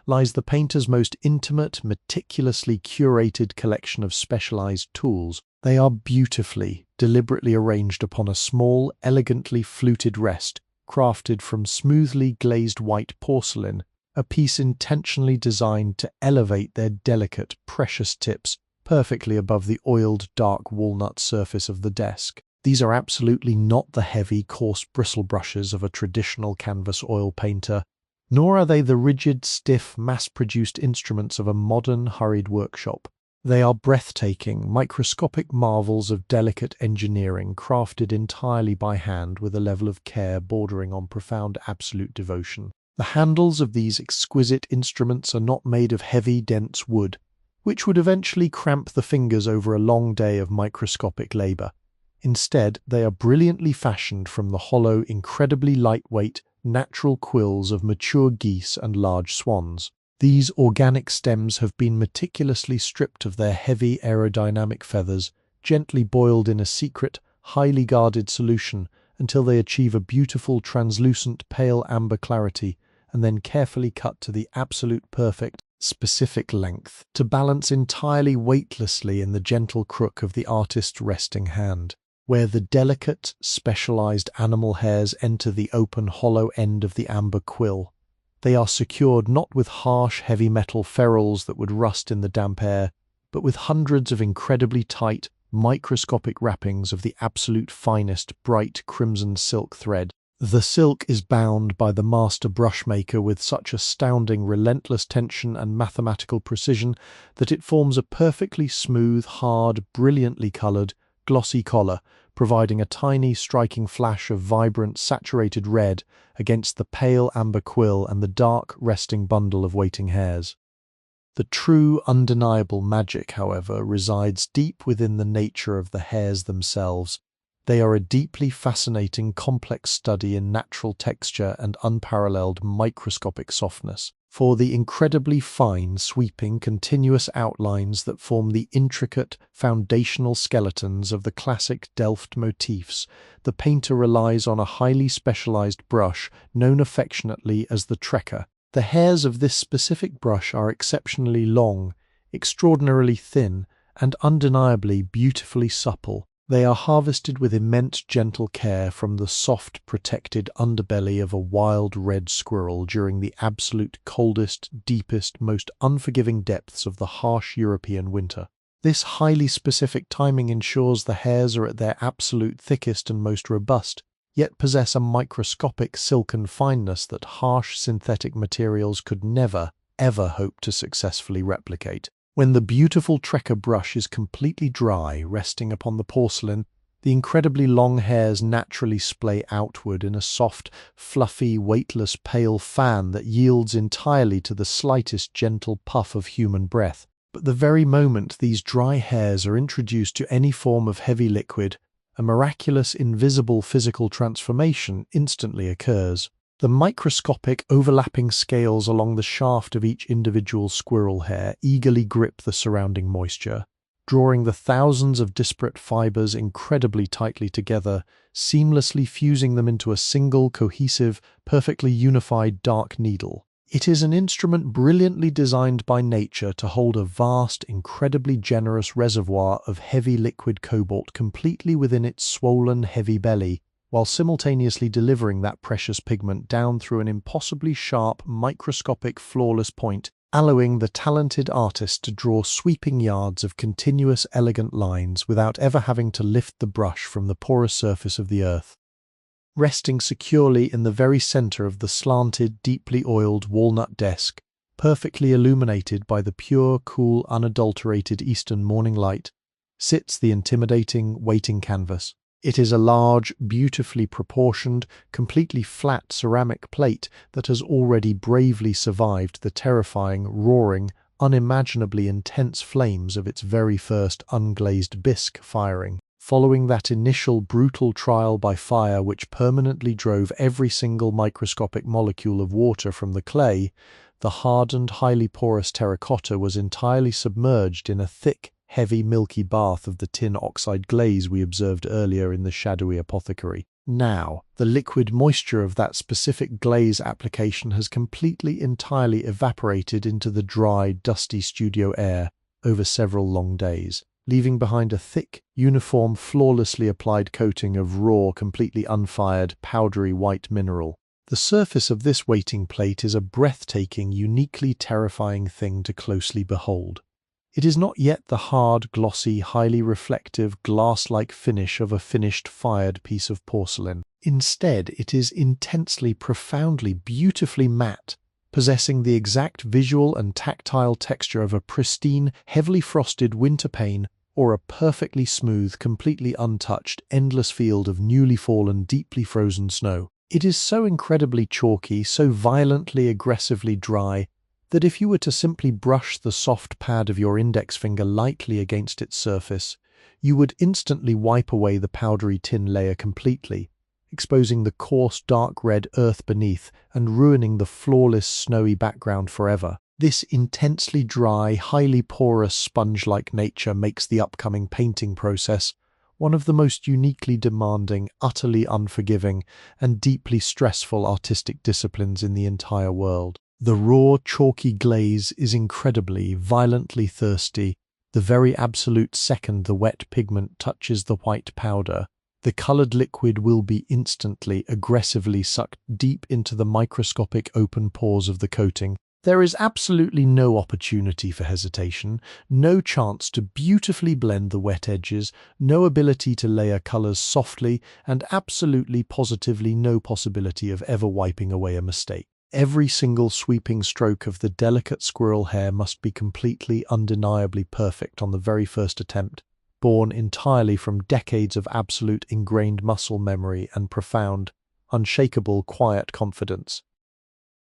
lies the painter's most intimate, meticulously curated collection of specialized tools. They are beautifully, deliberately arranged upon a small, elegantly fluted rest, crafted from smoothly glazed white porcelain, a piece intentionally designed to elevate their delicate, precious tips perfectly above the oiled, dark walnut surface of the desk. These are absolutely not the heavy, coarse bristle brushes of a traditional canvas oil painter, nor are they the rigid, stiff, mass-produced instruments of a modern, hurried workshop. They are breathtaking, microscopic marvels of delicate engineering crafted entirely by hand with a level of care bordering on profound absolute devotion. The handles of these exquisite instruments are not made of heavy, dense wood, which would eventually cramp the fingers over a long day of microscopic labor. Instead, they are brilliantly fashioned from the hollow, incredibly lightweight, natural quills of mature geese and large swans. These organic stems have been meticulously stripped of their heavy aerodynamic feathers, gently boiled in a secret, highly guarded solution until they achieve a beautiful, translucent, pale amber clarity, and then carefully cut to the absolute perfect, specific length, to balance entirely weightlessly in the gentle crook of the artist's resting hand. Where the delicate, specialized animal hairs enter the open, hollow end of the amber quill, they are secured not with harsh, heavy metal ferrules that would rust in the damp air, but with hundreds of incredibly tight, microscopic wrappings of the absolute finest, bright crimson silk thread. The silk is bound by the master brushmaker with such astounding, relentless tension and mathematical precision that it forms a perfectly smooth, hard, brilliantly colored, glossy collar, providing a tiny, striking flash of vibrant, saturated red against the pale amber quill and the dark, resting bundle of waiting hairs. The true, undeniable magic, however, resides deep within the nature of the hairs themselves. They are a deeply fascinating, complex study in natural texture and unparalleled microscopic softness. For the incredibly fine, sweeping, continuous outlines that form the intricate, foundational skeletons of the classic Delft motifs, the painter relies on a highly specialized brush known affectionately as the trekker. The hairs of this specific brush are exceptionally long, extraordinarily thin, and undeniably beautifully supple. They are harvested with immense gentle care from the soft, protected underbelly of a wild red squirrel during the absolute coldest, deepest, most unforgiving depths of the harsh European winter. This highly specific timing ensures the hairs are at their absolute thickest and most robust, yet possess a microscopic silken fineness that harsh synthetic materials could never, ever hope to successfully replicate. When the beautiful trekker brush is completely dry, resting upon the porcelain, the incredibly long hairs naturally splay outward in a soft, fluffy, weightless, pale fan that yields entirely to the slightest gentle puff of human breath. But the very moment these dry hairs are introduced to any form of heavy liquid, a miraculous, invisible physical transformation instantly occurs. The microscopic overlapping scales along the shaft of each individual squirrel hair eagerly grip the surrounding moisture, drawing the thousands of disparate fibers incredibly tightly together, seamlessly fusing them into a single, cohesive, perfectly unified dark needle. It is an instrument brilliantly designed by nature to hold a vast, incredibly generous reservoir of heavy liquid cobalt completely within its swollen, heavy belly, while simultaneously delivering that precious pigment down through an impossibly sharp, microscopic, flawless point, allowing the talented artist to draw sweeping yards of continuous, elegant lines without ever having to lift the brush from the porous surface of the earth. Resting securely in the very center of the slanted, deeply oiled walnut desk, perfectly illuminated by the pure, cool, unadulterated eastern morning light, sits the intimidating, waiting canvas. It is a large, beautifully proportioned, completely flat ceramic plate that has already bravely survived the terrifying, roaring, unimaginably intense flames of its very first unglazed bisque firing. Following that initial brutal trial by fire which permanently drove every single microscopic molecule of water from the clay, the hardened, highly porous terracotta was entirely submerged in a thick, heavy, milky bath of the tin oxide glaze we observed earlier in the shadowy apothecary. Now, the liquid moisture of that specific glaze application has entirely evaporated into the dry, dusty studio air over several long days, leaving behind a thick, uniform, flawlessly applied coating of raw, completely unfired, powdery white mineral. The surface of this waiting plate is a breathtaking, uniquely terrifying thing to closely behold. It is not yet the hard, glossy, highly reflective, glass-like finish of a finished, fired piece of porcelain. Instead, it is intensely, profoundly, beautifully matte, possessing the exact visual and tactile texture of a pristine, heavily frosted winter pane or a perfectly smooth, completely untouched, endless field of newly fallen, deeply frozen snow. It is so incredibly chalky, so violently, aggressively dry, that if you were to simply brush the soft pad of your index finger lightly against its surface, you would instantly wipe away the powdery tin layer completely, exposing the coarse dark red earth beneath and ruining the flawless snowy background forever. This intensely dry, highly porous sponge-like nature makes the upcoming painting process one of the most uniquely demanding, utterly unforgiving, and deeply stressful artistic disciplines in the entire world. The raw, chalky glaze is incredibly, violently thirsty. The very absolute second the wet pigment touches the white powder, the colored liquid will be instantly, aggressively sucked deep into the microscopic open pores of the coating. There is absolutely no opportunity for hesitation, no chance to beautifully blend the wet edges, no ability to layer colors softly, and absolutely positively no possibility of ever wiping away a mistake. Every single sweeping stroke of the delicate squirrel hair must be completely, undeniably perfect on the very first attempt, born entirely from decades of absolute ingrained muscle memory and profound, unshakable, quiet confidence.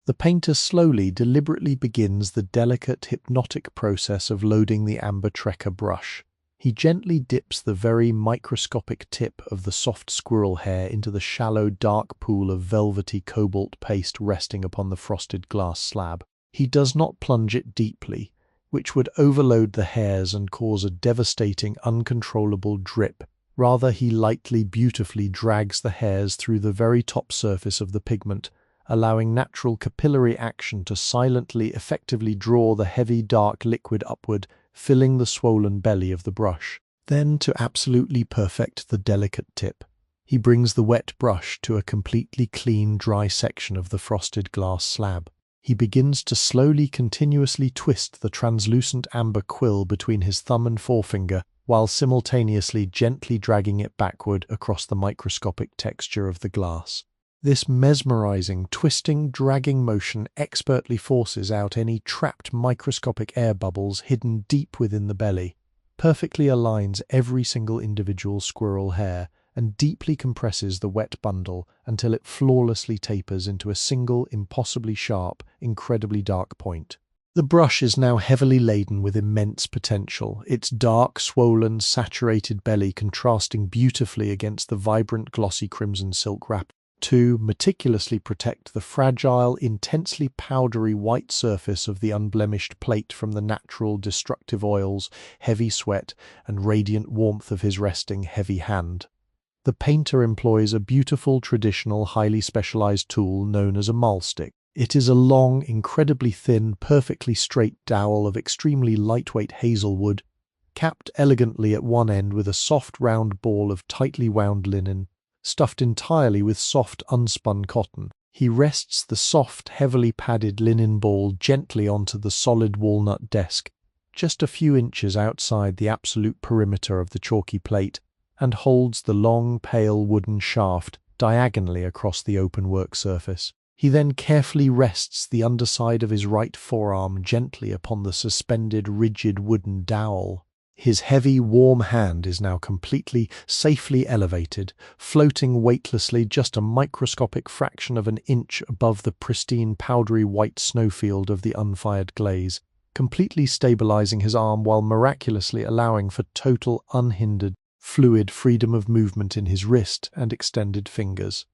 The painter slowly, deliberately begins the delicate, hypnotic process of loading the amber trekker brush. He gently dips the very microscopic tip of the soft squirrel hair into the shallow, dark pool of velvety cobalt paste resting upon the frosted glass slab. He does not plunge it deeply, which would overload the hairs and cause a devastating, uncontrollable drip. Rather, he lightly, beautifully drags the hairs through the very top surface of the pigment, allowing natural capillary action to silently, effectively draw the heavy, dark liquid upward, filling the swollen belly of the brush. Then, to absolutely perfect the delicate tip, he brings the wet brush to a completely clean, dry section of the frosted glass slab. He begins to slowly, continuously twist the translucent amber quill between his thumb and forefinger, while simultaneously gently dragging it backward across the microscopic texture of the glass. This mesmerizing, twisting, dragging motion expertly forces out any trapped microscopic air bubbles hidden deep within the belly, perfectly aligns every single individual squirrel hair, and deeply compresses the wet bundle until it flawlessly tapers into a single, impossibly sharp, incredibly dark point. The brush is now heavily laden with immense potential, its dark, swollen, saturated belly contrasting beautifully against the vibrant, glossy crimson silk wrap. To meticulously protect the fragile, intensely powdery white surface of the unblemished plate from the natural destructive oils, heavy sweat, and radiant warmth of his resting heavy hand. The painter employs a beautiful, traditional, highly specialized tool known as a mahlstick. It is a long, incredibly thin, perfectly straight dowel of extremely lightweight hazelwood, capped elegantly at one end with a soft round ball of tightly wound linen, stuffed entirely with soft unspun cotton. He rests the soft, heavily padded linen ball gently onto the solid walnut desk, just a few inches outside the absolute perimeter of the chalky plate, and holds the long, pale wooden shaft diagonally across the open work surface. He then carefully rests the underside of his right forearm gently upon the suspended, rigid wooden dowel. His heavy, warm hand is now completely, safely elevated, floating weightlessly just a microscopic fraction of an inch above the pristine, powdery white snowfield of the unfired glaze, completely stabilizing his arm while miraculously allowing for total, unhindered, fluid freedom of movement in his wrist and extended fingers.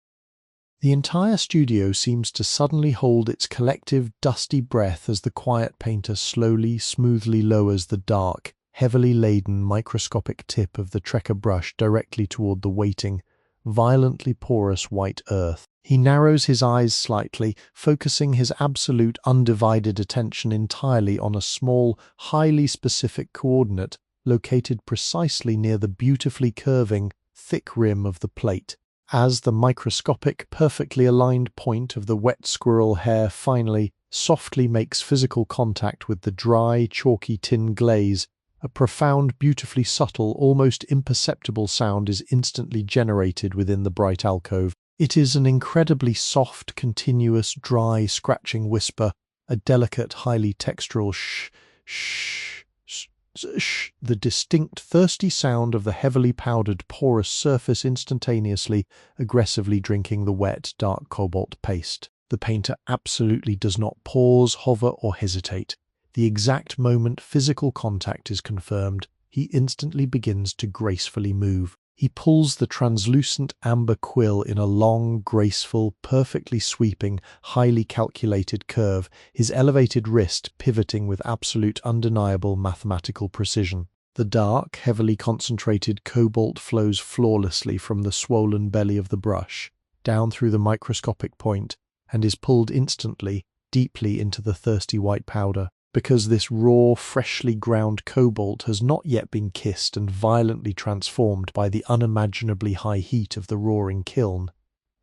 The entire studio seems to suddenly hold its collective, dusty breath as the quiet painter slowly, smoothly lowers the dark, heavily laden microscopic tip of the trekker brush directly toward the waiting, violently porous white earth. He narrows his eyes slightly, focusing his absolute undivided attention entirely on a small, highly specific coordinate located precisely near the beautifully curving, thick rim of the plate. As the microscopic, perfectly aligned point of the wet squirrel hair finally, softly makes physical contact with the dry, chalky tin glaze, a profound, beautifully subtle, almost imperceptible sound is instantly generated within the bright alcove. It is an incredibly soft, continuous, dry, scratching whisper, a delicate, highly textural shh, shh, shh, shh, the distinct, thirsty sound of the heavily powdered, porous surface instantaneously, aggressively drinking the wet, dark cobalt paste. The painter absolutely does not pause, hover, or hesitate. The exact moment physical contact is confirmed, he instantly begins to gracefully move. He pulls the translucent amber quill in a long, graceful, perfectly sweeping, highly calculated curve, his elevated wrist pivoting with absolute undeniable mathematical precision. The dark, heavily concentrated cobalt flows flawlessly from the swollen belly of the brush, down through the microscopic point, and is pulled instantly, deeply into the thirsty white powder. Because this raw, freshly ground cobalt has not yet been kissed and violently transformed by the unimaginably high heat of the roaring kiln,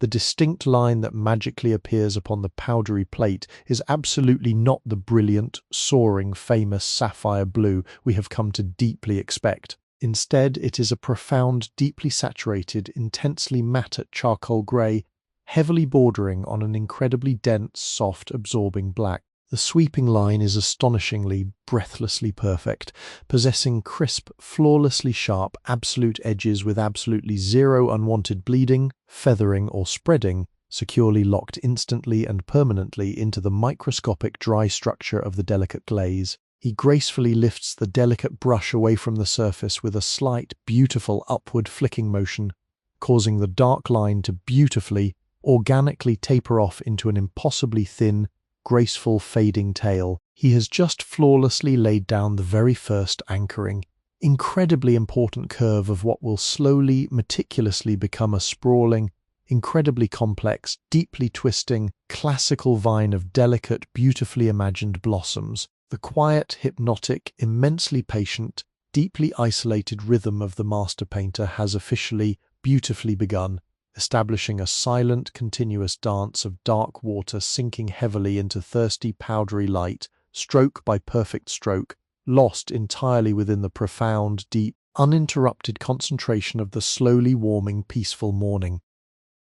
the distinct line that magically appears upon the powdery plate is absolutely not the brilliant, soaring, famous sapphire blue we have come to deeply expect. Instead, it is a profound, deeply saturated, intensely matte charcoal grey, heavily bordering on an incredibly dense, soft, absorbing black. The sweeping line is astonishingly, breathlessly perfect, possessing crisp, flawlessly sharp, absolute edges with absolutely zero unwanted bleeding, feathering, or spreading, securely locked instantly and permanently into the microscopic dry structure of the delicate glaze. He gracefully lifts the delicate brush away from the surface with a slight, beautiful upward flicking motion, causing the dark line to beautifully, organically taper off into an impossibly thin, graceful fading tail. He has just flawlessly laid down the very first anchoring, incredibly important curve of what will slowly, meticulously become a sprawling, incredibly complex, deeply twisting, classical vine of delicate, beautifully imagined blossoms. The quiet, hypnotic, immensely patient, deeply isolated rhythm of the master painter has officially, beautifully begun, establishing a silent, continuous dance of dark water sinking heavily into thirsty, powdery light, stroke by perfect stroke, lost entirely within the profound, deep, uninterrupted concentration of the slowly warming, peaceful morning.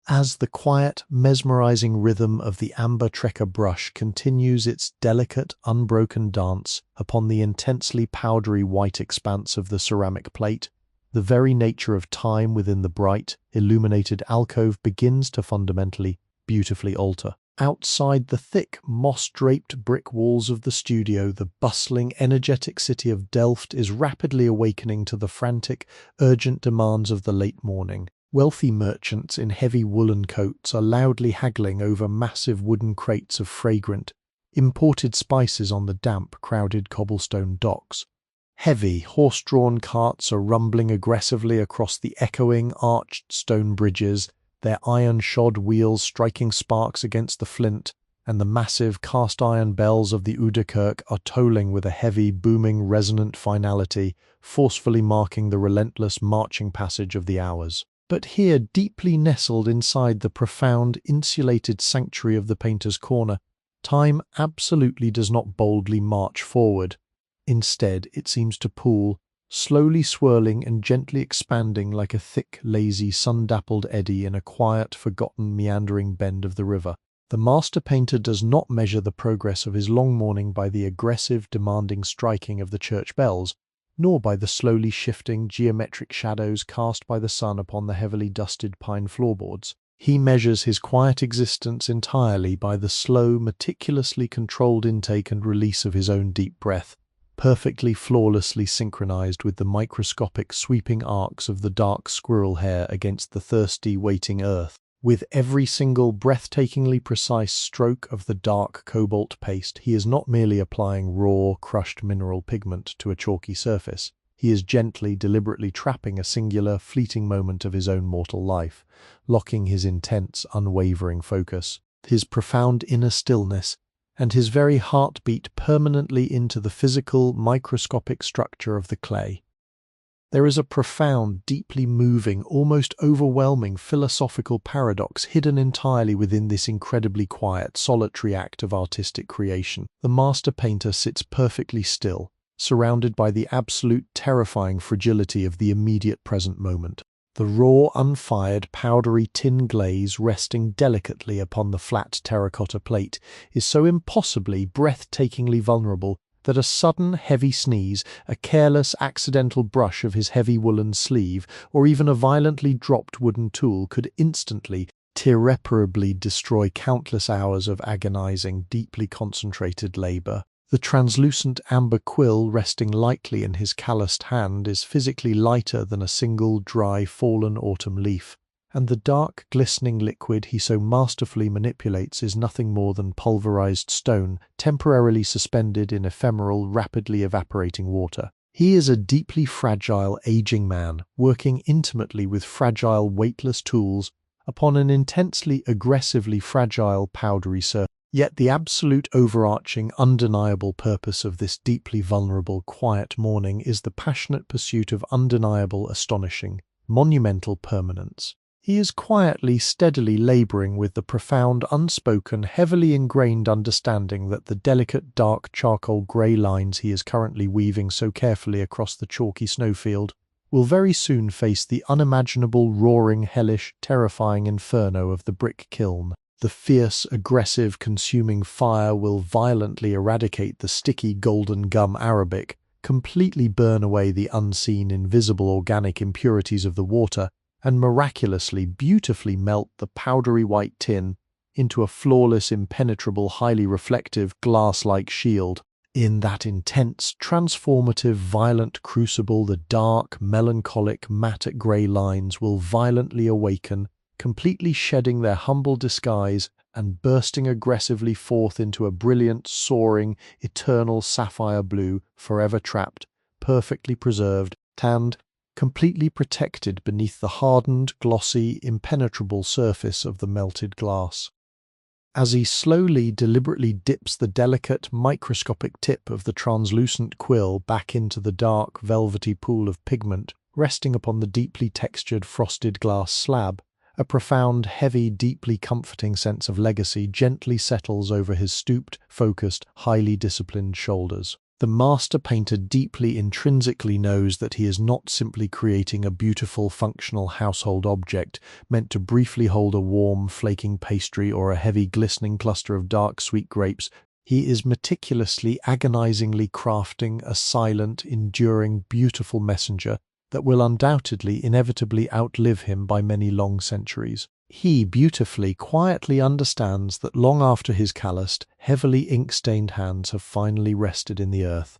As the quiet, mesmerizing rhythm of the amber trekker brush continues its delicate, unbroken dance upon the intensely powdery white expanse of the ceramic plate, the very nature of time within the bright, illuminated alcove begins to fundamentally, beautifully alter. Outside the thick, moss-draped brick walls of the studio, the bustling, energetic city of Delft is rapidly awakening to the frantic, urgent demands of the late morning. Wealthy merchants in heavy woolen coats are loudly haggling over massive wooden crates of fragrant, imported spices on the damp, crowded cobblestone docks. Heavy, horse-drawn carts are rumbling aggressively across the echoing, arched stone bridges, their iron-shod wheels striking sparks against the flint, and the massive cast-iron bells of the Oude Kerk are tolling with a heavy, booming, resonant finality, forcefully marking the relentless marching passage of the hours. But here, deeply nestled inside the profound, insulated sanctuary of the painter's corner, time absolutely does not boldly march forward. Instead, it seems to pool, slowly swirling and gently expanding like a thick, lazy, sun-dappled eddy in a quiet, forgotten, meandering bend of the river. The master painter does not measure the progress of his long morning by the aggressive, demanding striking of the church bells, nor by the slowly shifting, geometric shadows cast by the sun upon the heavily dusted pine floorboards. He measures his quiet existence entirely by the slow, meticulously controlled intake and release of his own deep breath, perfectly, flawlessly synchronized with the microscopic sweeping arcs of the dark squirrel hair against the thirsty, waiting earth. With every single breathtakingly precise stroke of the dark cobalt paste, he is not merely applying raw, crushed mineral pigment to a chalky surface. He is gently, deliberately trapping a singular, fleeting moment of his own mortal life, locking his intense, unwavering focus, his profound inner stillness, and his very heartbeat permanently into the physical, microscopic structure of the clay. There is a profound, deeply moving, almost overwhelming philosophical paradox hidden entirely within this incredibly quiet, solitary act of artistic creation. The master painter sits perfectly still, surrounded by the absolute terrifying fragility of the immediate present moment. The raw, unfired, powdery tin glaze resting delicately upon the flat terracotta plate is so impossibly, breathtakingly vulnerable that a sudden, heavy sneeze, a careless, accidental brush of his heavy woolen sleeve, or even a violently dropped wooden tool could instantly, irreparably destroy countless hours of agonizing, deeply concentrated labor. The translucent amber quill resting lightly in his calloused hand is physically lighter than a single dry, fallen autumn leaf, and the dark, glistening liquid he so masterfully manipulates is nothing more than pulverized stone, temporarily suspended in ephemeral, rapidly evaporating water. He is a deeply fragile, aging man, working intimately with fragile, weightless tools upon an intensely, aggressively fragile, powdery surface. Yet the absolute, overarching, undeniable purpose of this deeply vulnerable, quiet morning is the passionate pursuit of undeniable, astonishing, monumental permanence. He is quietly, steadily laboring with the profound, unspoken, heavily ingrained understanding that the delicate, dark, charcoal grey lines he is currently weaving so carefully across the chalky snowfield will very soon face the unimaginable, roaring, hellish, terrifying inferno of the brick kiln. The fierce, aggressive, consuming fire will violently eradicate the sticky golden gum Arabic, completely burn away the unseen, invisible organic impurities of the water, and miraculously, beautifully melt the powdery white tin into a flawless, impenetrable, highly reflective, glass-like shield. In that intense, transformative, violent crucible, the dark, melancholic, matte grey lines will violently awaken, completely shedding their humble disguise and bursting aggressively forth into a brilliant, soaring, eternal sapphire blue, forever trapped, perfectly preserved, tanned, completely protected beneath the hardened, glossy, impenetrable surface of the melted glass. As he slowly, deliberately dips the delicate, microscopic tip of the translucent quill back into the dark, velvety pool of pigment resting upon the deeply textured, frosted glass slab, a profound, heavy, deeply comforting sense of legacy gently settles over his stooped, focused, highly disciplined shoulders. The master painter deeply intrinsically knows that he is not simply creating a beautiful, functional household object meant to briefly hold a warm, flaking pastry or a heavy, glistening cluster of dark, sweet grapes. He is meticulously, agonizingly crafting a silent, enduring, beautiful messenger that will undoubtedly, inevitably outlive him by many long centuries. He beautifully, quietly understands that long after his calloused, heavily ink-stained hands have finally rested in the earth,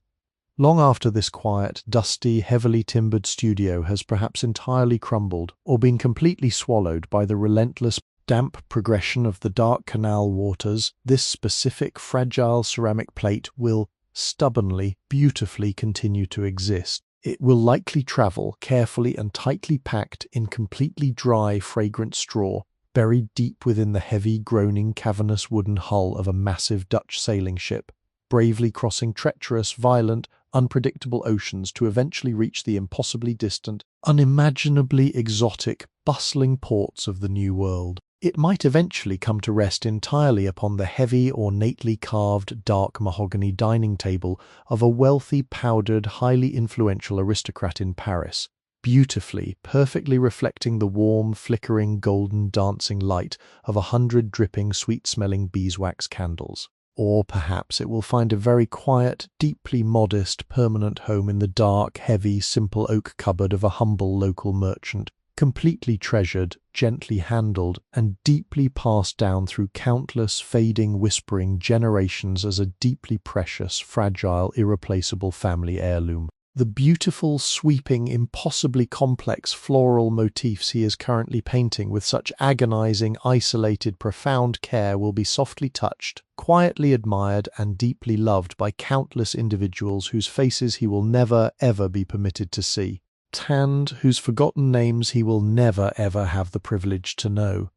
long after this quiet, dusty, heavily timbered studio has perhaps entirely crumbled or been completely swallowed by the relentless, damp progression of the dark canal waters, this specific, fragile ceramic plate will stubbornly, beautifully continue to exist. It will likely travel, carefully and tightly packed in completely dry, fragrant straw, buried deep within the heavy, groaning, cavernous wooden hull of a massive Dutch sailing ship, bravely crossing treacherous, violent, unpredictable oceans to eventually reach the impossibly distant, unimaginably exotic, bustling ports of the New World. It might eventually come to rest entirely upon the heavy, ornately carved, dark mahogany dining table of a wealthy, powdered, highly influential aristocrat in Paris, beautifully, perfectly reflecting the warm, flickering, golden, dancing light of 100 dripping, sweet-smelling beeswax candles. Or perhaps it will find a very quiet, deeply modest, permanent home in the dark, heavy, simple oak cupboard of a humble local merchant, completely treasured, gently handled, and deeply passed down through countless fading, whispering generations as a deeply precious, fragile, irreplaceable family heirloom. The beautiful, sweeping, impossibly complex floral motifs he is currently painting with such agonizing, isolated, profound care will be softly touched, quietly admired, and deeply loved by countless individuals whose faces he will never, ever be permitted to see, and whose forgotten names he will never, ever have the privilege to know.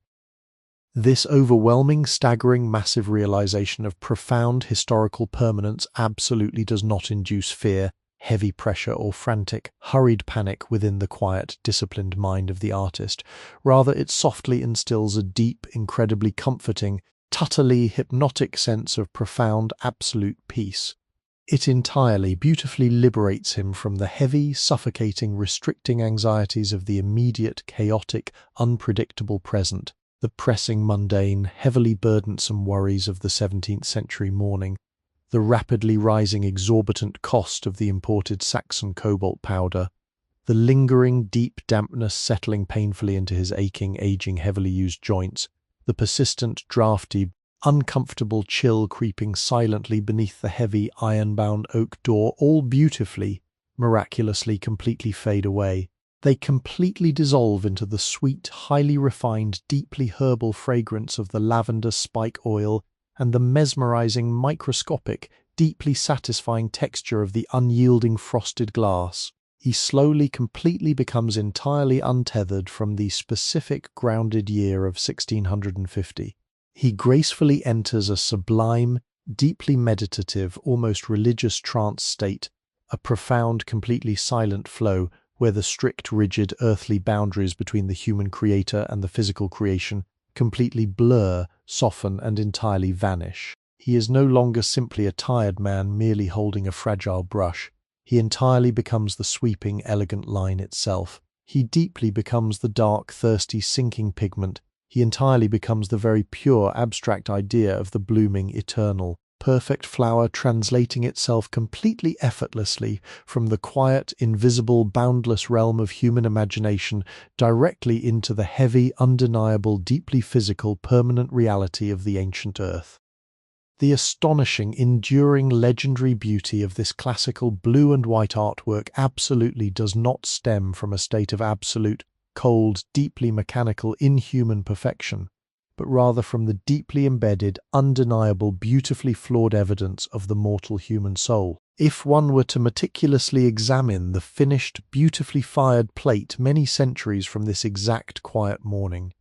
This overwhelming, staggering, massive realization of profound historical permanence absolutely does not induce fear, heavy pressure, or frantic, hurried panic within the quiet, disciplined mind of the artist. Rather, it softly instills a deep, incredibly comforting, utterly hypnotic sense of profound, absolute peace. It entirely, beautifully liberates him from the heavy, suffocating, restricting anxieties of the immediate, chaotic, unpredictable present, the pressing, mundane, heavily burdensome worries of the 17th century morning, the rapidly rising exorbitant cost of the imported Saxon cobalt powder, the lingering deep dampness settling painfully into his aching, aging, heavily used joints, the persistent, drafty, uncomfortable chill creeping silently beneath the heavy, iron-bound oak door, all beautifully, miraculously, completely fade away. They completely dissolve into the sweet, highly refined, deeply herbal fragrance of the lavender spike oil and the mesmerizing, microscopic, deeply satisfying texture of the unyielding frosted glass. He slowly, completely becomes entirely untethered from the specific, grounded year of 1650. He gracefully enters a sublime, deeply meditative, almost religious trance state, a profound, completely silent flow where the strict, rigid, earthly boundaries between the human creator and the physical creation completely blur, soften, and entirely vanish. He is no longer simply a tired man merely holding a fragile brush. He entirely becomes the sweeping, elegant line itself. He deeply becomes the dark, thirsty, sinking pigment. He entirely becomes the very pure, abstract idea of the blooming, eternal, perfect flower translating itself completely effortlessly from the quiet, invisible, boundless realm of human imagination directly into the heavy, undeniable, deeply physical, permanent reality of the ancient earth. The astonishing, enduring, legendary beauty of this classical blue and white artwork absolutely does not stem from a state of absolute, cold, deeply mechanical, inhuman perfection, but rather from the deeply embedded, undeniable, beautifully flawed evidence of the mortal human soul. If one were to meticulously examine the finished, beautifully fired plate many centuries from this exact quiet morning,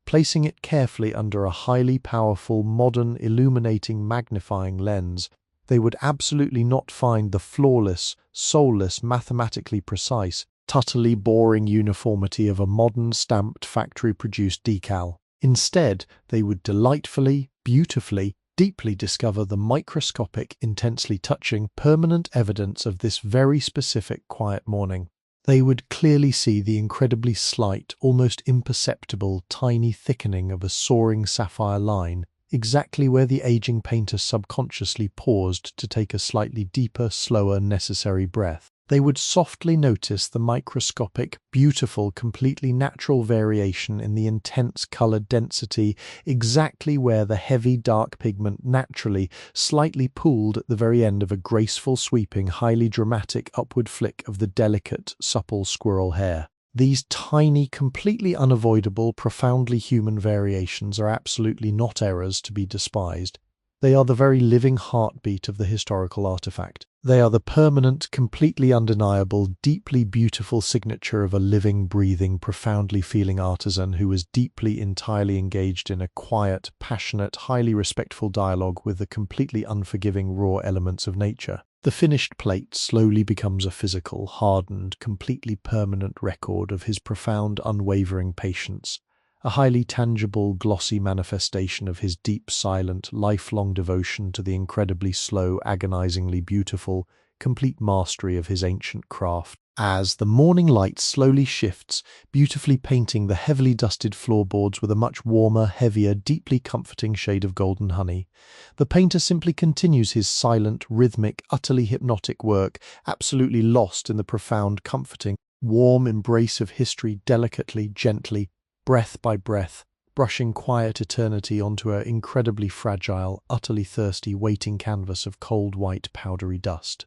Placing it carefully under a highly powerful, modern, illuminating magnifying lens, they would absolutely not find the flawless, soulless, mathematically precise, utterly boring uniformity of a modern stamped factory-produced decal. Instead, they would delightfully, beautifully, deeply discover the microscopic, intensely touching, permanent evidence of this very specific quiet morning. They would clearly see the incredibly slight, almost imperceptible, tiny thickening of a soaring sapphire line, exactly where the aging painter subconsciously paused to take a slightly deeper, slower, necessary breath. They would softly notice the microscopic, beautiful, completely natural variation in the intense color density, exactly where the heavy dark pigment naturally, slightly pooled at the very end of a graceful, sweeping, highly dramatic upward flick of the delicate, supple squirrel hair. These tiny, completely unavoidable, profoundly human variations are absolutely not errors to be despised. They are the very living heartbeat of the historical artifact. They are the permanent, completely undeniable, deeply beautiful signature of a living, breathing, profoundly feeling artisan who was deeply, entirely engaged in a quiet, passionate, highly respectful dialogue with the completely unforgiving raw elements of nature. The finished plate slowly becomes a physical, hardened, completely permanent record of his profound, unwavering patience, a highly tangible, glossy manifestation of his deep, silent, lifelong devotion to the incredibly slow, agonizingly beautiful, complete mastery of his ancient craft. As the morning light slowly shifts, beautifully painting the heavily dusted floorboards with a much warmer, heavier, deeply comforting shade of golden honey, the painter simply continues his silent, rhythmic, utterly hypnotic work, absolutely lost in the profound, comforting, warm embrace of history, delicately, gently, breath by breath, brushing quiet eternity onto an incredibly fragile, utterly thirsty, waiting canvas of cold white powdery dust.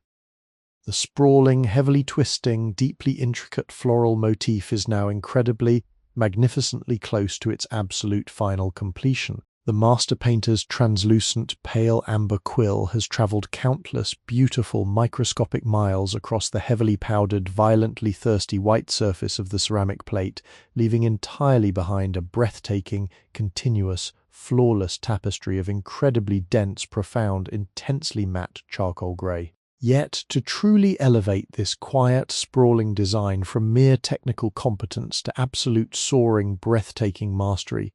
The sprawling, heavily twisting, deeply intricate floral motif is now incredibly, magnificently close to its absolute final completion. The master painter's translucent, pale amber quill has travelled countless, beautiful, microscopic miles across the heavily powdered, violently thirsty white surface of the ceramic plate, leaving entirely behind a breathtaking, continuous, flawless tapestry of incredibly dense, profound, intensely matte charcoal grey. Yet, to truly elevate this quiet, sprawling design from mere technical competence to absolute soaring, breathtaking mastery,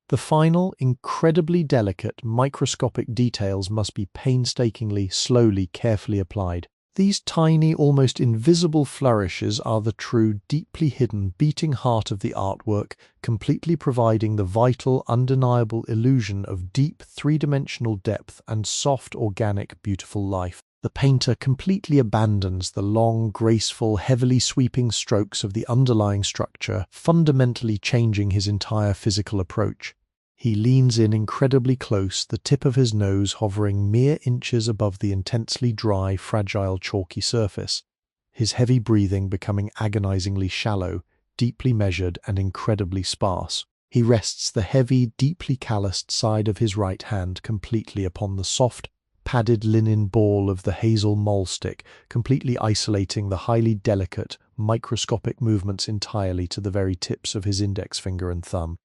the final, incredibly delicate, microscopic details must be painstakingly, slowly, carefully applied. These tiny, almost invisible flourishes are the true, deeply hidden, beating heart of the artwork, completely providing the vital, undeniable illusion of deep, three-dimensional depth and soft, organic, beautiful life. The painter completely abandons the long, graceful, heavily sweeping strokes of the underlying structure, fundamentally changing his entire physical approach. He leans in incredibly close, the tip of his nose hovering mere inches above the intensely dry, fragile, chalky surface, his heavy breathing becoming agonizingly shallow, deeply measured, and incredibly sparse. He rests the heavy, deeply calloused side of his right hand completely upon the soft, padded linen ball of the hazel mole stick, completely isolating the highly delicate, microscopic movements entirely to the very tips of his index finger and thumb.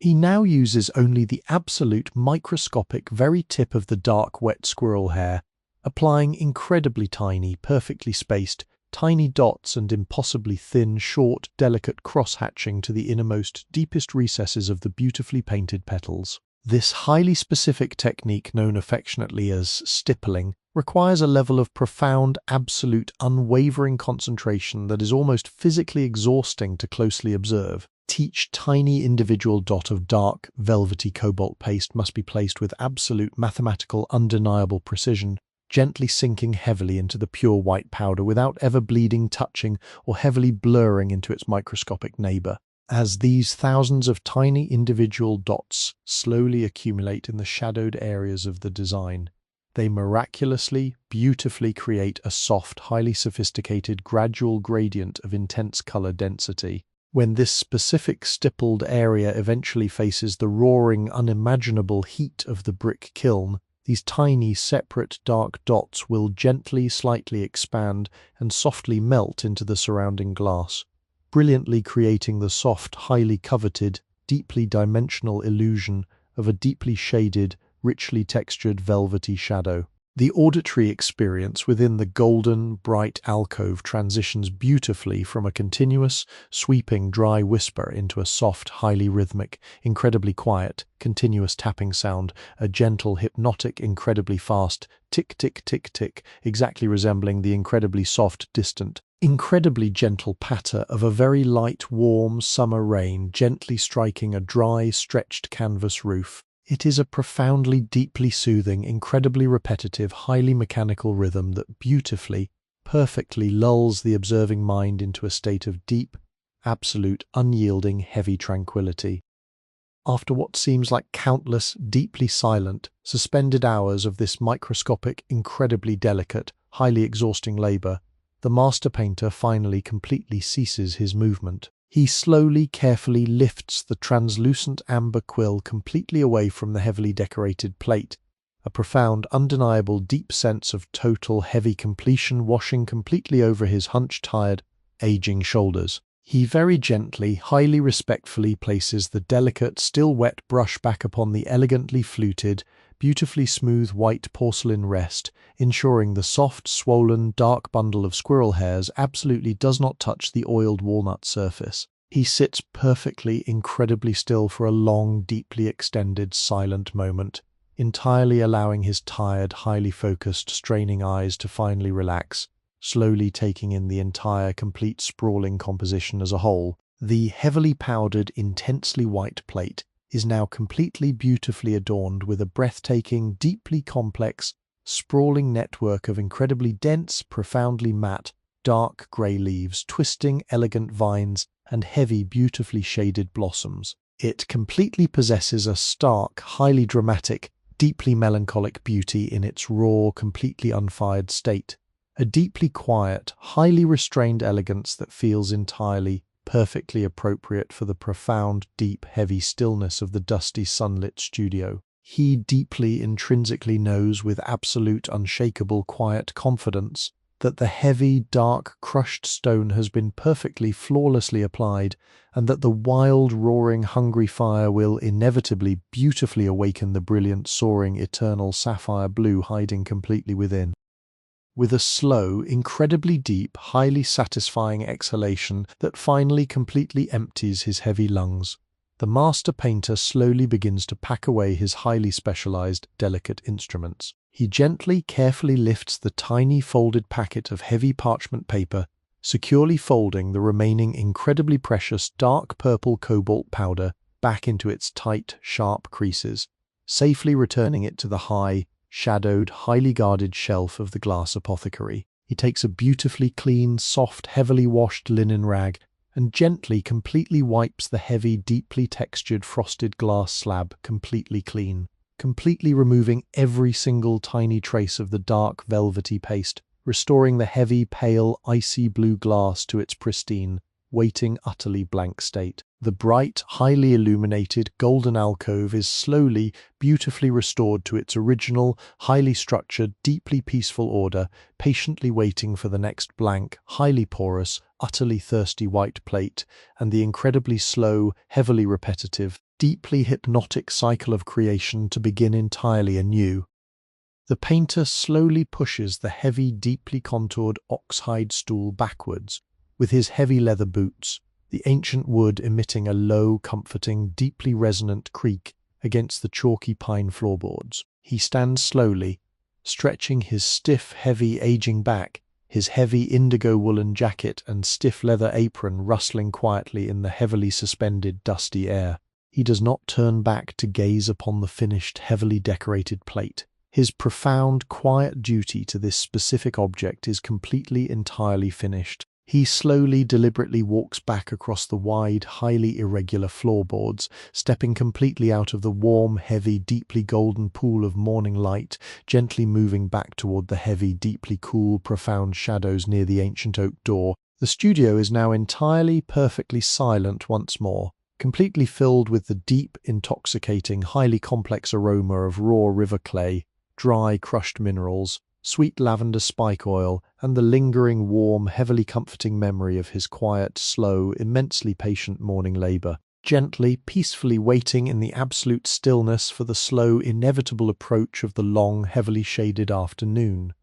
He now uses only the absolute microscopic very tip of the dark, wet squirrel hair, applying incredibly tiny, perfectly spaced, tiny dots and impossibly thin, short, delicate cross-hatching to the innermost, deepest recesses of the beautifully painted petals. This highly specific technique, known affectionately as stippling, requires a level of profound, absolute, unwavering concentration that is almost physically exhausting to closely observe. Each tiny individual dot of dark, velvety cobalt paste must be placed with absolute mathematical, undeniable precision, gently sinking heavily into the pure white powder without ever bleeding, touching, or heavily blurring into its microscopic neighbor. As these thousands of tiny individual dots slowly accumulate in the shadowed areas of the design, they miraculously, beautifully create a soft, highly sophisticated, gradual gradient of intense color density. When this specific stippled area eventually faces the roaring, unimaginable heat of the brick kiln, these tiny, separate, dark dots will gently, slightly expand and softly melt into the surrounding glass, brilliantly creating the soft, highly coveted, deeply dimensional illusion of a deeply shaded, richly textured velvety shadow. The auditory experience within the golden, bright alcove transitions beautifully from a continuous, sweeping, dry whisper into a soft, highly rhythmic, incredibly quiet, continuous tapping sound, a gentle, hypnotic, incredibly fast tick, tick, tick, tick, exactly resembling the incredibly soft, distant, incredibly gentle patter of a very light, warm summer rain gently striking a dry, stretched canvas roof. It is a profoundly, deeply soothing, incredibly repetitive, highly mechanical rhythm that beautifully, perfectly lulls the observing mind into a state of deep, absolute, unyielding, heavy tranquility. After what seems like countless, deeply silent, suspended hours of this microscopic, incredibly delicate, highly exhausting labor, the master painter finally completely ceases his movement. He slowly, carefully lifts the translucent amber quill completely away from the heavily decorated plate, a profound, undeniable, deep sense of total, heavy completion washing completely over his hunched, tired, aging shoulders. He very gently, highly respectfully places the delicate, still wet brush back upon the elegantly fluted, beautifully smooth white porcelain rest, ensuring the soft, swollen, dark bundle of squirrel hairs absolutely does not touch the oiled walnut surface. He sits perfectly, incredibly still for a long, deeply extended, silent moment, entirely allowing his tired, highly focused, straining eyes to finally relax, slowly taking in the entire, complete, sprawling composition as a whole. The heavily powdered, intensely white plate is now completely beautifully adorned with a breathtaking, deeply complex, sprawling network of incredibly dense, profoundly matte, dark grey leaves, twisting, elegant vines, and heavy, beautifully shaded blossoms. It completely possesses a stark, highly dramatic, deeply melancholic beauty in its raw, completely unfired state. A deeply quiet, highly restrained elegance that feels entirely, perfectly appropriate for the profound, deep, heavy stillness of the dusty, sunlit studio. He deeply, intrinsically knows with absolute, unshakable, quiet confidence that the heavy, dark, crushed stone has been perfectly, flawlessly applied, and that the wild, roaring, hungry fire will inevitably, beautifully awaken the brilliant, soaring, eternal sapphire blue hiding completely within. With a slow, incredibly deep, highly satisfying exhalation that finally completely empties his heavy lungs, the master painter slowly begins to pack away his highly specialized, delicate instruments. He gently, carefully lifts the tiny folded packet of heavy parchment paper, securely folding the remaining incredibly precious dark purple cobalt powder back into its tight, sharp creases, safely returning it to the high, shadowed, highly guarded shelf of the glass apothecary. He takes a beautifully clean, soft, heavily washed linen rag and gently, completely wipes the heavy, deeply textured frosted glass slab completely clean, completely removing every single tiny trace of the dark, velvety paste, restoring the heavy, pale, icy blue glass to its pristine, waiting, utterly blank state. The bright, highly illuminated, golden alcove is slowly, beautifully restored to its original, highly structured, deeply peaceful order, patiently waiting for the next blank, highly porous, utterly thirsty white plate, and the incredibly slow, heavily repetitive, deeply hypnotic cycle of creation to begin entirely anew. The painter slowly pushes the heavy, deeply contoured oxhide stool backwards, with his heavy leather boots, the ancient wood emitting a low, comforting, deeply resonant creak against the chalky pine floorboards. He stands slowly, stretching his stiff, heavy, aging back, his heavy indigo woolen jacket and stiff leather apron rustling quietly in the heavily suspended, dusty air. He does not turn back to gaze upon the finished, heavily decorated plate. His profound, quiet duty to this specific object is completely, entirely finished. He slowly, deliberately walks back across the wide, highly irregular floorboards, stepping completely out of the warm, heavy, deeply golden pool of morning light, gently moving back toward the heavy, deeply cool, profound shadows near the ancient oak door. The studio is now entirely, perfectly silent once more, completely filled with the deep, intoxicating, highly complex aroma of raw river clay, dry, crushed minerals, sweet lavender spike oil, and the lingering, warm, heavily comforting memory of his quiet, slow, immensely patient morning labor. gently, peacefully waiting in the absolute stillness for the slow, inevitable approach of the long, heavily shaded afternoon.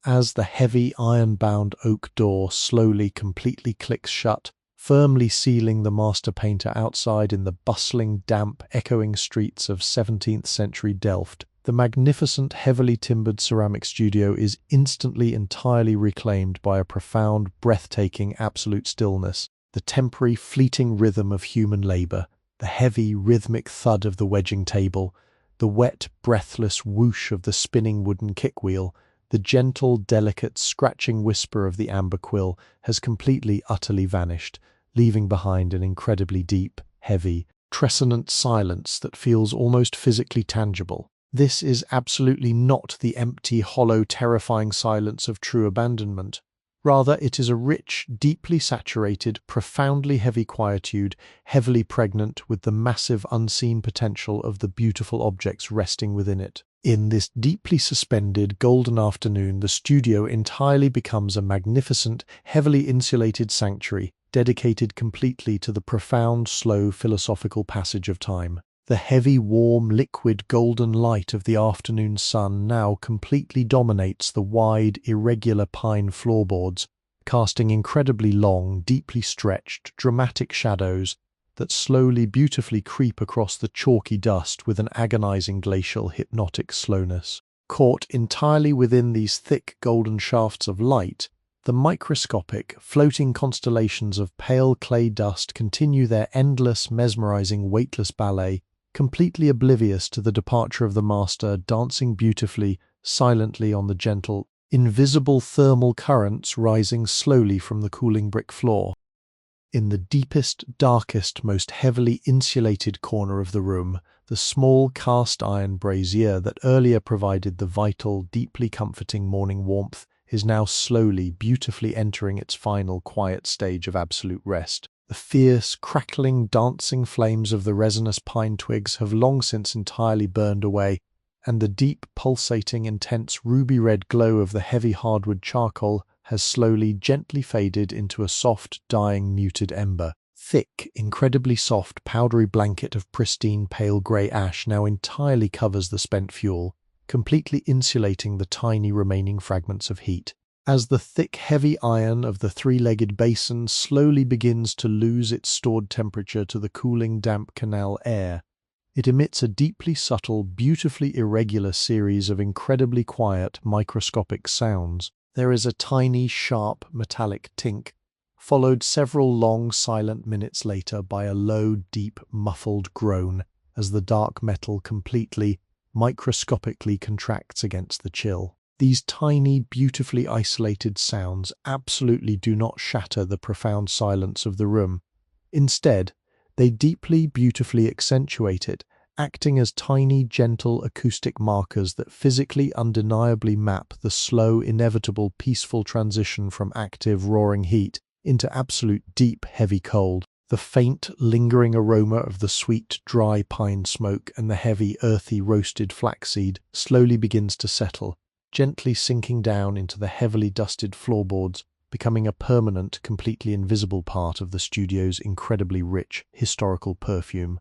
As the heavy, iron-bound oak door slowly, completely clicks shut, firmly sealing the master painter outside in the bustling, damp, echoing streets of 17th-century Delft, the magnificent, heavily timbered ceramic studio is instantly entirely reclaimed by a profound, breathtaking, absolute stillness, the temporary, fleeting rhythm of human labor, the heavy, rhythmic thud of the wedging table, the wet, breathless whoosh of the spinning wooden kickwheel, the gentle, delicate, scratching whisper of the amber quill has completely, utterly vanished, leaving behind an incredibly deep, heavy, resonant silence that feels almost physically tangible. This is absolutely not the empty, hollow, terrifying silence of true abandonment. Rather, it is a rich, deeply saturated, profoundly heavy quietude, heavily pregnant with the massive unseen potential of the beautiful objects resting within it. In this deeply suspended, golden afternoon, the studio entirely becomes a magnificent, heavily insulated sanctuary, dedicated completely to the profound, slow, philosophical passage of time. The heavy, warm, liquid, golden light of the afternoon sun now completely dominates the wide, irregular pine floorboards, casting incredibly long, deeply stretched, dramatic shadows that slowly, beautifully creep across the chalky dust with an agonizing, glacial, hypnotic slowness. Caught entirely within these thick, golden shafts of light, the microscopic, floating constellations of pale clay dust continue their endless, mesmerizing, weightless ballet, completely oblivious to the departure of the master, dancing beautifully, silently on the gentle, invisible thermal currents rising slowly from the cooling brick floor. In the deepest, darkest, most heavily insulated corner of the room, the small cast-iron brazier that earlier provided the vital, deeply comforting morning warmth is now slowly, beautifully entering its final, quiet stage of absolute rest. The fierce, crackling, dancing flames of the resinous pine twigs have long since entirely burned away, and the deep, pulsating, intense ruby-red glow of the heavy hardwood charcoal has slowly, gently faded into a soft, dying, muted ember. Thick, incredibly soft, powdery blanket of pristine, pale grey ash now entirely covers the spent fuel, completely insulating the tiny remaining fragments of heat. As the thick, heavy iron of the three-legged basin slowly begins to lose its stored temperature to the cooling, damp canal air, it emits a deeply subtle, beautifully irregular series of incredibly quiet, microscopic sounds. There is a tiny, sharp, metallic tink, followed several long, silent minutes later by a low, deep, muffled groan as the dark metal completely, microscopically contracts against the chill. These tiny, beautifully isolated sounds absolutely do not shatter the profound silence of the room. Instead, they deeply, beautifully accentuate it, acting as tiny, gentle acoustic markers that physically, undeniably map the slow, inevitable, peaceful transition from active, roaring heat into absolute, deep, heavy cold. The faint, lingering aroma of the sweet, dry pine smoke and the heavy, earthy, roasted flaxseed slowly begins to settle, gently sinking down into the heavily dusted floorboards, becoming a permanent, completely invisible part of the studio's incredibly rich, historical perfume.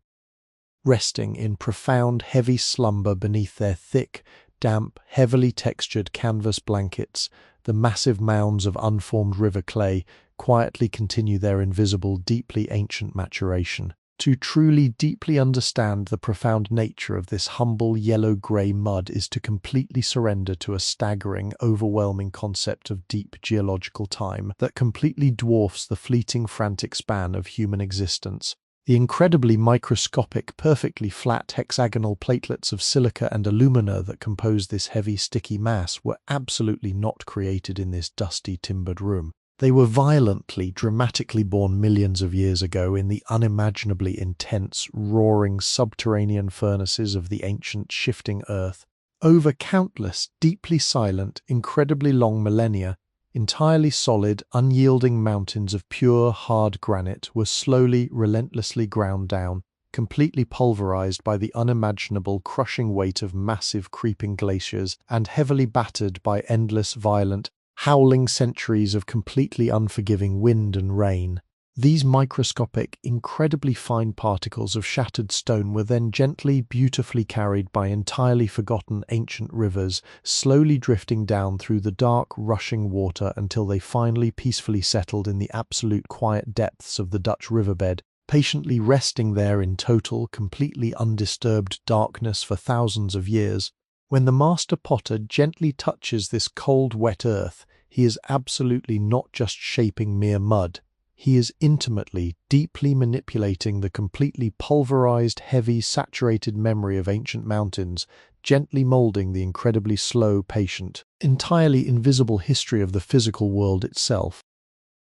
Resting in profound, heavy slumber beneath their thick, damp, heavily textured canvas blankets, the massive mounds of unformed river clay quietly continue their invisible, deeply ancient maturation. To truly, deeply understand the profound nature of this humble, yellow-grey mud is to completely surrender to a staggering, overwhelming concept of deep geological time that completely dwarfs the fleeting, frantic span of human existence. The incredibly microscopic, perfectly flat hexagonal platelets of silica and alumina that compose this heavy, sticky mass were absolutely not created in this dusty, timbered room. They were violently, dramatically born millions of years ago in the unimaginably intense, roaring subterranean furnaces of the ancient, shifting earth. Over countless, deeply silent, incredibly long millennia, entirely solid, unyielding mountains of pure, hard granite were slowly, relentlessly ground down, completely pulverized by the unimaginable, crushing weight of massive, creeping glaciers, and heavily battered by endless, violent, howling centuries of completely unforgiving wind and rain. These microscopic, incredibly fine particles of shattered stone were then gently, beautifully carried by entirely forgotten ancient rivers, slowly drifting down through the dark, rushing water until they finally peacefully settled in the absolute quiet depths of the Dutch riverbed, patiently resting there in total, completely undisturbed darkness for thousands of years. When the master potter gently touches this cold, wet earth, he is absolutely not just shaping mere mud. He is intimately, deeply manipulating the completely pulverized, heavy, saturated memory of ancient mountains, gently molding the incredibly slow, patient, entirely invisible history of the physical world itself.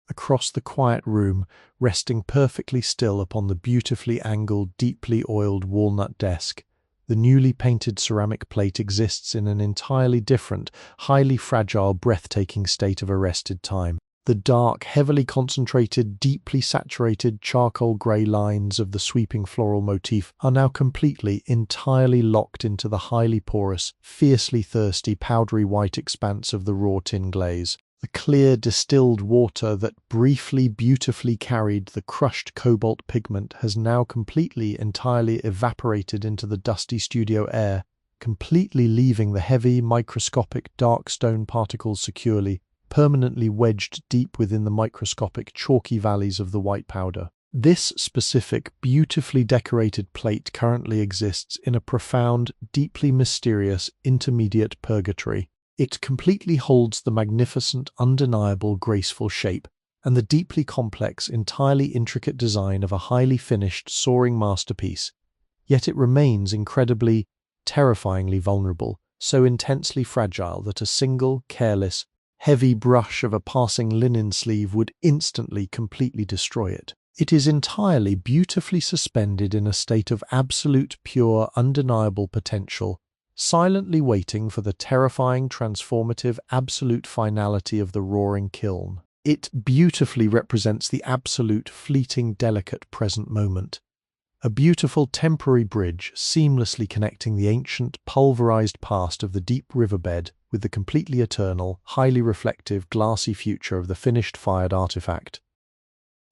Across the quiet room, resting perfectly still upon the beautifully angled, deeply oiled walnut desk, the newly painted ceramic plate exists in an entirely different, highly fragile, breathtaking state of arrested time. The dark, heavily concentrated, deeply saturated charcoal grey lines of the sweeping floral motif are now completely, entirely locked into the highly porous, fiercely thirsty, powdery white expanse of the raw tin glaze. The clear, distilled water that briefly, beautifully carried the crushed cobalt pigment has now completely, entirely evaporated into the dusty studio air, completely leaving the heavy, microscopic, dark stone particles securely, permanently wedged deep within the microscopic, chalky valleys of the white powder. This specific, beautifully decorated plate currently exists in a profound, deeply mysterious, intermediate purgatory. It completely holds the magnificent, undeniable, graceful shape and the deeply complex, entirely intricate design of a highly finished, soaring masterpiece. Yet it remains incredibly, terrifyingly vulnerable, so intensely fragile that a single, careless, heavy brush of a passing linen sleeve would instantly, completely destroy it. It is entirely, beautifully suspended in a state of absolute, pure, undeniable potential, silently waiting for the terrifying, transformative, absolute finality of the roaring kiln. It beautifully represents the absolute, fleeting, delicate present moment. A beautiful temporary bridge seamlessly connecting the ancient, pulverized past of the deep riverbed with the completely eternal, highly reflective, glassy future of the finished fired artifact.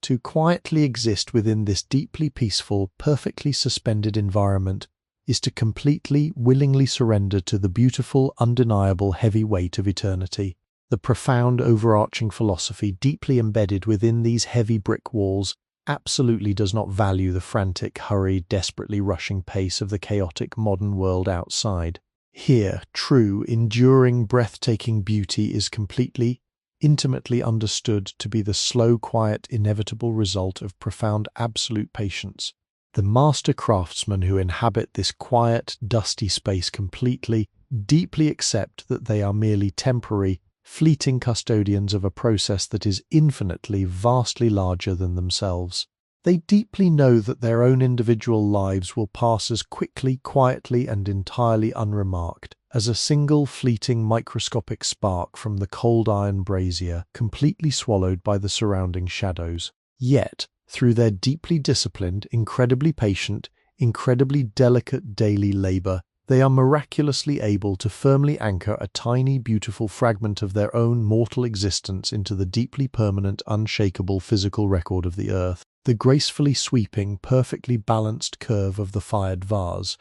To quietly exist within this deeply peaceful, perfectly suspended environment is to completely, willingly surrender to the beautiful, undeniable heavy weight of eternity. The profound, overarching philosophy deeply embedded within these heavy brick walls absolutely does not value the frantic, hurried, desperately rushing pace of the chaotic modern world outside. Here, true, enduring, breathtaking beauty is completely, intimately understood to be the slow, quiet, inevitable result of profound, absolute patience. The master craftsmen who inhabit this quiet, dusty space completely, deeply accept that they are merely temporary, fleeting custodians of a process that is infinitely, vastly larger than themselves. They deeply know that their own individual lives will pass as quickly, quietly, and entirely unremarked as a single fleeting microscopic spark from the cold iron brazier, completely swallowed by the surrounding shadows. Yet, through their deeply disciplined, incredibly patient, incredibly delicate daily labor, they are miraculously able to firmly anchor a tiny, beautiful fragment of their own mortal existence into the deeply permanent, unshakable physical record of the earth. The gracefully sweeping, perfectly balanced curve of the fired vase,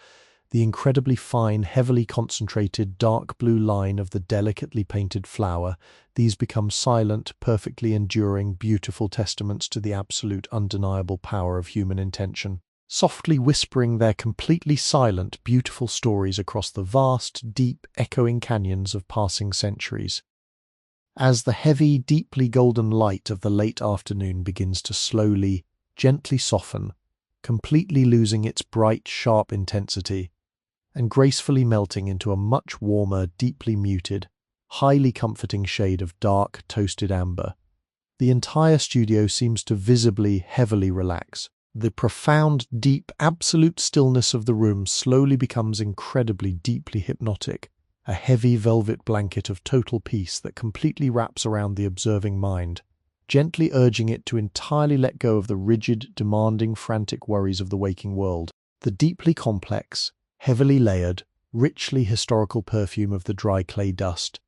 the incredibly fine, heavily concentrated, dark blue line of the delicately painted flower, these become silent, perfectly enduring, beautiful testaments to the absolute, undeniable power of human intention, softly whispering their completely silent, beautiful stories across the vast, deep, echoing canyons of passing centuries. As the heavy, deeply golden light of the late afternoon begins to slowly, gently soften, completely losing its bright, sharp intensity, and gracefully melting into a much warmer, deeply muted, highly comforting shade of dark, toasted amber, the entire studio seems to visibly, heavily relax. The profound, deep, absolute stillness of the room slowly becomes incredibly, deeply hypnotic, a heavy velvet blanket of total peace that completely wraps around the observing mind, gently urging it to entirely let go of the rigid, demanding, frantic worries of the waking world. The deeply complex, heavily layered, richly historical perfume of the dry clay dust,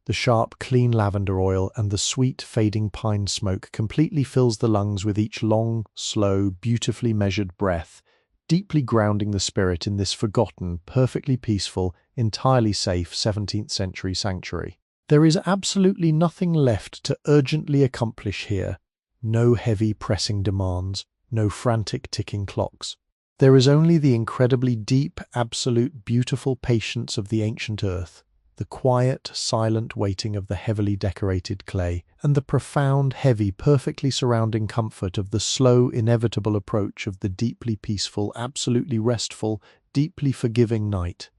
The sharp, clean lavender oil and the sweet, fading pine smoke completely fills the lungs with each long, slow, beautifully measured breath, deeply grounding the spirit in this forgotten, perfectly peaceful, entirely safe 17th-century sanctuary. There is absolutely nothing left to urgently accomplish here. No heavy, pressing demands, no frantic ticking clocks. There is only the incredibly deep, absolute, beautiful patience of the ancient earth, the quiet, silent waiting of the heavily decorated clay, and the profound, heavy, perfectly surrounding comfort of the slow, inevitable approach of the deeply peaceful, absolutely restful, deeply forgiving night.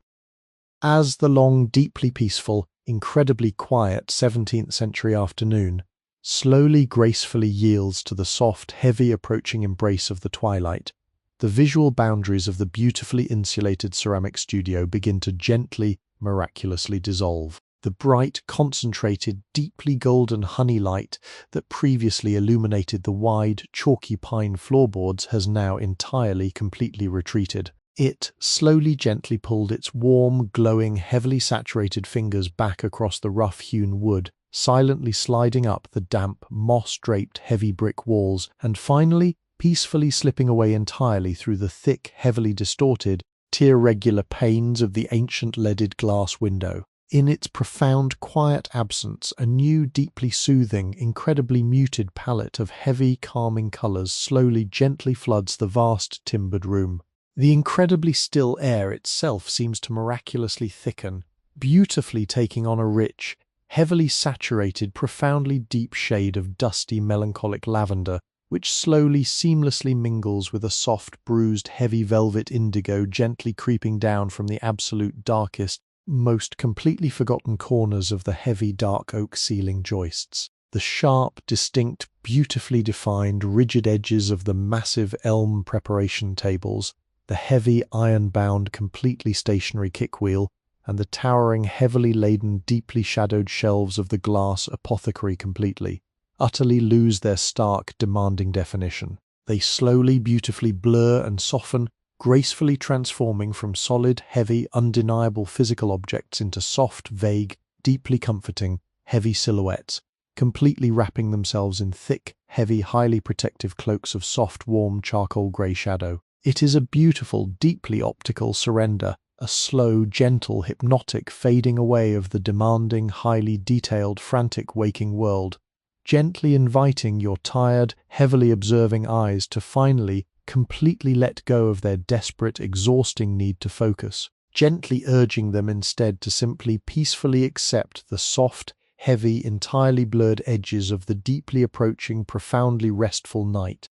As the long, deeply peaceful, incredibly quiet 17th-century afternoon slowly, gracefully yields to the soft, heavy approaching embrace of the twilight, the visual boundaries of the beautifully insulated ceramic studio begin to gently, miraculously dissolve. The bright, concentrated, deeply golden honey light that previously illuminated the wide, chalky pine floorboards has now entirely, completely retreated. It slowly, gently pulled its warm, glowing, heavily saturated fingers back across the rough-hewn wood, silently sliding up the damp, moss-draped, heavy brick walls, and finally, peacefully slipping away entirely through the thick, heavily distorted, tear-regular panes of the ancient leaded glass window. In its profound, quiet absence, a new, deeply soothing, incredibly muted palette of heavy, calming colors slowly, gently floods the vast, timbered room. The incredibly still air itself seems to miraculously thicken, beautifully taking on a rich, heavily saturated, profoundly deep shade of dusty, melancholic lavender, which slowly, seamlessly mingles with a soft, bruised, heavy velvet indigo gently creeping down from the absolute darkest, most completely forgotten corners of the heavy, dark oak ceiling joists. The sharp, distinct, beautifully defined, rigid edges of the massive elm preparation tables, the heavy, iron-bound, completely stationary kickwheel, and the towering, heavily laden, deeply shadowed shelves of the glass apothecary completely, utterly lose their stark, demanding definition. They slowly, beautifully blur and soften, gracefully transforming from solid, heavy, undeniable physical objects into soft, vague, deeply comforting, heavy silhouettes, completely wrapping themselves in thick, heavy, highly protective cloaks of soft, warm, charcoal grey shadow. It is a beautiful, deeply optical surrender, a slow, gentle, hypnotic fading away of the demanding, highly detailed, frantic waking world, gently inviting your tired, heavily observing eyes to finally, completely let go of their desperate, exhausting need to focus, gently urging them instead to simply peacefully accept the soft, heavy, entirely blurred edges of the deeply approaching, profoundly restful night.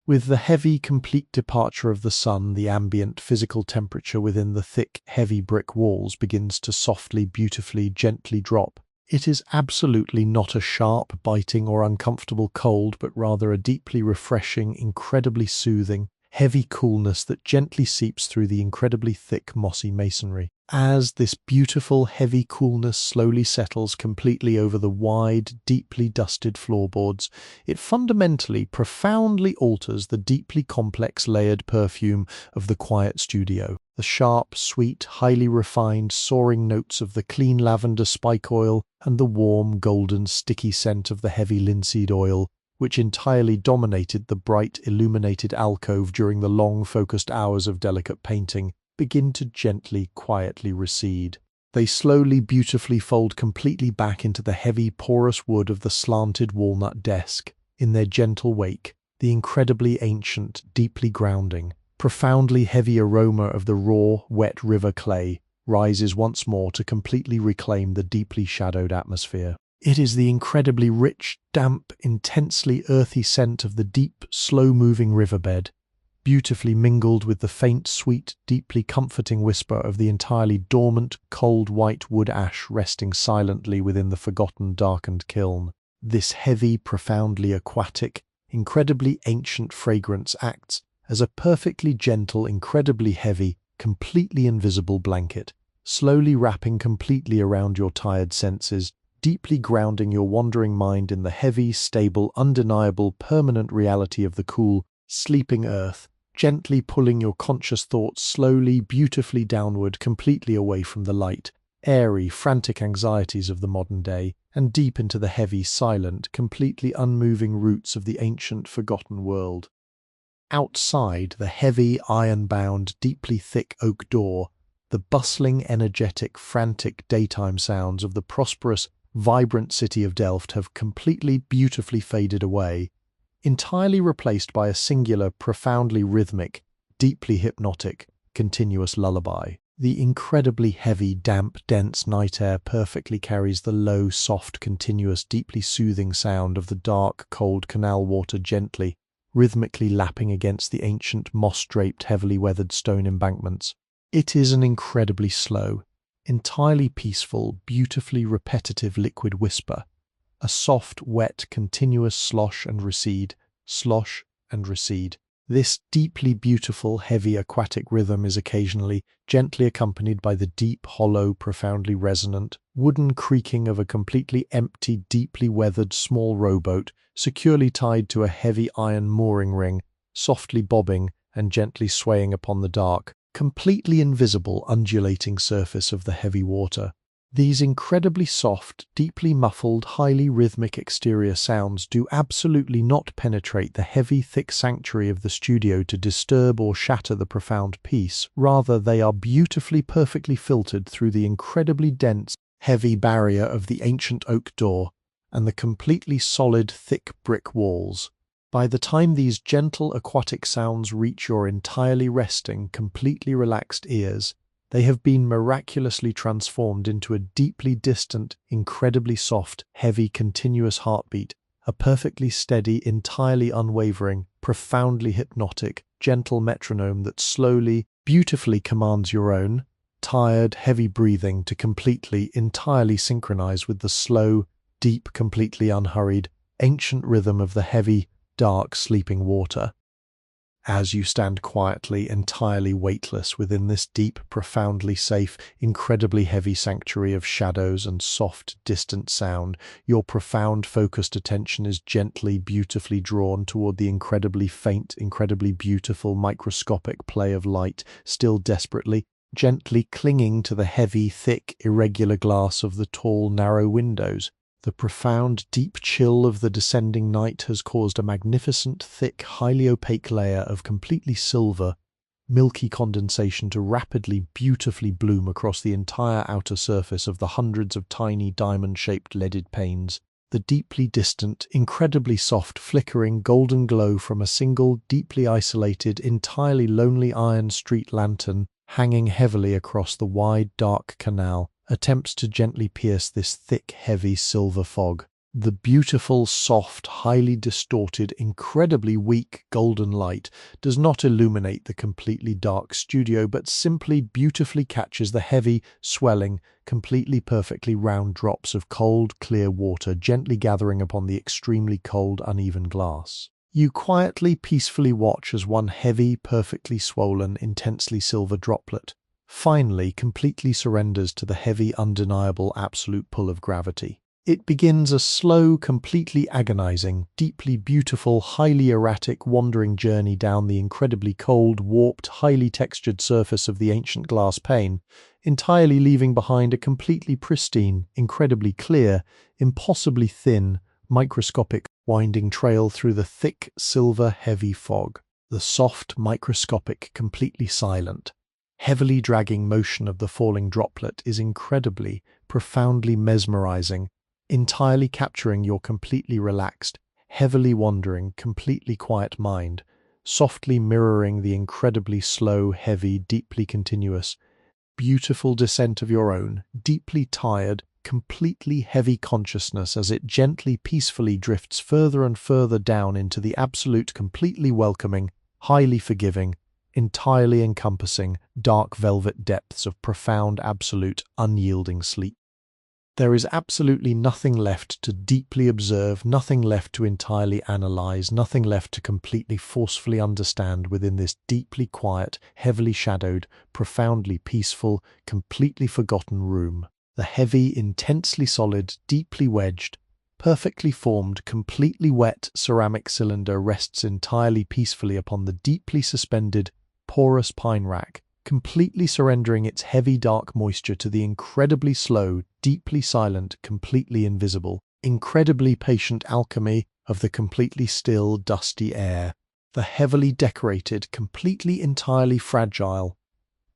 With the heavy, complete departure of the sun, the ambient physical temperature within the thick, heavy brick walls begins to softly, beautifully, gently drop. It is absolutely not a sharp, biting, or uncomfortable cold, but rather a deeply refreshing, incredibly soothing, heavy coolness that gently seeps through the incredibly thick, mossy masonry. As this beautiful, heavy coolness slowly settles completely over the wide, deeply dusted floorboards, it fundamentally, profoundly alters the deeply complex, layered perfume of the quiet studio. The sharp, sweet, highly refined, soaring notes of the clean lavender spike oil and the warm, golden, sticky scent of the heavy linseed oil, which entirely dominated the bright, illuminated alcove during the long, focused hours of delicate painting, begin to gently, quietly recede. They slowly, beautifully fold completely back into the heavy, porous wood of the slanted walnut desk. In their gentle wake, the incredibly ancient, deeply grounding, profoundly heavy aroma of the raw, wet river clay rises once more to completely reclaim the deeply shadowed atmosphere. It is the incredibly rich, damp, intensely earthy scent of the deep, slow-moving riverbed, beautifully mingled with the faint, sweet, deeply comforting whisper of the entirely dormant, cold white wood ash resting silently within the forgotten, darkened kiln. This heavy, profoundly aquatic, incredibly ancient fragrance acts as a perfectly gentle, incredibly heavy, completely invisible blanket, slowly wrapping completely around your tired senses, deeply grounding your wandering mind in the heavy, stable, undeniable, permanent reality of the cool, sleeping earth, gently pulling your conscious thoughts slowly, beautifully downward, completely away from the light, airy, frantic anxieties of the modern day, and deep into the heavy, silent, completely unmoving roots of the ancient, forgotten world. Outside the heavy, iron-bound, deeply thick oak door, the bustling, energetic, frantic daytime sounds of the prosperous, vibrant city of Delft have completely, beautifully faded away, entirely replaced by a singular, profoundly rhythmic, deeply hypnotic, continuous lullaby. The incredibly heavy, damp, dense night air perfectly carries the low, soft, continuous, deeply soothing sound of the dark, cold canal water gently, rhythmically lapping against the ancient, moss-draped, heavily weathered stone embankments. It is an incredibly slow, entirely peaceful, beautifully repetitive liquid whisper, a soft, wet, continuous slosh and recede, slosh and recede. This deeply beautiful, heavy aquatic rhythm is occasionally gently accompanied by the deep, hollow, profoundly resonant, wooden creaking of a completely empty, deeply weathered small rowboat securely tied to a heavy iron mooring ring, softly bobbing and gently swaying upon the dark, completely invisible undulating surface of the heavy water. These incredibly soft, deeply muffled, highly rhythmic exterior sounds do absolutely not penetrate the heavy, thick sanctuary of the studio to disturb or shatter the profound peace. Rather, they are beautifully, perfectly filtered through the incredibly dense, heavy barrier of the ancient oak door and the completely solid, thick brick walls. By the time these gentle aquatic sounds reach your entirely resting, completely relaxed ears, they have been miraculously transformed into a deeply distant, incredibly soft, heavy, continuous heartbeat, a perfectly steady, entirely unwavering, profoundly hypnotic, gentle metronome that slowly, beautifully commands your own, tired, heavy breathing to completely, entirely synchronize with the slow, deep, completely unhurried, ancient rhythm of the heavy, dark, sleeping water. As you stand quietly, entirely weightless within this deep, profoundly safe, incredibly heavy sanctuary of shadows and soft, distant sound, your profound, focused attention is gently, beautifully drawn toward the incredibly faint, incredibly beautiful, microscopic play of light, still desperately, gently clinging to the heavy, thick, irregular glass of the tall, narrow windows. The profound, deep chill of the descending night has caused a magnificent, thick, highly opaque layer of completely silver, milky condensation to rapidly, beautifully bloom across the entire outer surface of the hundreds of tiny diamond-shaped leaded panes. The deeply distant, incredibly soft, flickering, golden glow from a single, deeply isolated, entirely lonely iron street lantern hanging heavily across the wide, dark canal attempts to gently pierce this thick, heavy silver fog. The beautiful, soft, highly distorted, incredibly weak golden light does not illuminate the completely dark studio, but simply beautifully catches the heavy, swelling, completely perfectly round drops of cold, clear water gently gathering upon the extremely cold, uneven glass. You quietly, peacefully watch as one heavy, perfectly swollen, intensely silver droplet finally completely surrenders to the heavy, undeniable, absolute pull of gravity. It begins a slow, completely agonizing, deeply beautiful, highly erratic, wandering journey down the incredibly cold, warped, highly textured surface of the ancient glass pane, entirely leaving behind a completely pristine, incredibly clear, impossibly thin, microscopic, winding trail through the thick, silver, heavy fog. The soft, microscopic, completely silent, heavily dragging motion of the falling droplet is incredibly, profoundly mesmerizing, entirely capturing your completely relaxed, heavily wandering, completely quiet mind, softly mirroring the incredibly slow, heavy, deeply continuous, beautiful descent of your own, deeply tired, completely heavy consciousness as it gently, peacefully drifts further and further down into the absolute, completely welcoming, highly forgiving, entirely encompassing, dark velvet depths of profound, absolute, unyielding sleep. There is absolutely nothing left to deeply observe, nothing left to entirely analyze, nothing left to completely forcefully understand within this deeply quiet, heavily shadowed, profoundly peaceful, completely forgotten room. The heavy, intensely solid, deeply wedged, perfectly formed, completely wet ceramic cylinder rests entirely peacefully upon the deeply suspended, porous pine rack, completely surrendering its heavy dark moisture to the incredibly slow, deeply silent, completely invisible, incredibly patient alchemy of the completely still, dusty air. The heavily decorated, completely entirely fragile,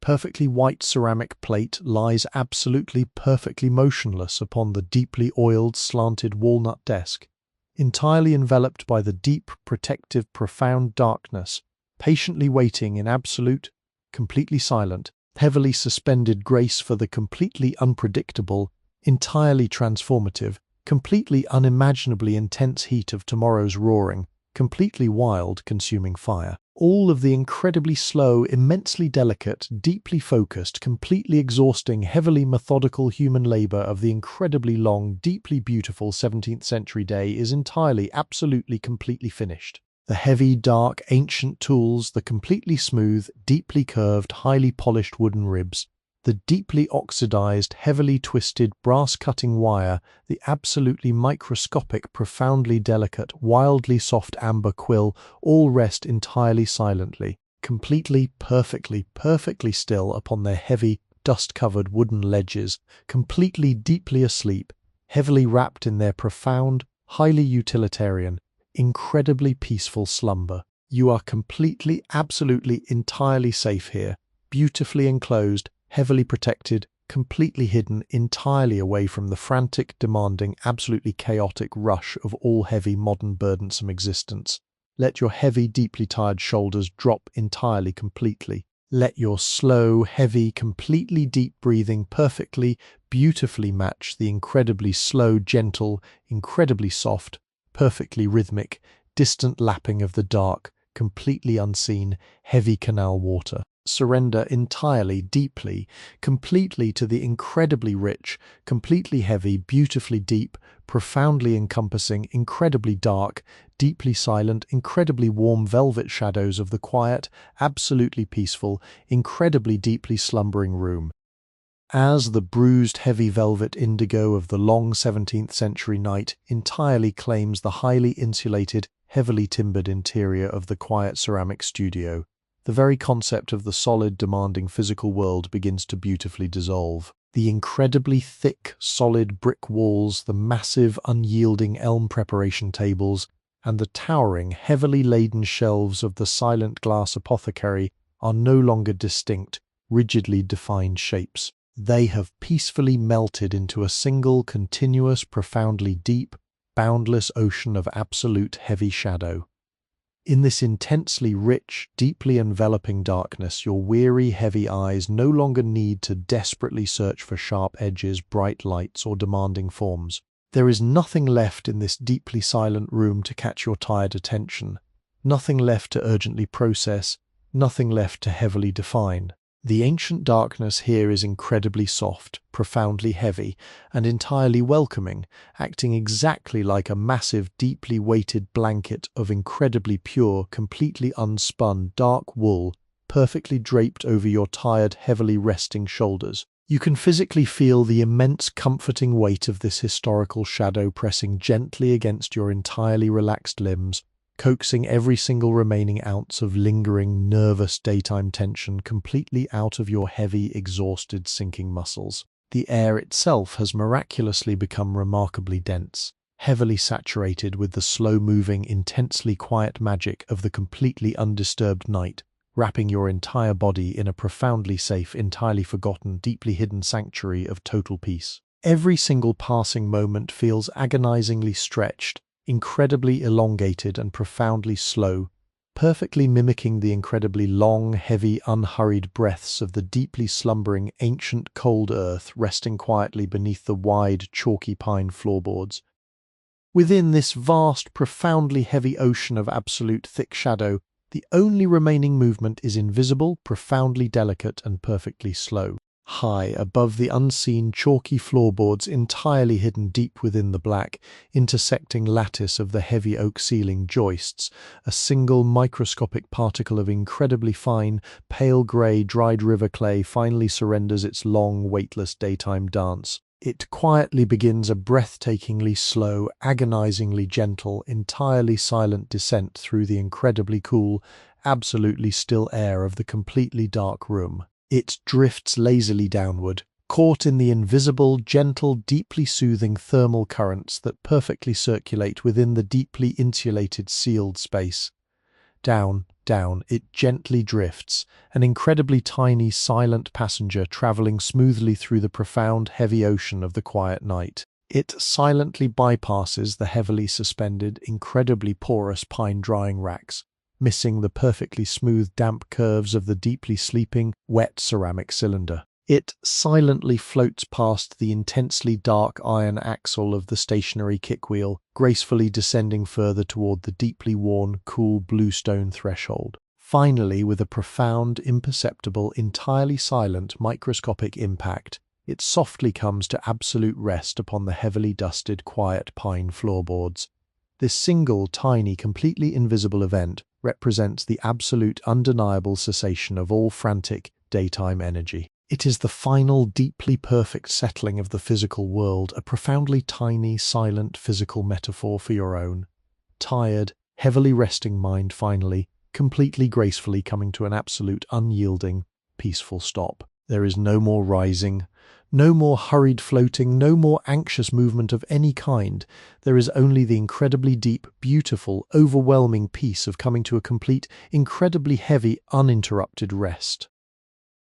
perfectly white ceramic plate lies absolutely perfectly motionless upon the deeply oiled, slanted walnut desk, entirely enveloped by the deep, protective, profound darkness, patiently waiting in absolute, completely silent, heavily suspended grace for the completely unpredictable, entirely transformative, completely unimaginably intense heat of tomorrow's roaring, completely wild, consuming fire. All of the incredibly slow, immensely delicate, deeply focused, completely exhausting, heavily methodical human labor of the incredibly long, deeply beautiful 17th century day is entirely, absolutely, completely finished. The heavy, dark, ancient tools, the completely smooth, deeply curved, highly polished wooden ribs, the deeply oxidized, heavily twisted brass-cutting wire, the absolutely microscopic, profoundly delicate, wildly soft amber quill all rest entirely silently, completely, perfectly, perfectly still upon their heavy, dust-covered wooden ledges, completely, deeply asleep, heavily wrapped in their profound, highly utilitarian, incredibly peaceful slumber. You are completely, absolutely, entirely safe here, beautifully enclosed, heavily protected, completely hidden, entirely away from the frantic, demanding, absolutely chaotic rush of all heavy, modern, burdensome existence. Let your heavy, deeply tired shoulders drop entirely, completely. Let your slow, heavy, completely deep breathing perfectly, beautifully match the incredibly slow, gentle, incredibly soft, perfectly rhythmic, distant lapping of the dark, completely unseen, heavy canal water. Surrender entirely, deeply, completely to the incredibly rich, completely heavy, beautifully deep, profoundly encompassing, incredibly dark, deeply silent, incredibly warm velvet shadows of the quiet, absolutely peaceful, incredibly deeply slumbering room. As the bruised heavy velvet indigo of the long 17th century night entirely claims the highly insulated, heavily timbered interior of the quiet ceramic studio, the very concept of the solid, demanding physical world begins to beautifully dissolve. The incredibly thick, solid brick walls, the massive, unyielding elm preparation tables, and the towering, heavily laden shelves of the silent glass apothecary are no longer distinct, rigidly defined shapes. They have peacefully melted into a single, continuous, profoundly deep, boundless ocean of absolute heavy shadow. In this intensely rich, deeply enveloping darkness, your weary, heavy eyes no longer need to desperately search for sharp edges, bright lights, or demanding forms. There is nothing left in this deeply silent room to catch your tired attention, nothing left to urgently process, nothing left to heavily define. The ancient darkness here is incredibly soft, profoundly heavy, and entirely welcoming, acting exactly like a massive, deeply weighted blanket of incredibly pure, completely unspun, dark wool, perfectly draped over your tired, heavily resting shoulders. You can physically feel the immense, comforting weight of this historical shadow pressing gently against your entirely relaxed limbs, coaxing every single remaining ounce of lingering, nervous daytime tension completely out of your heavy, exhausted, sinking muscles. The air itself has miraculously become remarkably dense, heavily saturated with the slow-moving, intensely quiet magic of the completely undisturbed night, wrapping your entire body in a profoundly safe, entirely forgotten, deeply hidden sanctuary of total peace. Every single passing moment feels agonizingly stretched, incredibly elongated and profoundly slow, perfectly mimicking the incredibly long, heavy, unhurried breaths of the deeply slumbering, ancient, cold earth resting quietly beneath the wide, chalky pine floorboards. Within this vast, profoundly heavy ocean of absolute thick shadow, the only remaining movement is invisible, profoundly delicate, and perfectly slow. High above the unseen chalky floorboards entirely hidden deep within the black, intersecting lattice of the heavy oak ceiling joists, a single microscopic particle of incredibly fine, pale grey dried river clay finally surrenders its long, weightless daytime dance. It quietly begins a breathtakingly slow, agonizingly gentle, entirely silent descent through the incredibly cool, absolutely still air of the completely dark room. It drifts lazily downward, caught in the invisible, gentle, deeply soothing thermal currents that perfectly circulate within the deeply insulated sealed space. Down, down, it gently drifts, an incredibly tiny, silent passenger traveling smoothly through the profound, heavy ocean of the quiet night. It silently bypasses the heavily suspended, incredibly porous pine drying racks, missing the perfectly smooth, damp curves of the deeply sleeping, wet ceramic cylinder. It silently floats past the intensely dark iron axle of the stationary kickwheel, gracefully descending further toward the deeply worn, cool bluestone threshold. Finally, with a profound, imperceptible, entirely silent, microscopic impact, it softly comes to absolute rest upon the heavily dusted, quiet pine floorboards. This single, tiny, completely invisible event represents the absolute, undeniable cessation of all frantic, daytime energy. It is the final, deeply perfect settling of the physical world, a profoundly tiny, silent, physical metaphor for your own. Tired, heavily resting mind finally, completely gracefully coming to an absolute, unyielding, peaceful stop. There is no more rising, no more hurried floating, no more anxious movement of any kind. There is only the incredibly deep, beautiful, overwhelming peace of coming to a complete, incredibly heavy, uninterrupted rest.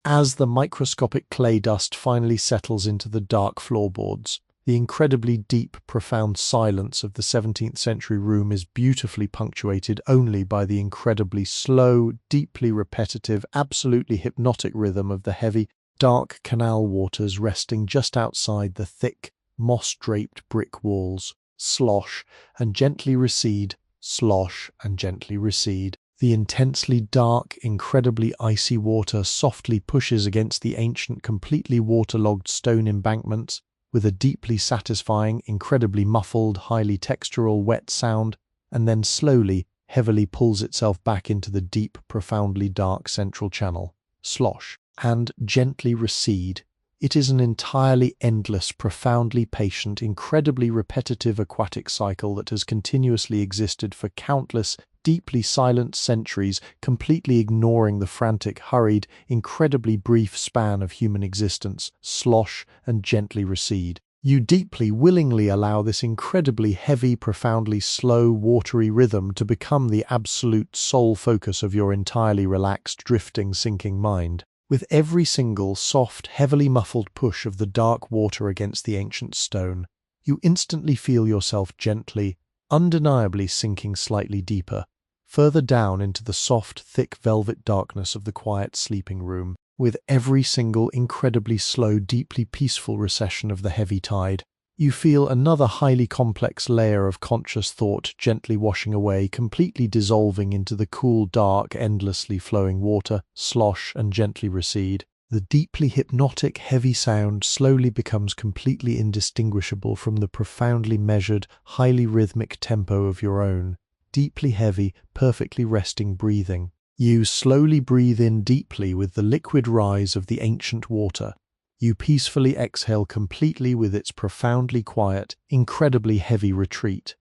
As the microscopic clay dust finally settles into the dark floorboards, the incredibly deep, profound silence of the 17th century room is beautifully punctuated only by the incredibly slow, deeply repetitive, absolutely hypnotic rhythm of the heavy, dark canal waters resting just outside the thick, moss-draped brick walls, slosh and gently recede, slosh and gently recede. The intensely dark, incredibly icy water softly pushes against the ancient, completely waterlogged stone embankments with a deeply satisfying, incredibly muffled, highly textural, wet sound, and then slowly, heavily pulls itself back into the deep, profoundly dark central channel, slosh, and gently recede. It is an entirely endless, profoundly patient, incredibly repetitive aquatic cycle that has continuously existed for countless, deeply silent centuries, completely ignoring the frantic, hurried, incredibly brief span of human existence, slosh and gently recede. You deeply, willingly allow this incredibly heavy, profoundly slow, watery rhythm to become the absolute sole focus of your entirely relaxed, drifting, sinking mind. With every single, soft, heavily muffled push of the dark water against the ancient stone, you instantly feel yourself gently, undeniably sinking slightly deeper, further down into the soft, thick velvet darkness of the quiet sleeping room. With every single incredibly slow, deeply peaceful recession of the heavy tide, you feel another highly complex layer of conscious thought gently washing away, completely dissolving into the cool, dark, endlessly flowing water, slosh and gently recede. The deeply hypnotic, heavy sound slowly becomes completely indistinguishable from the profoundly measured, highly rhythmic tempo of your own, deeply heavy, perfectly resting breathing. You slowly breathe in deeply with the liquid rise of the ancient water. You peacefully exhale completely with its profoundly quiet, incredibly heavy retreat.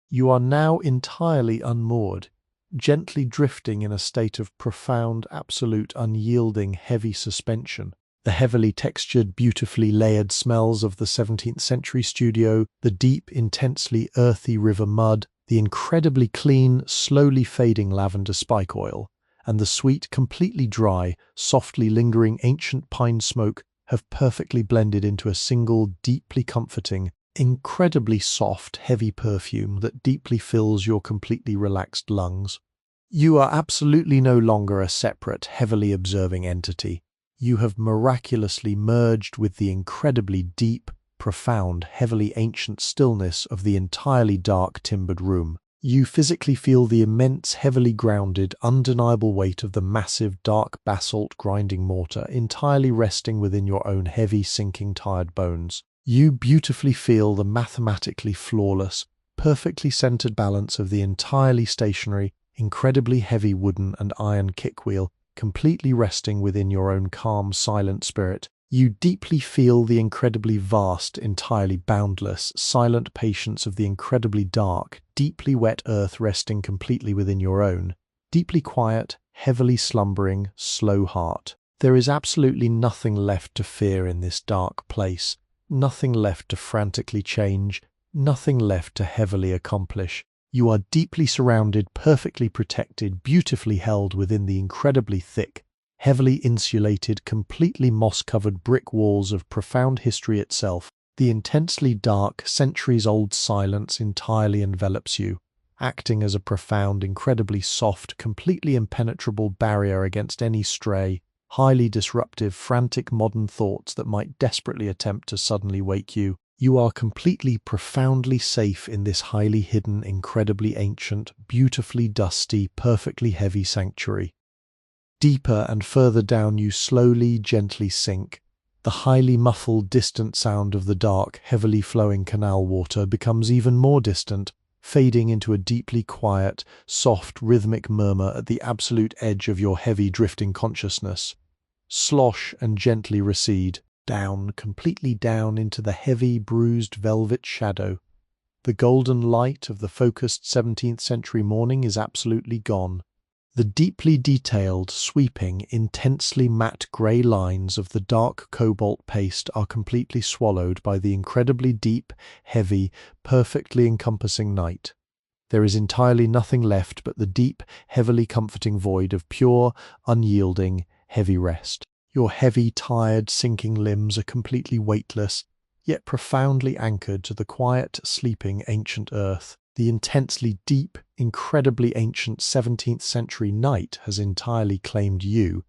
You are now entirely unmoored, gently drifting in a state of profound, absolute, unyielding, heavy suspension. The heavily textured, beautifully layered smells of the 17th century studio, the deep, intensely earthy river mud, the incredibly clean, slowly fading lavender spike oil, and the sweet, completely dry, softly lingering ancient pine smoke have perfectly blended into a single, deeply comforting, incredibly soft, heavy perfume that deeply fills your completely relaxed lungs. You are absolutely no longer a separate, heavily observing entity. You have miraculously merged with the incredibly deep, profound, heavily ancient stillness of the entirely dark, timbered room. You physically feel the immense, heavily grounded, undeniable weight of the massive, dark basalt grinding mortar entirely resting within your own heavy, sinking, tired bones. You beautifully feel the mathematically flawless, perfectly centered balance of the entirely stationary, incredibly heavy wooden and iron kickwheel completely resting within your own calm, silent spirit. You deeply feel the incredibly vast, entirely boundless, silent patience of the incredibly dark, deeply wet earth resting completely within your own, deeply quiet, heavily slumbering, slow heart. There is absolutely nothing left to fear in this dark place, nothing left to frantically change, nothing left to heavily accomplish. You are deeply surrounded, perfectly protected, beautifully held within the incredibly thick, heavily insulated, completely moss-covered brick walls of profound history itself. The intensely dark, centuries-old silence entirely envelops you, acting as a profound, incredibly soft, completely impenetrable barrier against any stray, highly disruptive, frantic modern thoughts that might desperately attempt to suddenly wake you. You are completely, profoundly safe in this highly hidden, incredibly ancient, beautifully dusty, perfectly heavy sanctuary. Deeper and further down you slowly, gently sink. The highly muffled, distant sound of the dark, heavily flowing canal water becomes even more distant, fading into a deeply quiet, soft, rhythmic murmur at the absolute edge of your heavy, drifting consciousness. Slosh and gently recede, down, completely down into the heavy, bruised velvet shadow. The golden light of the focused 17th century morning is absolutely gone. The deeply detailed, sweeping, intensely matte grey lines of the dark cobalt paste are completely swallowed by the incredibly deep, heavy, perfectly encompassing night. There is entirely nothing left but the deep, heavily comforting void of pure, unyielding, heavy rest. Your heavy, tired, sinking limbs are completely weightless, yet profoundly anchored to the quiet, sleeping ancient earth. The intensely deep, incredibly ancient 17th century night has entirely claimed you,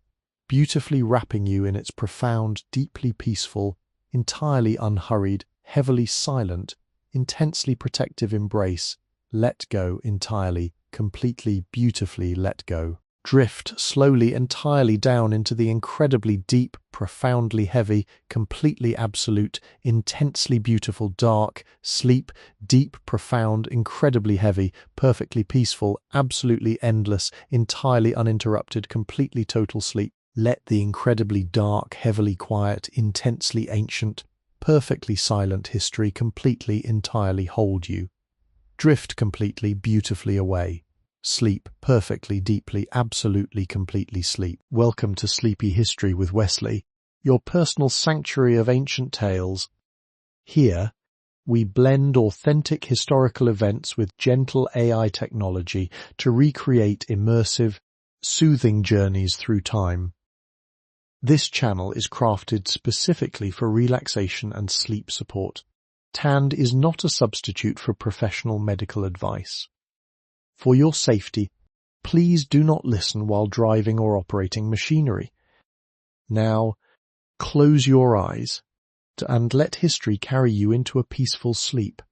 beautifully wrapping you in its profound, deeply peaceful, entirely unhurried, heavily silent, intensely protective embrace. Let go entirely, completely, beautifully let go. Drift slowly, entirely down into the incredibly deep, profoundly heavy, completely absolute, intensely beautiful, dark, sleep, deep, profound, incredibly heavy, perfectly peaceful, absolutely endless, entirely uninterrupted, completely total sleep. Let the incredibly dark, heavily quiet, intensely ancient, perfectly silent history completely, entirely hold you. Drift completely, beautifully away. Sleep perfectly, deeply, absolutely, completely sleep. Welcome to Sleepy History with Wesley, your personal sanctuary of ancient tales. Here, we blend authentic historical events with gentle AI technology to recreate immersive, soothing journeys through time. This channel is crafted specifically for relaxation and sleep support. TAND is not a substitute for professional medical advice. For your safety, please do not listen while driving or operating machinery. Now, close your eyes and let history carry you into a peaceful sleep.